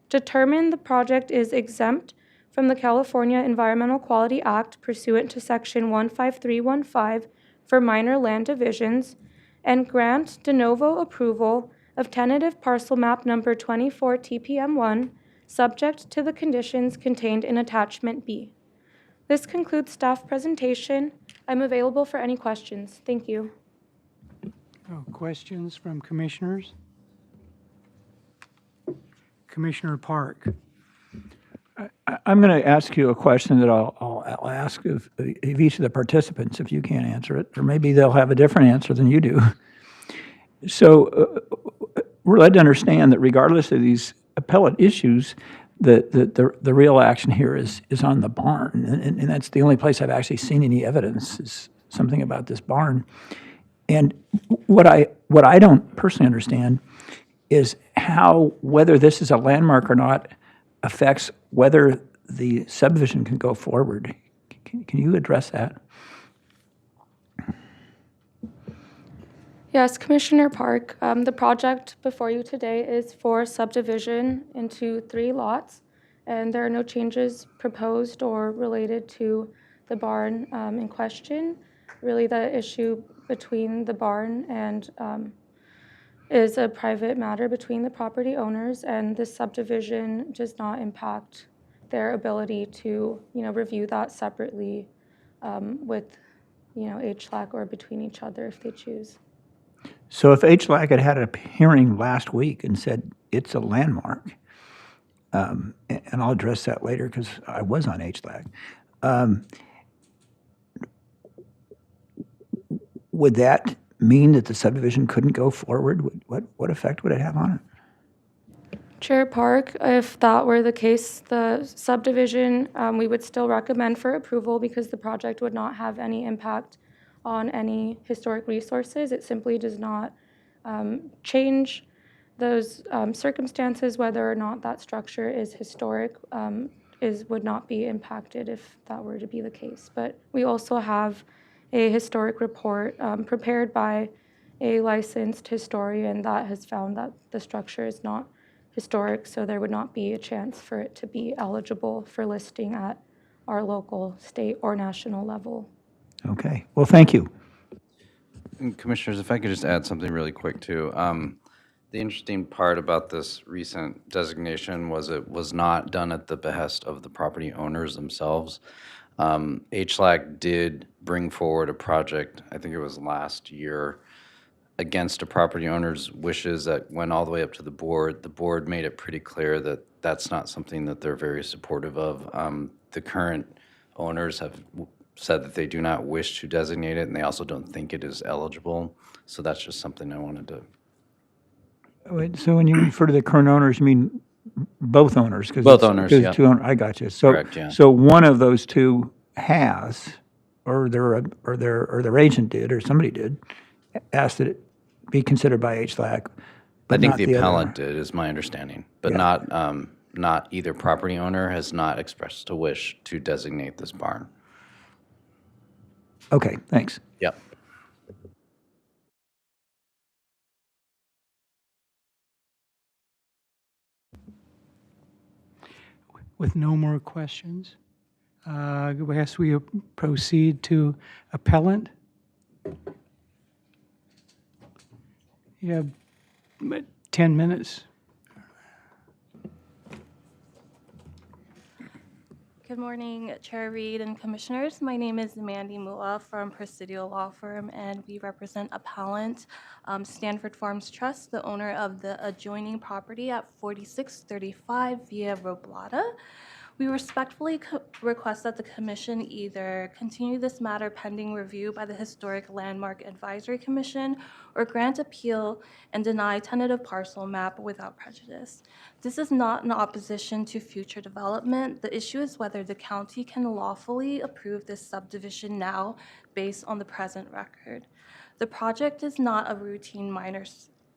determine the project is exempt from the California Environmental Quality Act pursuant to Section 15315 for minor land divisions, and grant de novo approval of tentative parcel map number 24 TPM1, subject to the conditions contained in Attachment B. This concludes staff presentation. I'm available for any questions. Thank you. Oh, questions from commissioners? Commissioner Park. I'm going to ask you a question that I'll ask of each of the participants if you can't answer it, or maybe they'll have a different answer than you do. So we're led to understand that regardless of these appellate issues, the real action here is on the barn. And that's the only place I've actually seen any evidence is something about this barn. And what I don't personally understand is how whether this is a landmark or not affects whether the subdivision can go forward. Can you address that? Yes, Commissioner Park, the project before you today is for subdivision into 3 lots, and there are no changes proposed or related to the barn in question. Really, the issue between the barn and is a private matter between the property owners, and this subdivision does not impact their ability to, review that separately with, HLAC or between each other if they choose. So if HLAC had a hearing last week and said it's a landmark, and I'll address that later because I was on HLAC, would that mean that the subdivision couldn't go forward? What effect would it have on it? Chair Park, if that were the case, the subdivision, we would still recommend for approval because the project would not have any impact on any historic resources. It simply does not change those circumstances. Whether or not that structure is historic would not be impacted if that were to be the case. But we also have a historic report prepared by a licensed historian that has found that the structure is not historic, so there would not be a chance for it to be eligible for listing at our local, state, or national level. Okay. Well, thank you. And Commissioners, if I could just add something really quick too. The interesting part about this recent designation was it was not done at the behest of the property owners themselves. HLAC did bring forward a project, I think it was last year, against a property owner's wishes that went all the way up to the board. The board made it pretty clear that that's not something that they're very supportive of. The current owners have said that they do not wish to designate it, and they also don't think it is eligible. So that's just something I wanted to. Wait, so when you refer to the current owners, you mean both owners? Both owners, yeah. I got you. So, Correct, yeah. So one of those two has, or their agent did, or somebody did, asked that it be considered by HLAC. I think not the other appellant owner. did, is my understanding, but Yeah. not either property owner has not expressed a wish to designate this barn. Okay, thanks. Yep. With no more questions, I guess we proceed to appellant. You have 10 minutes. Good morning, Chair Reed and Commissioners. My name is Mandy Mua from Presidio Law Firm, and we represent appellant Stanford Farms Trust, the owner of the adjoining property at 4635 Via Roblata. We respectfully request that the Commission either continue this matter pending review by the Historic Landmark Advisory Commission or grant appeal and deny tentative parcel map without prejudice. This is not in opposition to future development. The issue is whether the county can lawfully approve this subdivision now based on the present record. The project is not a routine minor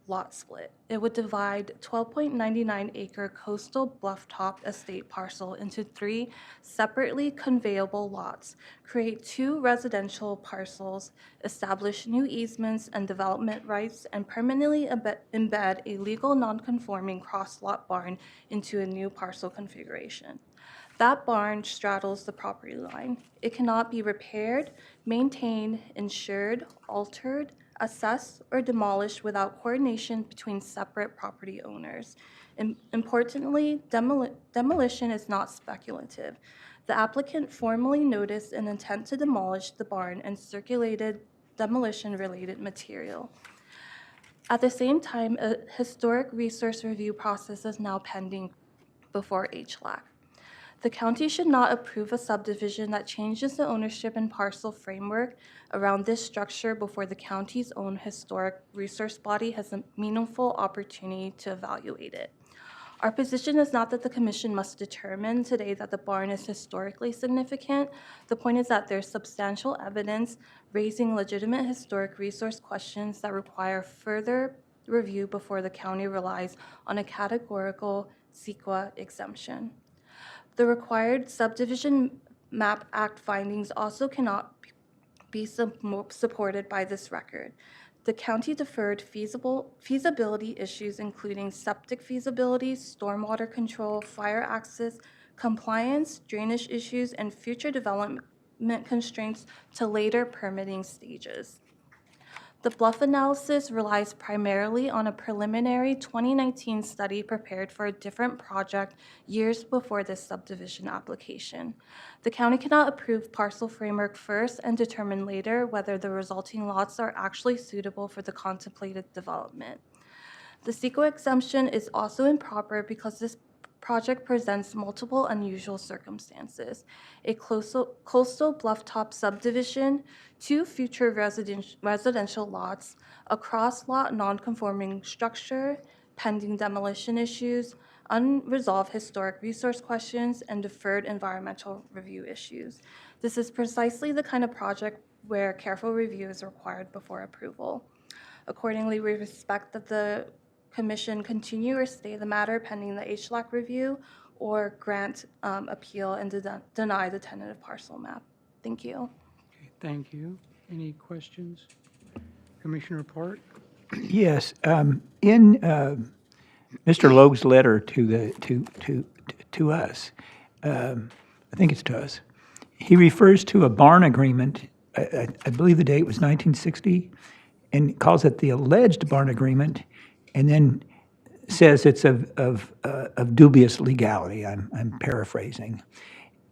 lot split. It would divide 12.99 acre coastal blufftop estate parcel into 3 separately conveyable lots, create 2 residential parcels, establish new easements and development rights, and permanently embed a legal non-conforming cross-lot barn into a new parcel configuration. That barn straddles the property line. It cannot be repaired, maintained, insured, altered, assessed, or demolished without coordination between separate property owners. Importantly, demolition is not speculative. The applicant formally noticed an intent to demolish the barn and circulated demolition-related material. At the same time, a historic resource review process is now pending before HLAC. The county should not approve a subdivision that changes the ownership and parcel framework around this structure before the county's own historic resource body has a meaningful opportunity to evaluate it. Our position is not that the commission must determine today that the barn is historically significant. The point is that there's substantial evidence raising legitimate historic resource questions that require further review before the county relies on a categorical CEQA exemption. The required subdivision map act findings also cannot be supported by this record. The county deferred feasibility issues, including septic feasibility, stormwater control, fire access, compliance, drainage issues, and future development constraints to later permitting stages. The bluff analysis relies primarily on a preliminary 2019 study prepared for a different project years before this subdivision application. The county cannot approve parcel framework first and determine later whether the resulting lots are actually suitable for the contemplated development. The CEQA exemption is also improper because this project presents multiple unusual circumstances: a coastal blufftop subdivision, 2 future residential lots, a cross-lot non-conforming structure, pending demolition issues, unresolved historic resource questions, and deferred environmental review issues. This is precisely the kind of project where careful review is required before approval. Accordingly, we respect that the Commission continue or stay the matter pending the HLAC review, or grant appeal and deny the tentative parcel map. Thank you. Okay, thank you. Any questions? Commissioner Park? Yes, in Mr. Logue's letter to us, I think it's to us, he refers to a barn agreement, I believe the date was 1960, and calls it the alleged barn agreement, and then says it's of dubious legality. I'm paraphrasing.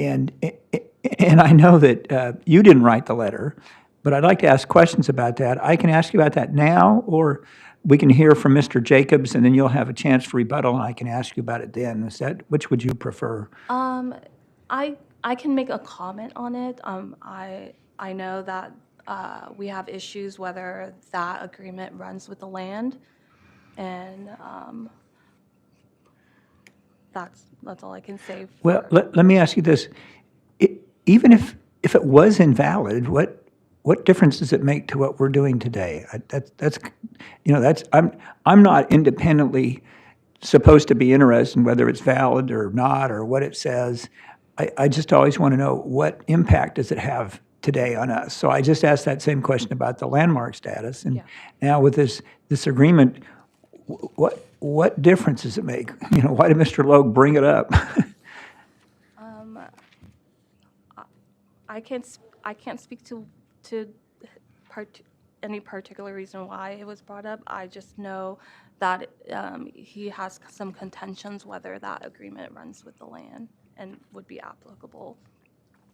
And I know that you didn't write the letter, but I'd like to ask questions about that. I can ask you about that now, or we can hear from Mr. Jacobs, and then you'll have a chance for rebuttal, and I can ask you about it then. Which would you prefer? I can make a comment on it. I know that we have issues whether that agreement runs with the land, and that's all I can say. Well, let me ask you this. Even if it was invalid, what difference does it make to what we're doing today? I'm not independently supposed to be interested in whether it's valid or not or what it says. I just always want to know what impact does it have today on us. So I just asked that same question about the landmark status, and now with this agreement, what difference does it make? Why did Mr. Logue bring it up? I can't speak to any particular reason why it was brought up. I just know that he has some contentions whether that agreement runs with the land and would be applicable.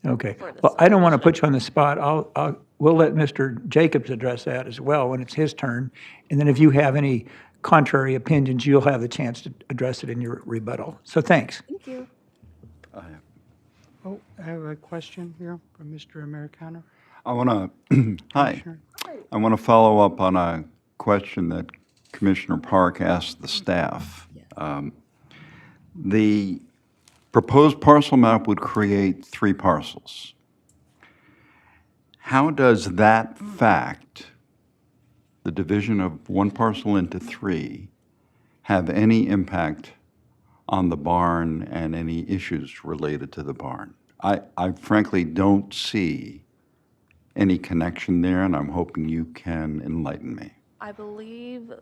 Okay. Well, I don't want to put you on the spot. We'll let Mr. Jacobs address that as well when it's his turn. And then if you have any contrary opinions, you'll have the chance to address it in your rebuttal. So thanks. Thank you. Oh, I have a question here from Mr. Americano. I want to, hi. I want to follow up on a question that Commissioner Park asked the staff. The proposed parcel map would create 3 parcels. How does that fact, the division of 1 parcel into 3, have any impact on the barn and any issues related to the barn? I frankly don't see any connection there, and I'm hoping you can enlighten me. I believe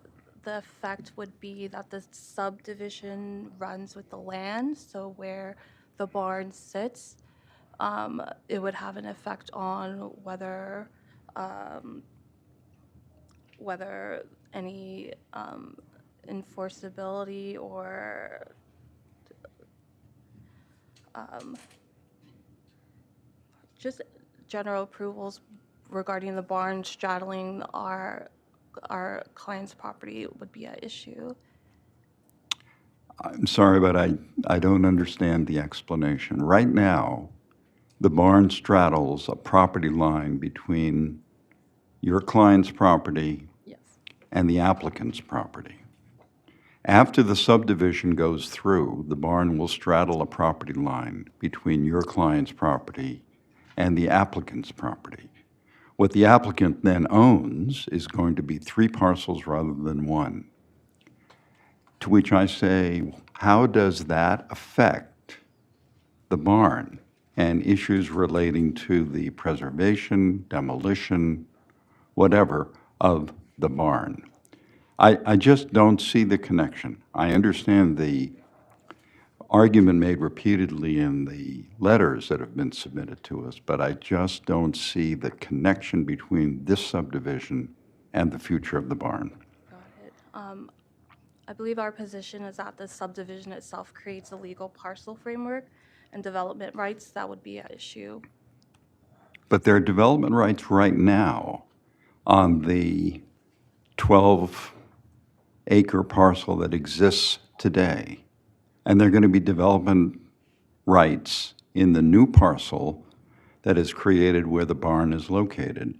the effect would be that the subdivision runs with the land, so where the barn sits, it would have an effect on whether any enforceability or just general approvals regarding the barn straddling our client's property would be an issue. I'm sorry, but I don't understand the explanation. Right now, the barn straddles a property line between your client's property and the applicant's property. After the subdivision goes through, the barn will straddle a property line between your client's property and the applicant's property. What the applicant then owns is going to be 3 parcels rather than 1. To which I say, how does that affect the barn and issues relating to the preservation, demolition, whatever, of the barn? I just don't see the connection. I understand the argument made repeatedly in the letters that have been submitted to us, but I just don't see the connection between this subdivision and the future of the barn. I believe our position is that the subdivision itself creates a legal parcel framework and development rights. That would be an issue. But there are development rights right now on the 12-acre parcel that exists today. And there are going to be development rights in the new parcel that is created where the barn is located.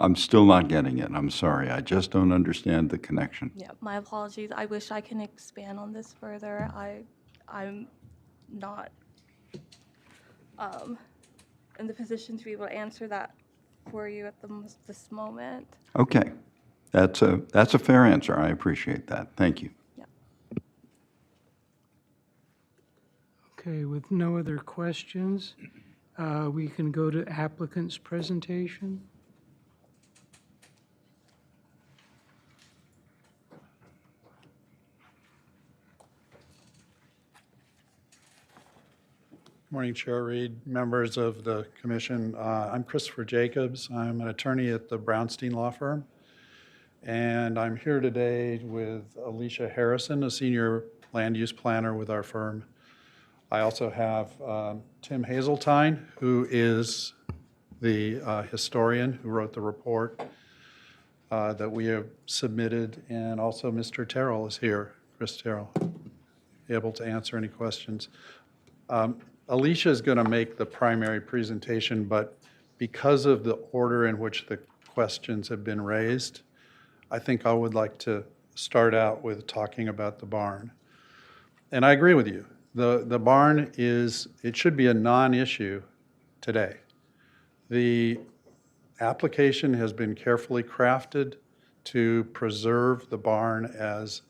I'm still not getting it. I'm sorry. I just don't understand the connection. Yeah, my apologies. I wish I can expand on this further. I'm not in the position to be able to answer that for you at this moment. Okay. That's a fair answer. I appreciate that. Thank you. Okay, with no other questions, we can go to applicant's presentation. Morning, Chair Reed, members of the commission. I'm Christopher Jacobs. I'm an attorney at the Brownstein Law Firm. And I'm here today with Alicia Harrison, a senior land use planner with our firm. I also have Tim Hazeltine, who is the historian who wrote the report that we have submitted. And also Mr. Terrell is here, Chris Terrell, able to answer any questions. Alicia is going to make the primary presentation, but because of the order in which the questions have been raised, I think I would like to start out with talking about the barn. And I agree with you. The barn it should be a non-issue today. The application has been carefully crafted to preserve the barn as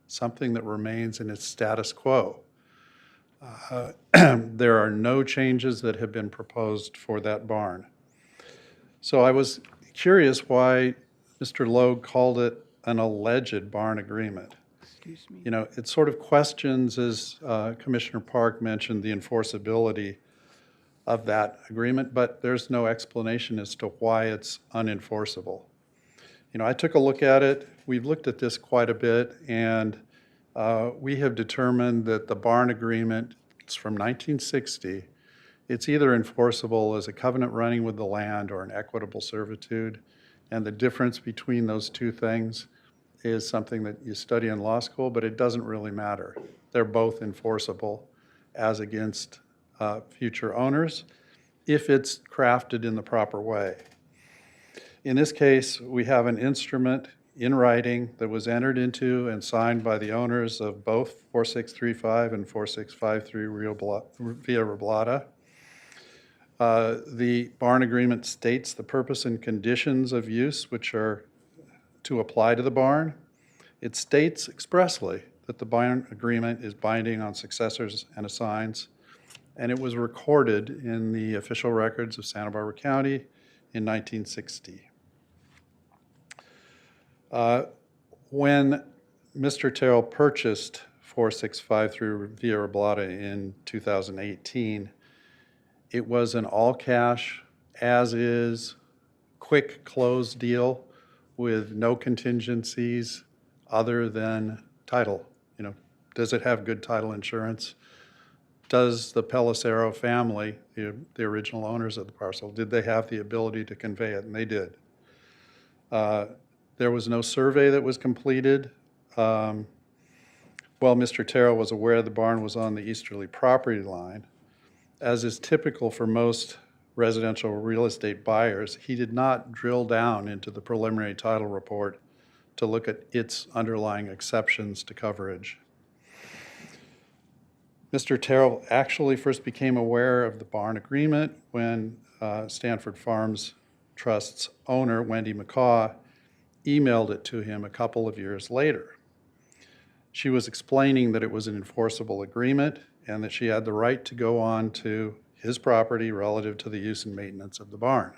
something that remains in its status quo. There are no changes that have been proposed for that barn. So I was curious why Mr. Logue called it an alleged barn agreement. Excuse me. You know, it sort of questions, as Commissioner Park mentioned, the enforceability of that agreement, but there's no explanation as to why it's unenforceable. You know, I took a look at it. We've looked at this quite a bit, and we have determined that the barn agreement, it's from 1960. It's either enforceable as a covenant running with the land or an equitable servitude. And the difference between those two things is something that you study in law school, but it doesn't really matter. They're both enforceable as against future owners if it's crafted in the proper way. In this case, we have an instrument in writing that was entered into and signed by the owners of both 4635 and 4653 Via Reblata. The barn agreement states the purpose and conditions of use which are to apply to the barn. It states expressly that the barn agreement is binding on successors and assigns, and it was recorded in the official records of Santa Barbara County in 1960. When Mr. Terrell purchased 4653 Via Reblata in 2018, it was an all-cash, as-is, quick close deal with no contingencies other than title. You know, does it have good title insurance? Does the Pellicero family, the original owners of the parcel, did they have the ability to convey it? And they did. There was no survey that was completed. Well, Mr. Terrell was aware the barn was on the easterly property line. As is typical for most residential real estate buyers, he did not drill down into the preliminary title report to look at its underlying exceptions to coverage. Mr. Terrell actually first became aware of the barn agreement when Stanford Farms Trust's owner, Wendy McCaw, emailed it to him a couple of years later. She was explaining that it was an enforceable agreement and that she had the right to go on to his property relative to the use and maintenance of the barn.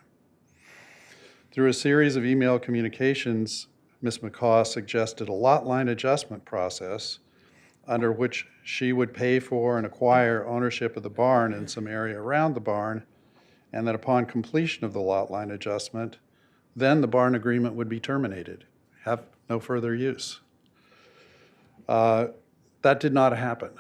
Through a series of email communications, Ms. McCaw suggested a lot line adjustment process under which she would pay for and acquire ownership of the barn and some area around the barn, and that upon completion of the lot line adjustment, then the barn agreement would be terminated, have no further use. That did not happen.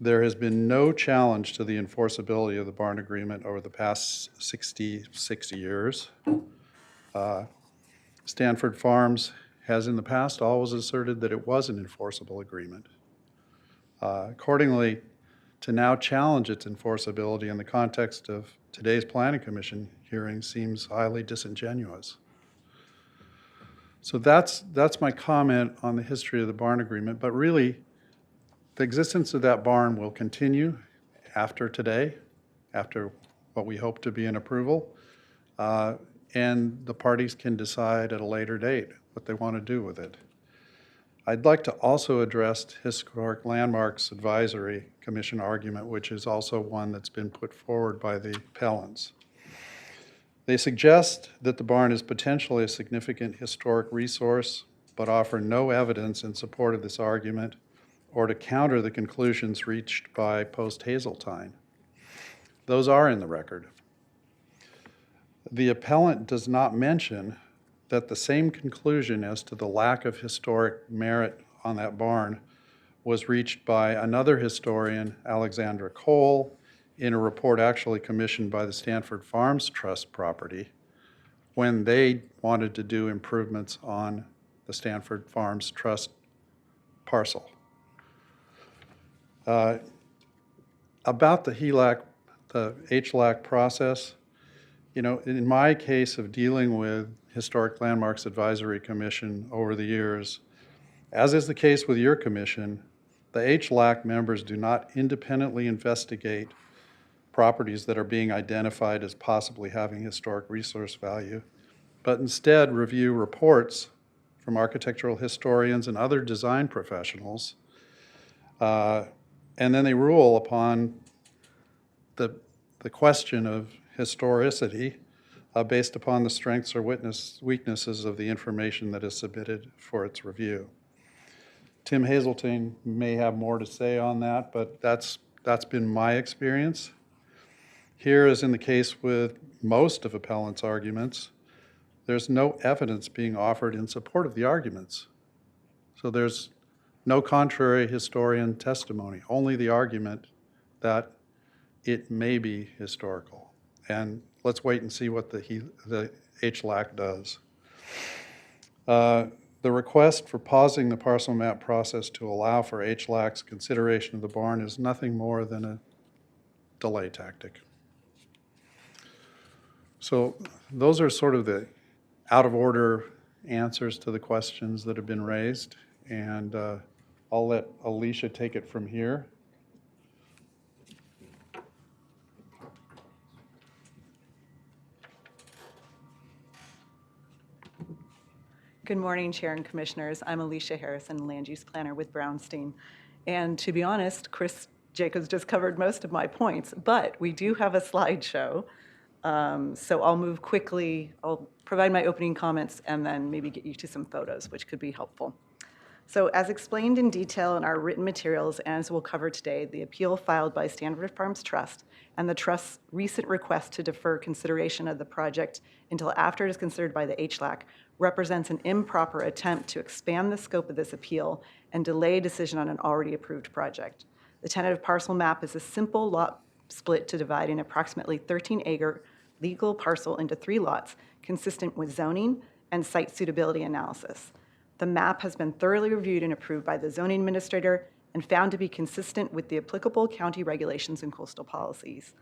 There has been no challenge to the enforceability of the barn agreement over the past 60 years. Stanford Farms has in the past always asserted that it was an enforceable agreement. Accordingly, to now challenge its enforceability in the context of today's Planning Commission hearing seems highly disingenuous. So that's my comment on the history of the barn agreement, but really, the existence of that barn will continue after today, after what we hope to be an approval, and the parties can decide at a later date what they want to do with it. I'd like to also address Historic Landmarks Advisory Commission argument, which is also one that's been put forward by the appellants. They suggest that the barn is potentially a significant historic resource, but offer no evidence in support of this argument or to counter the conclusions reached by post-Hazeltine. Those are in the record. The appellant does not mention that the same conclusion as to the lack of historic merit on that barn was reached by another historian, Alexandra Cole, in a report actually commissioned by the Stanford Farms Trust property when they wanted to do improvements on the Stanford Farms Trust parcel. About the HELAC, the HLAC process, you know, in my case of dealing with Historic Landmarks Advisory Commission over the years, as is the case with your commission, the HLAC members do not independently investigate properties that are being identified as possibly having historic resource value, but instead review reports from architectural historians and other design professionals, and then they rule upon the question of historicity based upon the strengths or weaknesses of the information that is submitted for its review. Tim Hazeltine may have more to say on that, but that's been my experience. Here, as in the case with most of appellant's arguments, there's no evidence being offered in support of the arguments. So there's no contrary historian testimony, only the argument that it may be historical. And let's wait and see what the HLAC does. The request for pausing the parcel map process to allow for HLAC's consideration of the barn is nothing more than a delay tactic. So those are sort of the out of order answers to the questions that have been raised, and I'll let Alicia take it from here. Good morning, Chair and Commissioners. I'm Alicia Harrison, Land Use Planner with Brownstein. And to be honest, Chris Jacobs just covered most of my points, but we do have a slideshow. So I'll move quickly. I'll provide my opening comments and then maybe get you to some photos, which could be helpful. So as explained in detail in our written materials, and as we'll cover today, the appeal filed by Stanford Farms Trust and the Trust's recent request to defer consideration of the project until after it is considered by the HLAC represents an improper attempt to expand the scope of this appeal and delay a decision on an already approved project. The tentative parcel map is a simple lot split to divide an approximately 13-acre legal parcel into 3 lots, consistent with zoning and site suitability analysis. The map has been thoroughly reviewed and approved by the zoning administrator and found to be consistent with the applicable county regulations and coastal policies.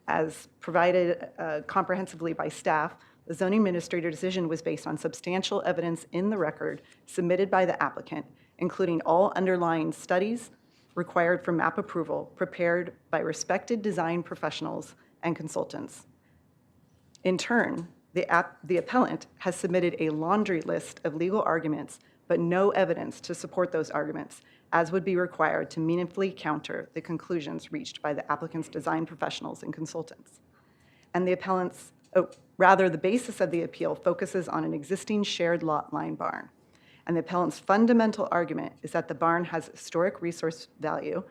As provided comprehensively by staff, the zoning administrator decision was based on substantial evidence in the record submitted by the applicant, including all underlying studies required for map approval prepared by respected design professionals and consultants. In turn, the appellant has submitted a laundry list of legal arguments, but no evidence to support those arguments, as would be required to meaningfully counter the conclusions reached by the applicant's design professionals and consultants. And the the basis of the appeal focuses on an existing shared lot line barn. And the appellant's fundamental argument is that the barn has historic resource value,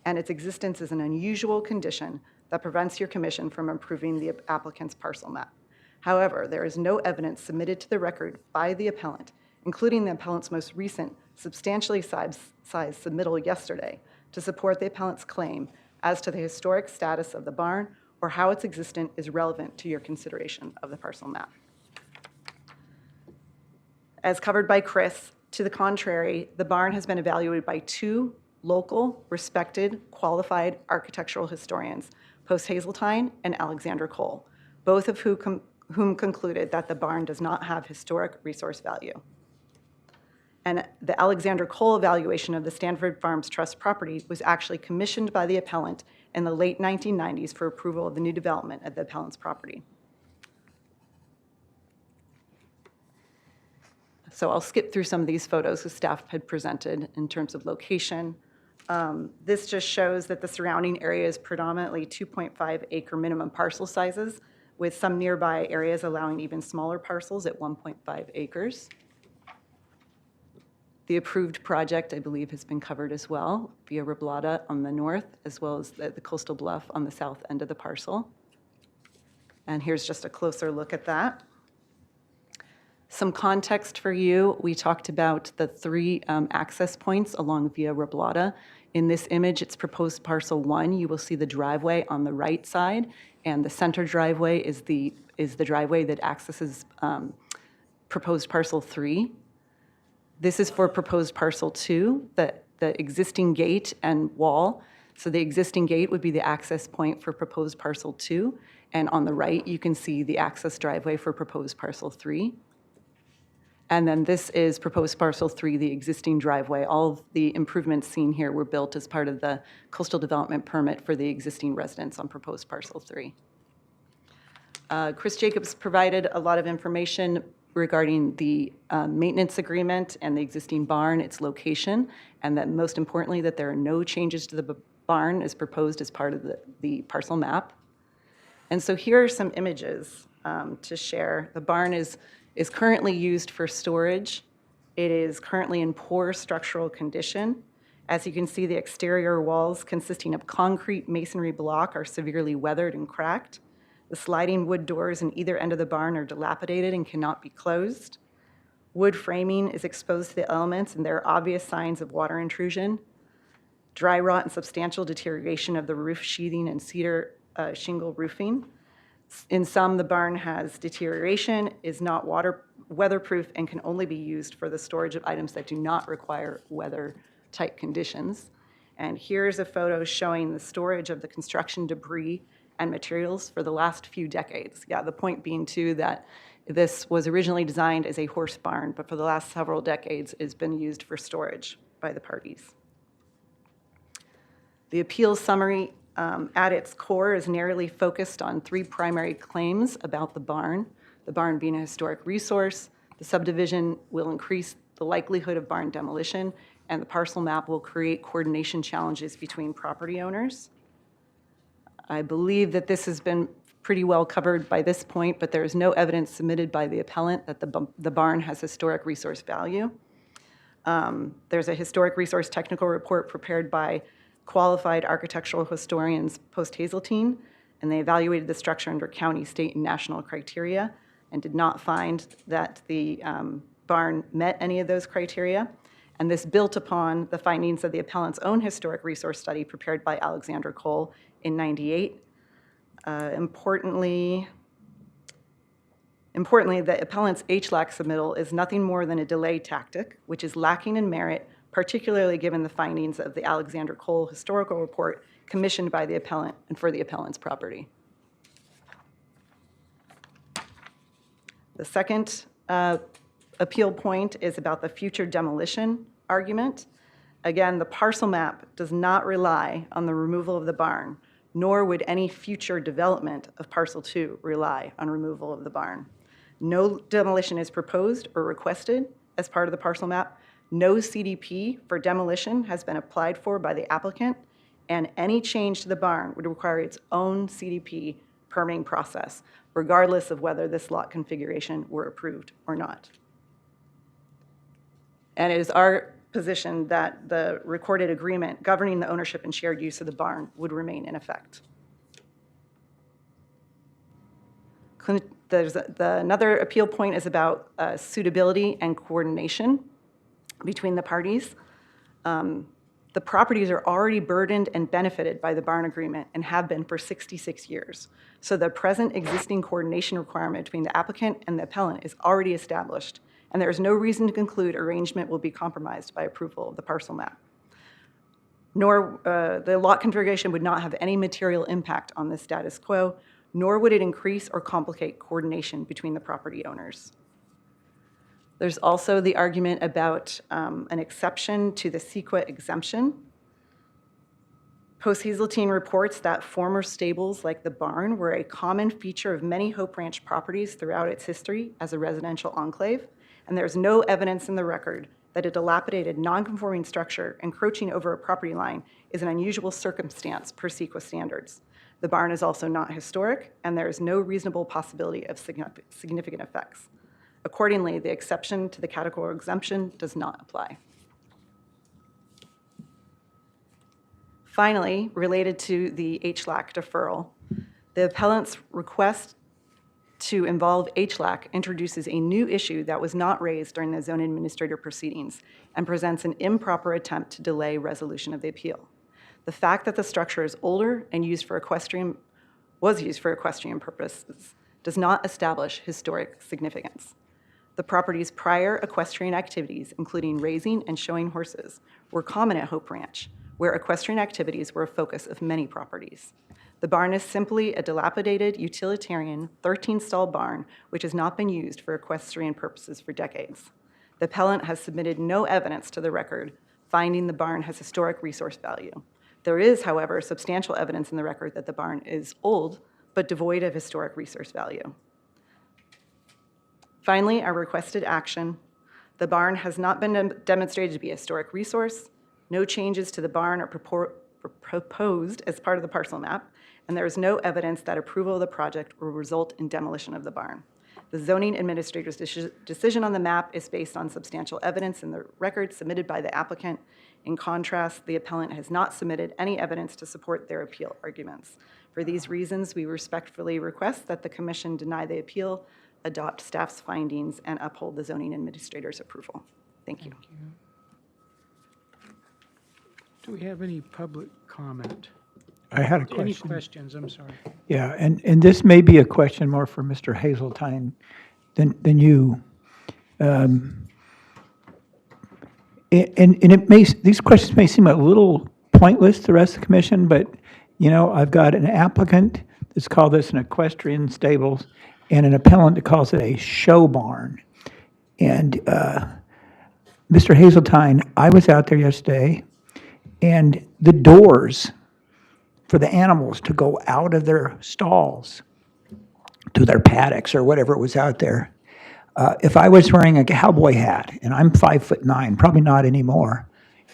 and its existence is an unusual condition that prevents your commission from approving the applicant's parcel map. However, there is no evidence submitted to the record by the appellant, including the appellant's most recent substantially sized submittal yesterday, to support the appellant's claim as to the historic status of the barn or how its existence is relevant to your consideration of the parcel map. As covered by Chris, to the contrary, the barn has been evaluated by 2 local, respected, qualified architectural historians, Post Hazeltine and Alexander Cole, both of whom concluded that the barn does not have historic resource value. And the Alexander Cole evaluation of the Stanford Farms Trust property was actually commissioned by the appellant in the late 1990s for approval of the new development at the appellant's property. So I'll skip through some of these photos that staff had presented in terms of location. This just shows that the surrounding area is predominantly 2.5 acre minimum parcel sizes, with some nearby areas allowing even smaller parcels at 1.5 acres. The approved project, I believe, has been covered as well, via Reblata on the north, as well as the coastal bluff on the south end of the parcel. And here's just a closer look at that. Some context for you, we talked about the 3 access points along Via Reblata. In this image, it's proposed parcel 1. You will see the driveway on the right side, and the center driveway is the driveway that accesses proposed parcel 3. This is for proposed parcel 2, the existing gate and wall. So the existing gate would be the access point for proposed parcel 2, and on the right, you can see the access driveway for proposed parcel 3. And then this is proposed parcel 3, the existing driveway. All of the improvements seen here were built as part of the coastal development permit for the existing residents on proposed parcel 3. Chris Jacobs provided a lot of information regarding the maintenance agreement and the existing barn, its location, and that most importantly, that there are no changes to the barn as proposed as part of the parcel map. And so here are some images to share. The barn is currently used for storage. It is currently in poor structural condition. As you can see, the exterior walls consisting of concrete masonry block are severely weathered and cracked. The sliding wood doors in either end of the barn are dilapidated and cannot be closed. Wood framing is exposed to the elements, and there are obvious signs of water intrusion. Dry rot and substantial deterioration of the roof sheathing and cedar shingle roofing. In some, the barn has deterioration, is not weatherproof, and can only be used for the storage of items that do not require weather-tight conditions. And here's a photo showing the storage of the construction debris and materials for the last few decades. Yeah, the point being too that this was originally designed as a horse barn, but for the last several decades has been used for storage by the parties. The appeal summary at its core is narrowly focused on 3 primary claims about the barn being a historic resource, the subdivision will increase the likelihood of barn demolition, and the parcel map will create coordination challenges between property owners. I believe that this has been pretty well covered by this point, but there is no evidence submitted by the appellant that the barn has historic resource value. There's a historic resource technical report prepared by qualified architectural historians post-Hazeltine, and they evaluated the structure under county, state, and national criteria and did not find that the barn met any of those criteria. And this built upon the findings of the appellant's own historic resource study prepared by Alexander Cole in '98. Importantly, the appellant's HLAC submittal is nothing more than a delay tactic, which is lacking in merit, particularly given the findings of the Alexander Cole historical report commissioned by the appellant and for the appellant's property. The second appeal point is about the future demolition argument. Again, the parcel map does not rely on the removal of the barn, nor would any future development of Parcel 2 rely on removal of the barn. No demolition is proposed or requested as part of the parcel map. No CDP for demolition has been applied for by the applicant, and any change to the barn would require its own CDP permitting process, regardless of whether this lot configuration were approved or not. And it is our position that the recorded agreement governing the ownership and shared use of the barn would remain in effect. Another appeal point is about suitability and coordination between the parties. The properties are already burdened and benefited by the barn agreement and have been for 66 years. So the present existing coordination requirement between the applicant and the appellant is already established, and there is no reason to conclude arrangement will be compromised by approval of the parcel map. Nor the lot configuration would not have any material impact on the status quo, nor would it increase or complicate coordination between the property owners. There's also the argument about an exception to the CEQA exemption. Post-Hazeltine reports that former stables like the barn were a common feature of many Hope Ranch properties throughout its history as a residential enclave, and there's no evidence in the record that a dilapidated, non-conforming structure encroaching over a property line is an unusual circumstance per CEQA standards. The barn is also not historic, and there is no reasonable possibility of significant effects. Accordingly, the exception to the categorical exemption does not apply. Finally, related to the HLAC deferral, the appellant's request to involve HLAC introduces a new issue that was not raised during the zone administrator proceedings and presents an improper attempt to delay resolution of the appeal. The fact that the structure is older and was used for equestrian purposes does not establish historic significance. The property's prior equestrian activities, including raising and showing horses, were common at Hope Ranch, where equestrian activities were a focus of many properties. The barn is simply a dilapidated, utilitarian, 13-stall barn which has not been used for equestrian purposes for decades. The appellant has submitted no evidence to the record finding the barn has historic resource value. There is, however, substantial evidence in the record that the barn is old but devoid of historic resource value. Finally, our requested action. The barn has not been demonstrated to be a historic resource. No changes to the barn are proposed as part of the parcel map, and there is no evidence that approval of the project will result in demolition of the barn. The zoning administrator's decision on the map is based on substantial evidence in the record submitted by the applicant. In contrast, the appellant has not submitted any evidence to support their appeal arguments. For these reasons, we respectfully request that the commission deny the appeal, adopt staff's findings, and uphold the zoning administrator's approval. Thank you. Do we have any public comment? I had a Any question. questions? I'm sorry. Yeah, and this may be a question more for Mr. Hazeltine than you. And these questions may seem a little pointless to the rest of the commission, but, I've got an applicant that's called this an equestrian stables and an appellant that calls it a show barn. And Mr. Hazeltine, I was out there yesterday, and the doors for the animals to go out of their stalls to their paddocks or whatever was out there. If I was wearing a cowboy hat, and I'm 5'9", probably not anymore,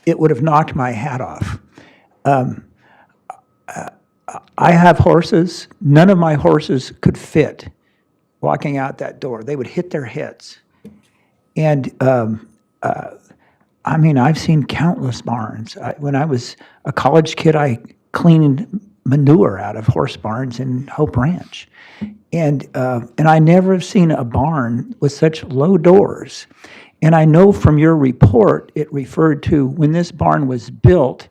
it would have knocked my hat off. I have horses. None of my horses could fit walking out that door. They would hit their heads. And I mean, I've seen countless barns. When I was a college kid, I cleaned manure out of horse barns in Hope Ranch. And I never have seen a barn with such low doors. And I know from your report, it referred to when this barn was built,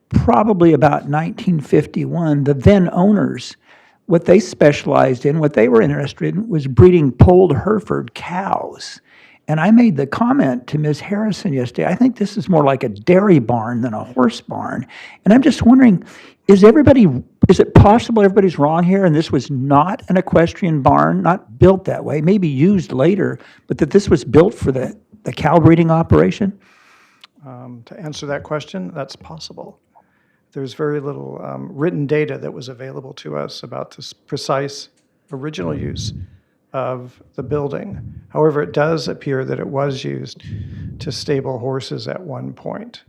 probably about 1951, the then owners, what they specialized in, what they were interested in, was breeding polled Hereford cows. And I made the comment to Ms. Harrison yesterday, I think this is more like a dairy barn than a horse barn. And I'm just wondering, is it possible everybody's wrong here and this was not an equestrian barn, not built that way, maybe used later, but that this was built for the cow breeding operation? To answer that question, that's possible. There's very little written data that was available to us about the precise original use of the building. However, it does appear that it was used to stable horses at one point.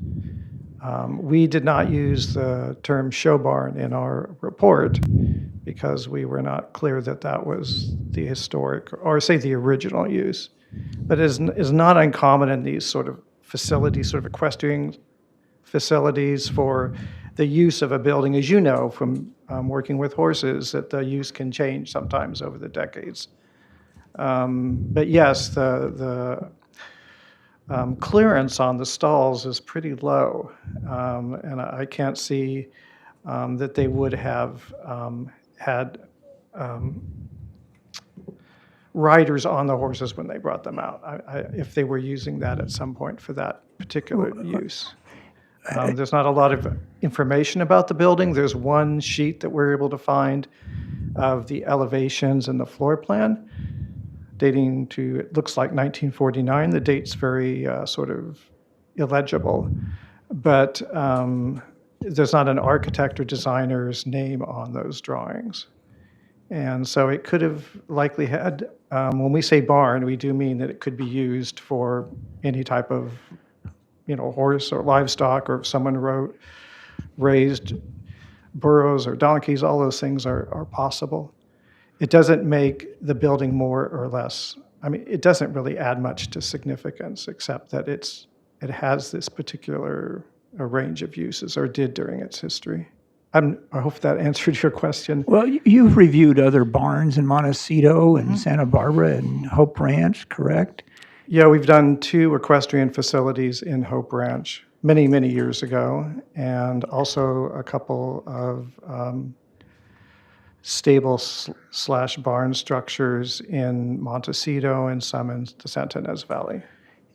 We did not use the term show barn in our report because we were not clear that that was the historic, or say the original use. But it is not uncommon in these sort of facilities, sort of equestrian facilities, for the use of a building, as you know from working with horses, that the use can change sometimes over the decades. But yes, the clearance on the stalls is pretty low, and I can't see that they would have had riders on the horses when they brought them out, if they were using that at some point for that particular use. There's not a lot of information about the building. There's one sheet that we're able to find of the elevations and the floor plan, dating to, it looks like 1949. The date's very sort of illegible, but there's not an architect or designer's name on those drawings. And so it could have likely had, when we say barn, we do mean that it could be used for any type of, horse or livestock, or if someone raised burros or donkeys, all those things are possible. It doesn't make the building more or less, it doesn't really add much to significance, except that it has this particular range of uses, or did during its history. I hope that answered your question. Well, you've reviewed other barns in Montecito and Santa Barbara and Hope Ranch, correct? Yeah, we've done 2 equestrian facilities in Hope Ranch many, many years ago, and also a couple of stable/barn structures in Montecito and some in the Santa Ynez Valley.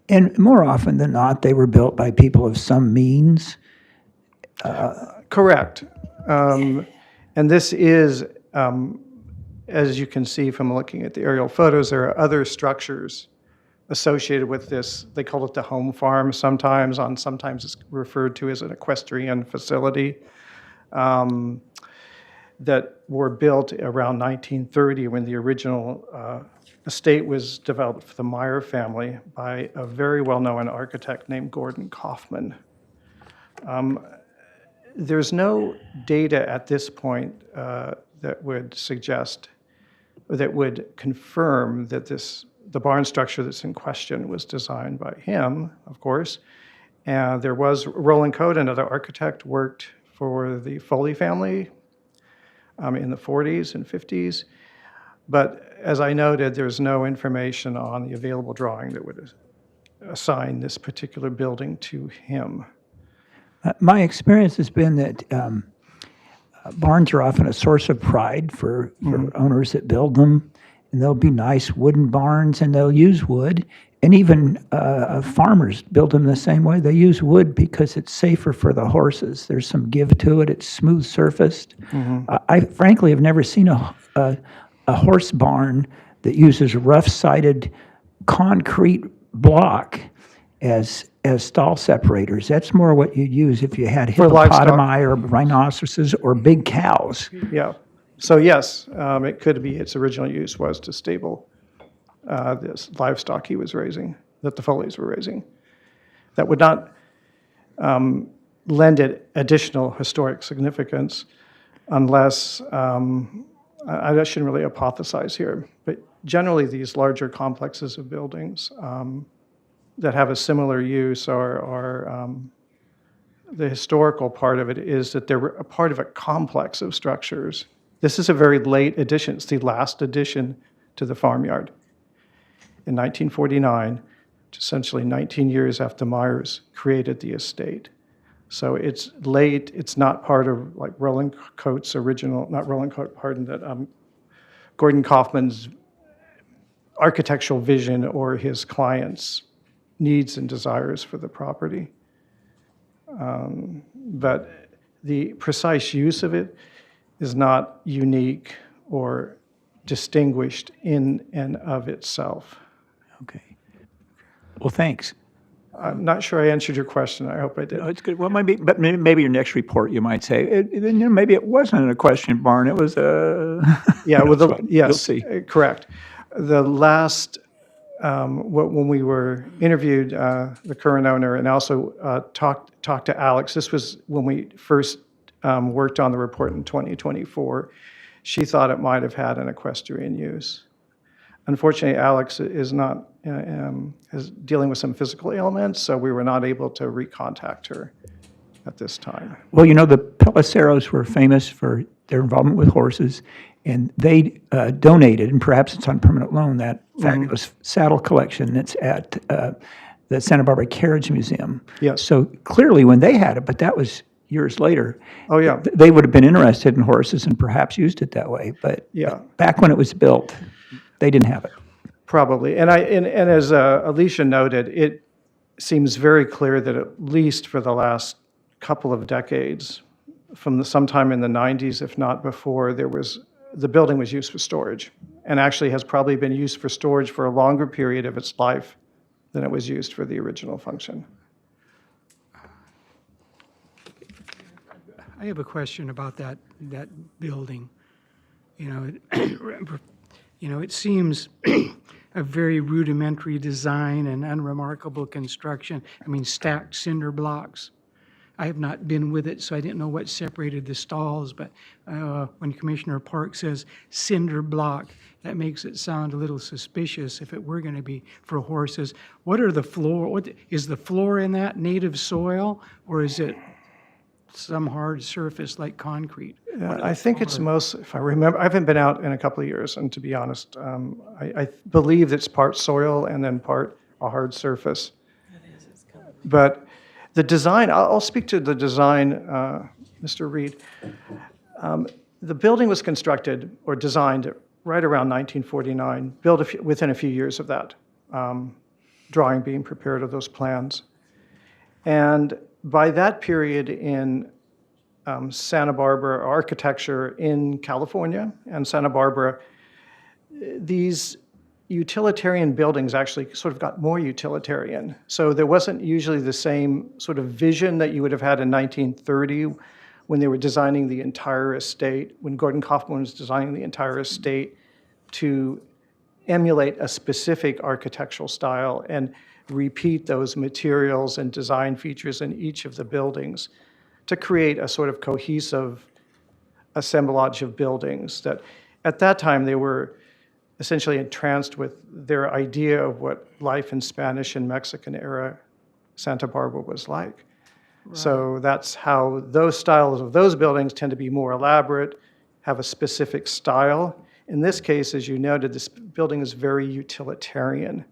And more often than not, they were built by people of some means. Correct. And this is, as you can see from looking at the aerial photos, there are other structures associated with this. They call it the home farm sometimes. Sometimes it's referred to as an equestrian facility, that were built around 1930 when the original estate was developed for the Meyer family by a very well-known architect named Gordon Kaufman. There's no data at this point that would suggest, or that would confirm that the barn structure that's in question was designed by him, of course. And there was Roland Cote, another architect, worked for the Foley family in the 40s and 50s. But as I noted, there's no information on the available drawing that would assign this particular building to him. My experience has been that barns are often a source of pride for owners that build them. And they'll be nice wooden barns, and they'll use wood. And even farmers build them the same way. They use wood because it's safer for the horses. There's some give to it. It's smooth surfaced. I frankly have never seen a horse barn that uses rough-sided concrete block as stall separators. That's more what you'd use if you had hippopotami or rhinoceroses or big cows. Yeah. So yes, it could be its original use was to stable this livestock he was raising, that the Foleys were raising. That would not lend it additional historic significance unless, I shouldn't really hypothesize here, but generally these larger complexes of buildings, that have a similar use are the historical part of it is that they're a part of a complex of structures. This is a very late addition. It's the last addition to the farmyard. In 1949, essentially 19 years after Myers created the estate. So it's late, it's not part of like Roland Coates' original, not Roland Coates, pardon, that Gordon Kaufman's architectural vision or his client's needs and desires for the property. But the precise use of it is not unique or distinguished in and of itself. Okay. Well, thanks. I'm not sure I answered your question. I hope I did. No, it's good. Well, maybe your next report, you might say, maybe it wasn't a question barn, it was a... Yeah, well, yes, We'll see. Correct. The last, when we were interviewed, the current owner, and also talked to Alex, this was when we first worked on the report in 2024, she thought it might have had an equestrian use. Unfortunately, Alex is not is dealing with some physical ailments, so we were not able to recontact her at this time. Well, you know, the Peliceros were famous for their involvement with horses, and they donated, and perhaps it's on permanent loan, that fabulous saddle collection that's at the Santa Barbara Carriage Museum. Yes. So clearly when they had it, but that was years later. Oh, yeah. They would have been interested in horses and perhaps used it that way, but Yeah. back when it was built, they didn't have it. Probably. And as Alicia noted, it seems very clear that at least for the last couple of decades, from sometime in the 90s, if not before, the building was used for storage, and actually has probably been used for storage for a longer period of its life than it was used for the original function. I have a question about that building. It seems a very rudimentary design and unremarkable construction. I mean, stacked cinder blocks. I have not been with it, so I didn't know what separated the stalls, but when Commissioner Park says cinder block, that makes it sound a little suspicious if it were going to be for horses. What are the floor, is the floor in that native soil, or is it some hard surface like concrete? I think it's most, if I remember, I haven't been out in a couple of years, and to be honest, I believe it's part soil and then part a hard surface. But the design, I'll speak to the design, Mr. Reed. The building was constructed or designed right around 1949, built within a few years of that drawing being prepared of those plans. And by that period in Santa Barbara architecture in California and Santa Barbara, these utilitarian buildings actually sort of got more utilitarian. So there wasn't usually the same sort of vision that you would have had in 1930 when they were designing the entire estate, when Gordon Kaufman was designing the entire estate to emulate a specific architectural style and repeat those materials and design features in each of the buildings to create a sort of cohesive assemblage of buildings that at that time they were essentially entranced with their idea of what life in Spanish and Mexican era Santa Barbara was like. Right. So that's how those styles of those buildings tend to be more elaborate, have a specific style. In this case, as you noted, this building is very utilitarian.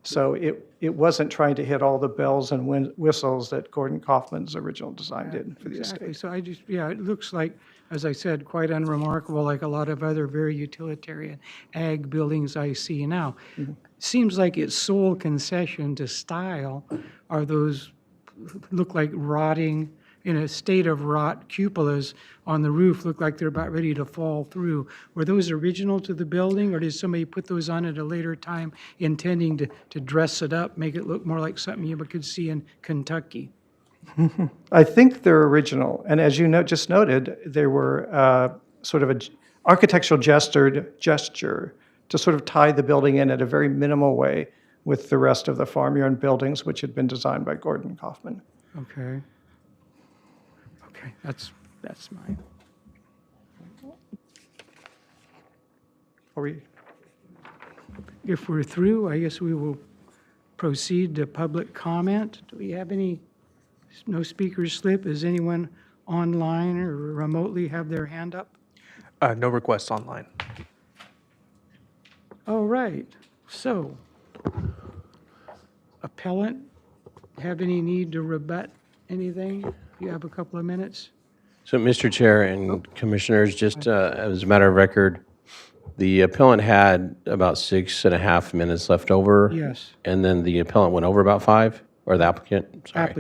So it wasn't trying to hit all the bells and whistles that Gordon Kaufman's original design did for the estate. So it looks like, as I said, quite unremarkable, like a lot of other very utilitarian ag buildings I see now. Mm-hmm. Seems like its sole concession to style are those look like rotting, in a state of rot, cupolas on the roof look like they're about ready to fall through. Were those original to the building, or did somebody put those on at a later time intending to dress it up, make it look more like something you could see in Kentucky? I think they're original, and as you just noted, they were sort of an architectural gesture to sort of tie the building in a very minimal way with the rest of the farmyard buildings, which had been designed by Gordon Kaufman. Okay. Okay, that's mine. Are we? If we're through, I guess we will proceed to public comment. Do we have any, no speakers slip? Is anyone online or remotely have their hand up? No requests online. All right, so appellant, have any need to rebut anything? You have a couple of minutes? So, Mr. Chair and Commissioners, just as a matter of record, the appellant had about 6.5 minutes left over. Yes. And then the appellant went over about 5, or the applicant, sorry.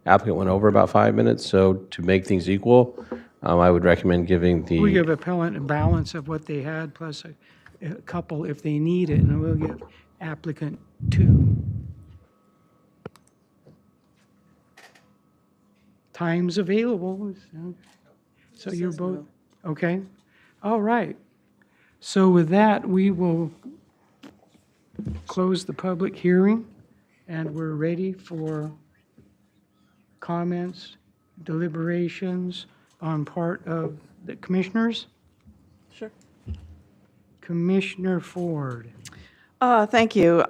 Applicant went over about 5 minutes, so to make things equal, I would recommend giving the. We give appellant a balance of what they had plus a couple if they need it, and we'll give applicant 2. Times available. So you're both, okay? All right. So with that, we will close the public hearing, and we're ready for comments, deliberations on part of the commissioners. Sure. Commissioner Ford. Thank you.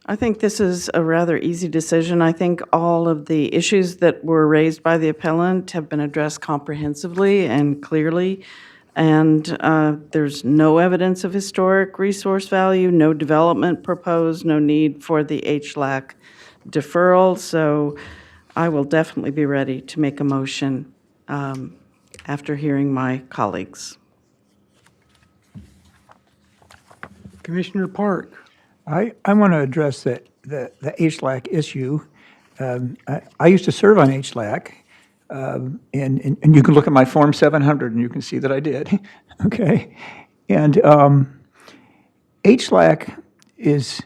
I think this is a rather easy decision. I think all of the issues that were raised by the appellant have been addressed comprehensively and clearly, and there's no evidence of historic resource value, no development proposed, no need for the HLAC deferral, so I will definitely be ready to make a motion after hearing my colleagues. Commissioner Park. I want to address the HLAC issue. I used to serve on HLAC, and you can look at my Form 700 and you can see that I did, okay? And HLAC is,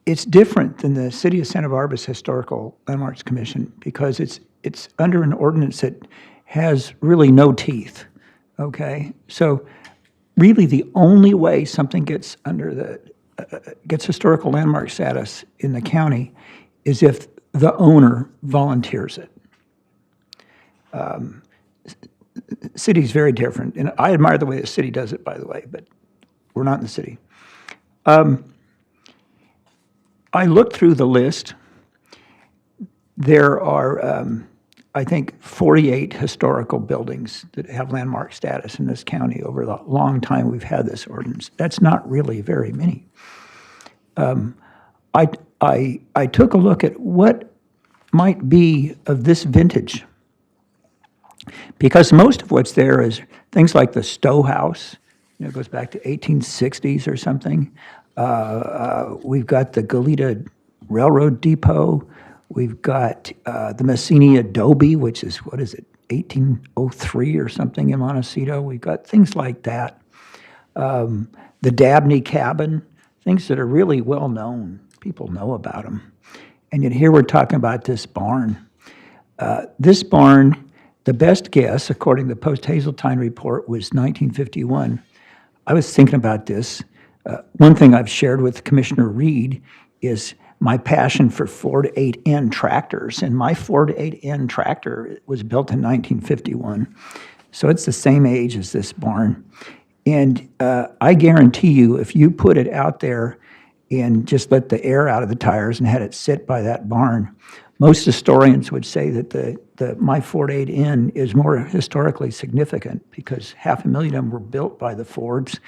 it's different than the City of Santa Barbara's Historical Landmarks Commission because it's under an ordinance that has really no teeth, okay? So really the only way something gets gets historical landmark status in the county is if the owner volunteers it. City's very different, and I admire the way the city does it, by the way, but we're not in the city. I looked through the list. There are, I think, 48 historical buildings that have landmark status in this county over the long time we've had this ordinance. That's not really very many. I took a look at what might be of this vintage, because most of what's there is things like the Stowe House, it goes back to 1860s or something. We've got the Goleta Railroad Depot. We've got the Messini Adobe, which is, 1803 or something in Montecito. We've got things like that. The Dabney Cabin, things that are really well known. People know about them. And yet here we're talking about this barn. This barn, the best guess, according to the Post-Hazeltine report, was 1951. I was thinking about this. One thing I've shared with Commissioner Reed is my passion for Ford 8N tractors, and my Ford 8N tractor was built in 1951. So it's the same age as this barn. And I guarantee you, if you put it out there and just let the air out of the tires and had it sit by that barn, most historians would say that my Ford 8N is more historically significant because 500,000 of them were built by the Fords.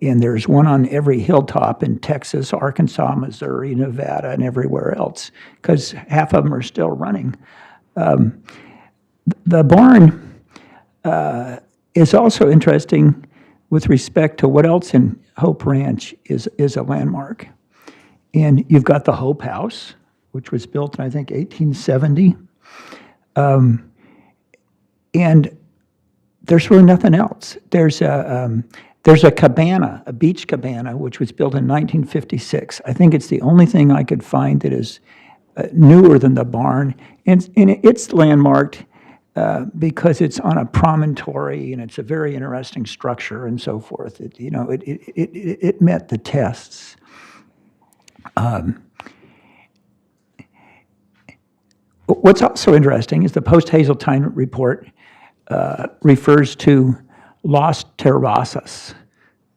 And there's one on every hilltop in Texas, Arkansas, Missouri, Nevada, and everywhere else, because half of them are still running. The barn is also interesting with respect to what else in Hope Ranch is a landmark. And you've got the Hope House, which was built in, I think, 1870. And there's really nothing else. There's a cabana, a beach cabana, which was built in 1956. I think it's the only thing I could find that is newer than the barn. And it's landmarked because it's on a promontory and it's a very interesting structure and so forth. It met the tests. What's also interesting is the Post-Hazeltine report refers to Las Terrazas,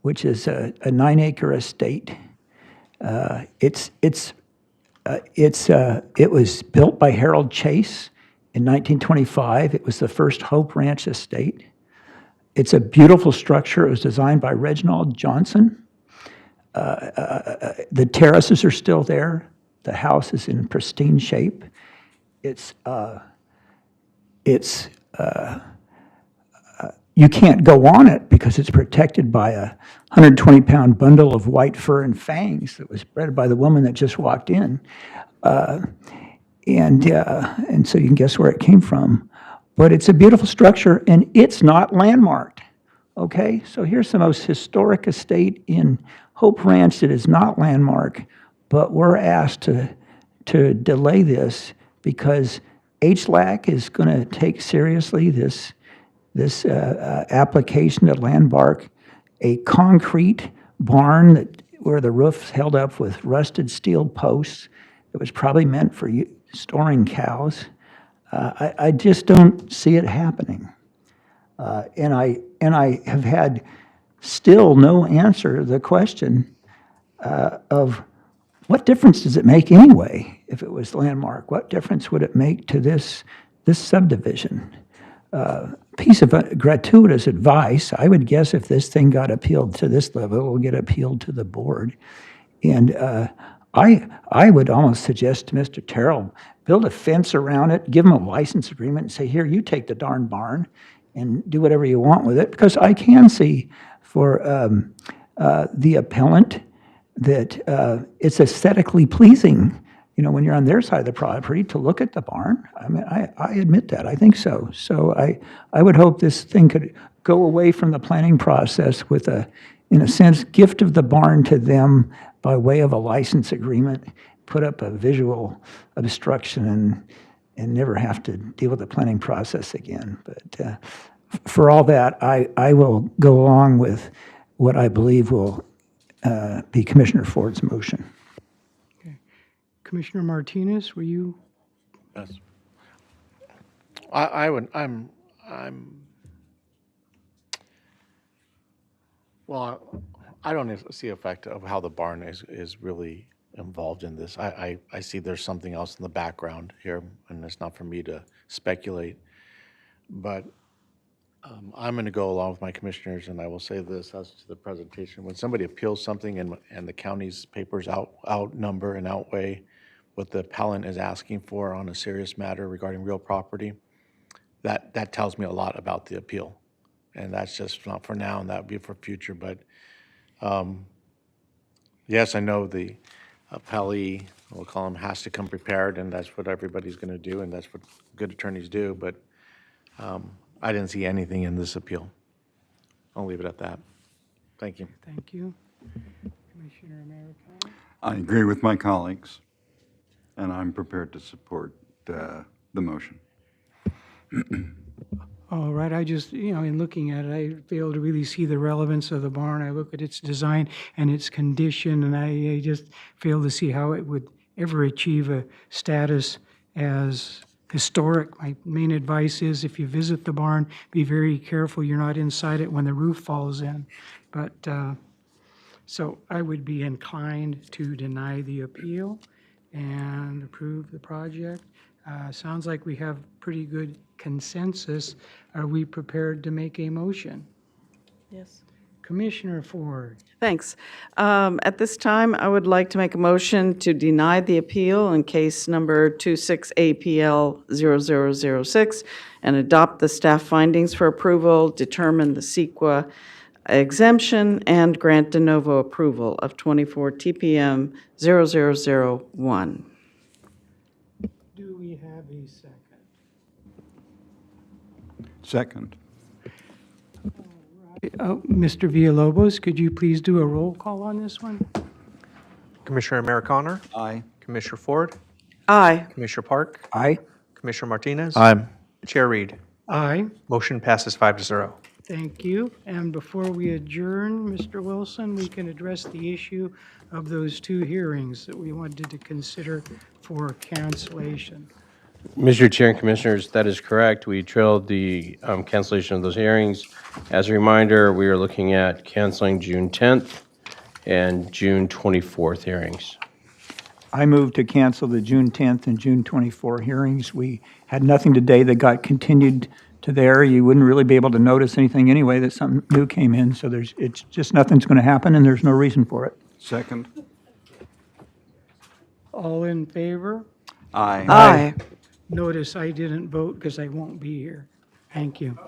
which is a 9-acre estate It was built by Harold Chase in 1925. It was the first Hope Ranch estate. It's a beautiful structure. It was designed by Reginald Johnson. The terraces are still there. The house is in pristine shape. You can't go on it because it's protected by a 120-pound bundle of white fur and fangs that was bred by the woman that just walked in. And so you can guess where it came from. But it's a beautiful structure, and it's not landmarked, okay? So here's the most historic estate in Hope Ranch that is not landmarked, but we're asked to delay this because HLAC is going to take seriously this application to landmark a concrete barn where the roof's held up with rusted steel posts. It was probably meant for storing cows. I just don't see it happening. And I have had still no answer to the question of what difference does it make anyway if it was landmark? What difference would it make to this subdivision? Piece of gratuitous advice, I would guess if this thing got appealed to this level, it will get appealed to the board. And I would almost suggest to Mr. Terrell, build a fence around it, give him a license agreement, and say, here, you take the darn barn and do whatever you want with it. Because I can see for the appellant that it's aesthetically pleasing, when you're on their side of the property, to look at the barn. I mean, I admit that. I think so. So I would hope this thing could go away from the planning process with in a sense, gift of the barn to them by way of a license agreement, put up a visual obstruction and never have to deal with the planning process again. But for all that, I will go along with what I believe will be Commissioner Ford's motion. Commissioner Martinez, were you? Yes. I'm well, I don't see effect of how the barn is really involved in this. I see there's something else in the background here, and it's not for me to speculate. But I'm going to go along with my commissioners, and I will say this as to the presentation. When somebody appeals something and the county's papers outnumber and outweigh what the appellant is asking for on a serious matter regarding real property, that tells me a lot about the appeal. And that's just not for now, and that would be for future. But yes, I know the appellee, we'll call him, has to come prepared, and that's what everybody's going to do, and that's what good attorneys do. But I didn't see anything in this appeal. I'll leave it at that. Thank you. Thank you. Commissioner Americano? I agree with my colleagues, and I'm prepared to support the motion. All right, I just, in looking at it, I fail to really see the relevance of the barn. I look at its design and its condition, and I just fail to see how it would ever achieve a status as historic. My main advice is if you visit the barn, be very careful you're not inside it when the roof falls in. But, so I would be inclined to deny the appeal and approve the project. Sounds like we have pretty good consensus. Are we prepared to make a motion? Yes. Commissioner Ford. Thanks. At this time, I would like to make a motion to deny the appeal in case number 26APL0006 and adopt the staff findings for approval, determine the CEQA exemption, and grant de novo approval of 24 TPM 0001. Do we have a second? Second. Mr. Villalobos, could you please do a roll call on this one? Commissioner Americano? Aye. Commissioner Ford? Aye. Commissioner Park? Aye. Commissioner Martinez? Aye. Chair Reed? Aye. Motion passes 5-0. Thank you. And before we adjourn, Mr. Wilson, we can address the issue of those two hearings that we wanted to consider for cancellation. Mr. Chair and Commissioners, that is correct. We trailed the cancellation of those hearings. As a reminder, we are looking at canceling June 10th and June 24th hearings. I move to cancel the June 10th and June 24 hearings. We had nothing today that got continued to there. You wouldn't really be able to notice anything anyway that something new came in, so it's just nothing's going to happen, and there's no reason for it. Second? All in favor? Aye. Aye. Notice I didn't vote because I won't be here. Thank you.